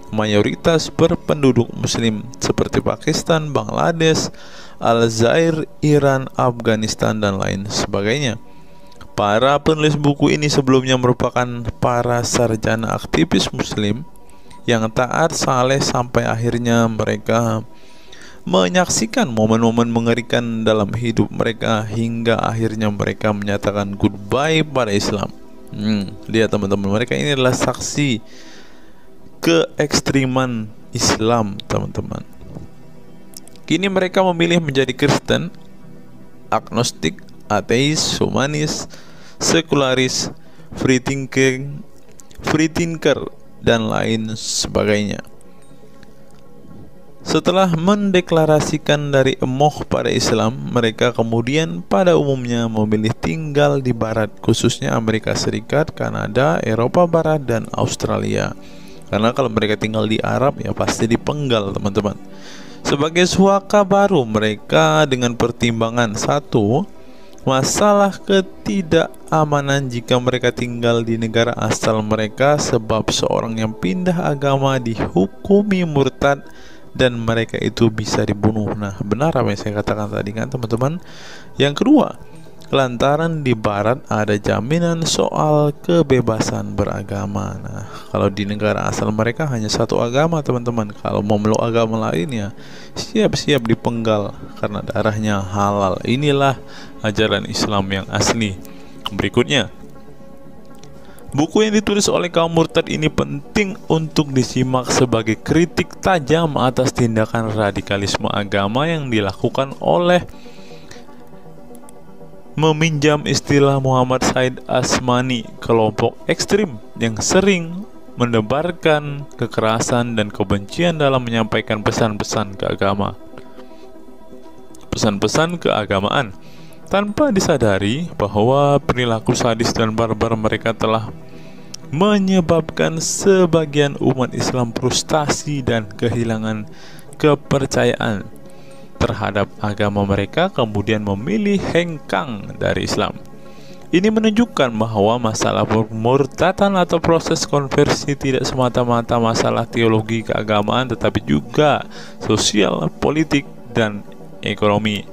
mayoritas berpenduduk muslim seperti Pakistan, Bangladesh, Aljazair, Iran, Afghanistan, dan lain sebagainya. Para penulis buku ini sebelumnya merupakan para sarjana aktivis muslim yang taat saleh sampai akhirnya mereka menyaksikan momen-momen mengerikan dalam hidup mereka hingga akhirnya mereka menyatakan goodbye pada Islam. Lihat teman-teman, mereka ini adalah saksi keekstriman Islam, teman-teman. Kini mereka memilih menjadi Kristen, agnostik, ateis, humanis, sekularis, free thinking, free thinker, dan lain sebagainya. Setelah mendeklarasikan dari emoh pada Islam, mereka kemudian pada umumnya memilih tinggal di Barat, khususnya Amerika Serikat, Kanada, Eropa Barat, dan Australia. Karena kalau mereka tinggal di Arab ya pasti dipenggal, teman-teman. Sebagai suaka baru mereka dengan pertimbangan satu, masalah ketidakamanan jika mereka tinggal di negara asal mereka, sebab seorang yang pindah agama dihukumi murtad dan mereka itu bisa dibunuh. Nah, benar apa yang saya katakan tadi kan, teman-teman. Yang kedua, lantaran di Barat ada jaminan soal kebebasan beragama. Nah, kalau di negara asal mereka hanya satu agama, teman-teman. Kalau mau meluk agama lainnya, siap-siap dipenggal karena darahnya halal. Inilah ajaran Islam yang asli. Berikutnya, buku yang ditulis oleh kaum murtad ini penting untuk disimak sebagai kritik tajam atas tindakan radikalisme agama yang dilakukan oleh, meminjam istilah Muhammad Said Asmani, kelompok ekstrim yang sering menebarkan kekerasan dan kebencian dalam menyampaikan pesan-pesan keagamaan, tanpa disadari bahwa perilaku sadis dan barbar mereka telah menyebabkan sebagian umat Islam frustasi dan kehilangan kepercayaan terhadap agama mereka, kemudian memilih hengkang dari Islam. Ini menunjukkan bahwa masalah pemurtadan atau proses konversi tidak semata-mata masalah teologi keagamaan, tetapi juga sosial, politik, dan ekonomi.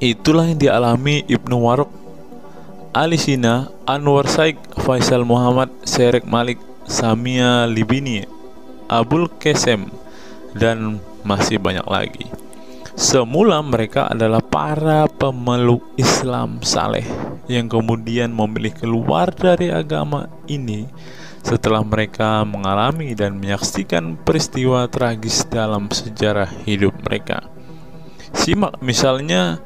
Itulah yang dialami Ibnu Warraq, Ali Sina, Anwar Saik, Faisal Muhammad, Syarek Malik, Samia Libini, Abul Qasem, dan masih banyak lagi. Semula mereka adalah para pemeluk Islam saleh yang kemudian memilih keluar dari agama ini setelah mereka mengalami dan menyaksikan peristiwa tragis dalam sejarah hidup mereka. Simak misalnya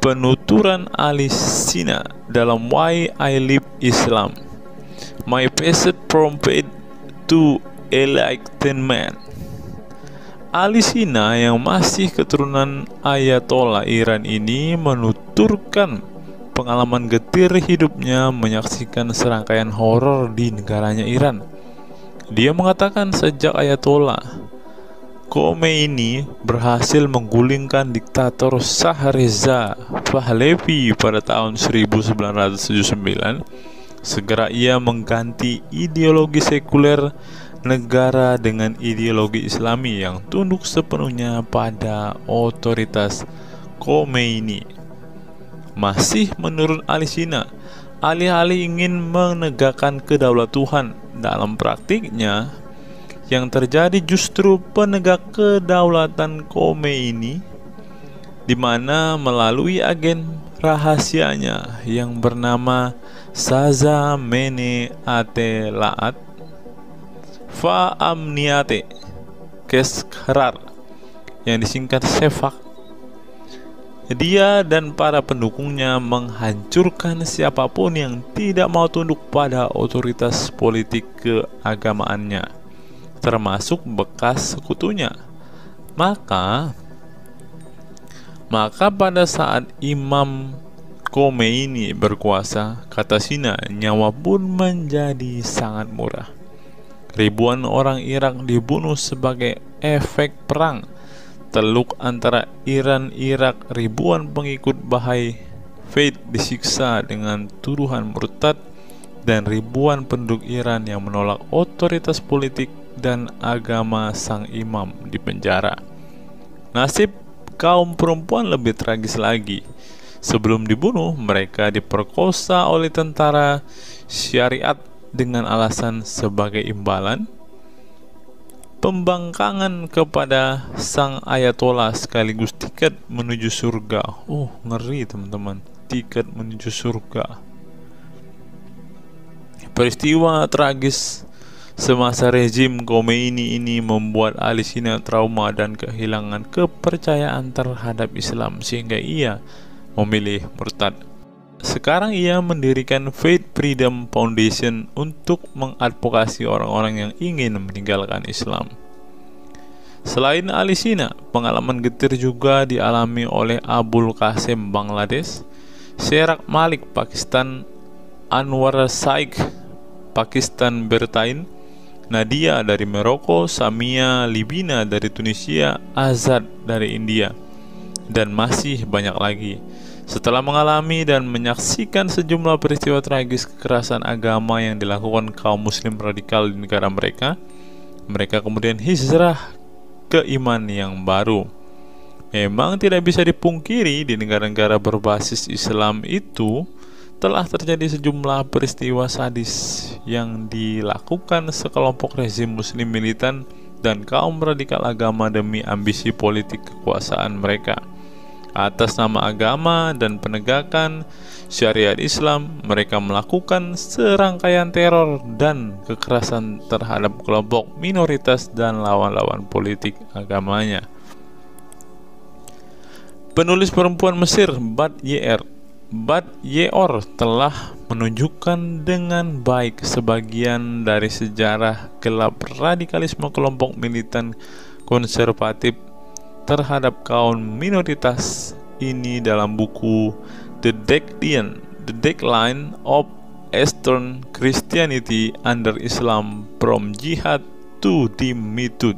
penuturan Ali Sina dalam Why I Live Islam, My Passage from Faith to Enlightenment. Ali Sina yang masih keturunan Ayatollah Iran ini menuturkan pengalaman getir hidupnya menyaksikan serangkaian horor di negaranya Iran. Dia mengatakan sejak Ayatollah Khomeini berhasil menggulingkan diktator Shah Reza Pahlavi pada tahun 1979, segera ia mengganti ideologi sekuler negara dengan ideologi Islami yang tunduk sepenuhnya pada otoritas Khomeini. Masih menurut Ali Sina, alih-alih ingin menegakkan kedaulatan dalam praktiknya, yang terjadi justru penegak kedaulatan Khomeini, di mana melalui agen rahasianya yang bernama Saza Mene Ate Laat Fa Amniate Keskharar, yang disingkat Sefak, dia dan para pendukungnya menghancurkan siapapun yang tidak mau tunduk pada otoritas politik keagamaannya, termasuk bekas sekutunya. Maka pada saat Imam Khomeini berkuasa, kata Sina, nyawa pun menjadi sangat murah. Ribuan orang Irak dibunuh sebagai efek perang teluk antara Iran-Irak. Ribuan pengikut Bahai Faith disiksa dengan tuduhan murtad, dan ribuan penduduk Iran yang menolak otoritas politik dan agama sang imam dipenjara. Nasib kaum perempuan lebih tragis lagi. Sebelum dibunuh, mereka diperkosa oleh tentara syariat dengan alasan sebagai imbalan pembangkangan kepada sang ayatollah sekaligus tiket menuju surga. Ngeri teman-teman, tiket menuju surga. Peristiwa tragis semasa rezim Khomeini ini membuat Ali Sina trauma dan kehilangan kepercayaan terhadap Islam, sehingga ia memilih murtad. Sekarang ia mendirikan Faith Freedom Foundation untuk mengadvokasi orang-orang yang ingin meninggalkan Islam. Selain Ali Sina, pengalaman getir juga dialami oleh Abul Qasim Bangladesh, Sherak Malik Pakistan, Anwar Saik Pakistan Bertain, Nadia dari Maroko, Samia Libina dari Tunisia, Azad dari India, dan masih banyak lagi. Setelah mengalami dan menyaksikan sejumlah peristiwa tragis kekerasan agama yang dilakukan kaum muslim radikal di negara mereka, mereka kemudian hijrah ke iman yang baru. Memang tidak bisa dipungkiri di negara-negara berbasis Islam itu telah terjadi sejumlah peristiwa sadis yang dilakukan sekelompok rezim muslim militan dan kaum radikal agama demi ambisi politik kekuasaan mereka. Atas nama agama dan penegakan syariat Islam, mereka melakukan serangkaian teror dan kekerasan terhadap kelompok minoritas dan lawan-lawan politik agamanya. Penulis perempuan Mesir Bad Yeor telah menunjukkan dengan baik sebagian dari sejarah gelap radikalisme kelompok militan konservatif terhadap kaum minoritas ini dalam buku The Decline of Eastern Christianity Under Islam From Jihad to Dhimmitud.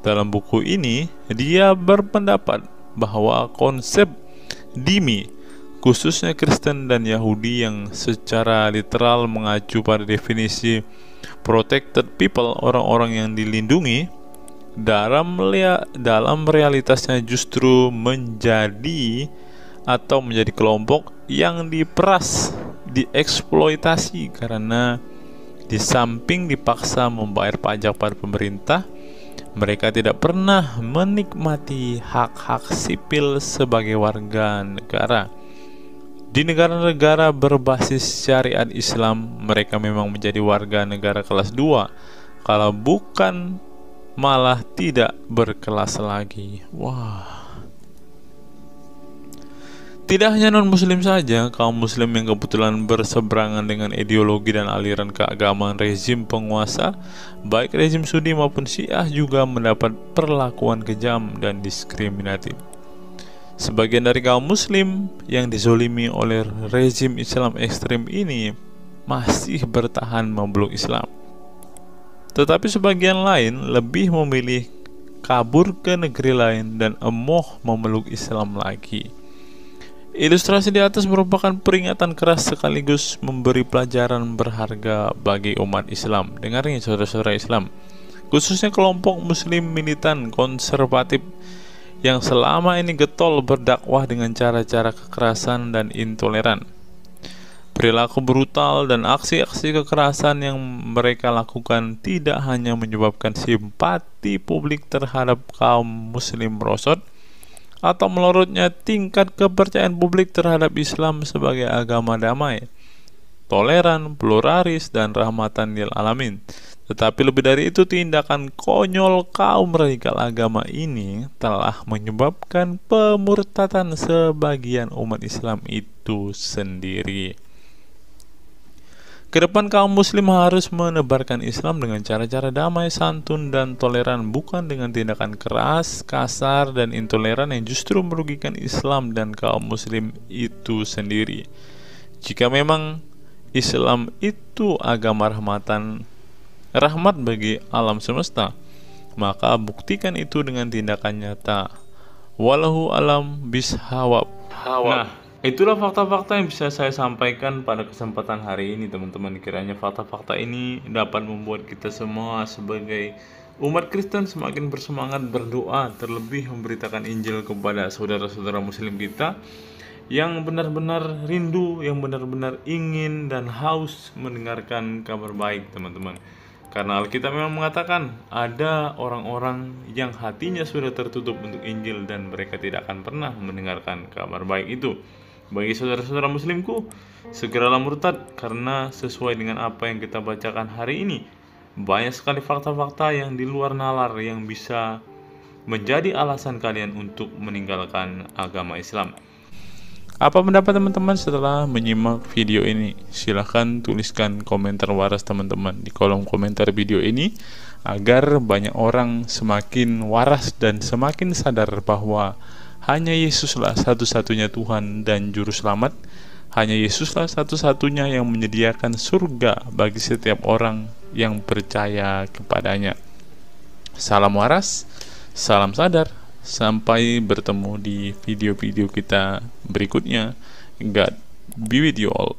Dalam buku ini, dia berpendapat bahwa konsep dhimmi, khususnya Kristen dan Yahudi yang secara literal mengacu pada definisi protected people, orang-orang yang dilindungi, dalam realitasnya justru menjadi kelompok yang diperas, dieksploitasi karena di samping dipaksa membayar pajak pada pemerintah, mereka tidak pernah menikmati hak-hak sipil sebagai warga negara. Di negara-negara berbasis syariat Islam, mereka memang menjadi warga negara kelas 2, kalau bukan malah tidak berkelas lagi. Wah. Tidak hanya non-muslim saja, kaum muslim yang kebetulan berseberangan dengan ideologi dan aliran keagamaan rezim penguasa, baik rezim Sunni maupun Syiah, juga mendapat perlakuan kejam dan diskriminatif. Sebagian dari kaum muslim yang dizolimi oleh rezim Islam ekstrem ini masih bertahan memeluk Islam. Tetapi sebagian lain lebih memilih kabur ke negeri lain dan emoh memeluk Islam lagi. Ilustrasi di atas merupakan peringatan keras sekaligus memberi pelajaran berharga bagi umat Islam. Dengarnya saudara-saudara Islam, khususnya kelompok muslim militan konservatif yang selama ini getol berdakwah dengan cara-cara kekerasan dan intoleran. Perilaku brutal dan aksi-aksi kekerasan yang mereka lakukan tidak hanya menyebabkan simpati publik terhadap kaum muslim merosot atau melorotnya tingkat kepercayaan publik terhadap Islam sebagai agama damai, toleran, pluralis, dan rahmatan lil alamin. Tetapi lebih dari itu, tindakan konyol kaum radikal agama ini telah menyebabkan pemurtadan sebagian umat Islam itu sendiri. Kedepan kaum muslim harus menebarkan Islam dengan cara-cara damai, santun, dan toleran, bukan dengan tindakan keras, kasar, dan intoleran yang justru merugikan Islam dan kaum muslim itu sendiri. Jika memang Islam itu agama rahmat bagi alam semesta, maka buktikan itu dengan tindakan nyata. Wallahu alam bishawab. Nah, itulah fakta-fakta yang bisa saya sampaikan pada kesempatan hari ini, teman-teman. Kiranya fakta-fakta ini dapat membuat kita semua sebagai umat Kristen semakin bersemangat berdoa, terlebih memberitakan Injil kepada saudara-saudara muslim kita yang benar-benar rindu, yang benar-benar ingin dan haus mendengarkan kabar baik, teman-teman. Karena Alkitab memang mengatakan ada orang-orang yang hatinya sudah tertutup untuk Injil dan mereka tidak akan pernah mendengarkan kabar baik itu. Bagi saudara-saudara muslimku, segeralah murtad, karena sesuai dengan apa yang kita bacakan hari ini, banyak sekali fakta-fakta yang di luar nalar yang bisa menjadi alasan kalian untuk meninggalkan agama Islam. Apa pendapat teman-teman setelah menyimak video ini? Silahkan tuliskan komentar waras teman-teman di kolom komentar video ini, agar banyak orang semakin waras dan semakin sadar bahwa hanya Yesuslah satu-satunya Tuhan dan Juru Selamat. Hanya Yesuslah satu-satunya yang menyediakan surga bagi setiap orang yang percaya kepadanya. Salam waras, salam sadar. Sampai bertemu di video-video kita berikutnya. God be with you all.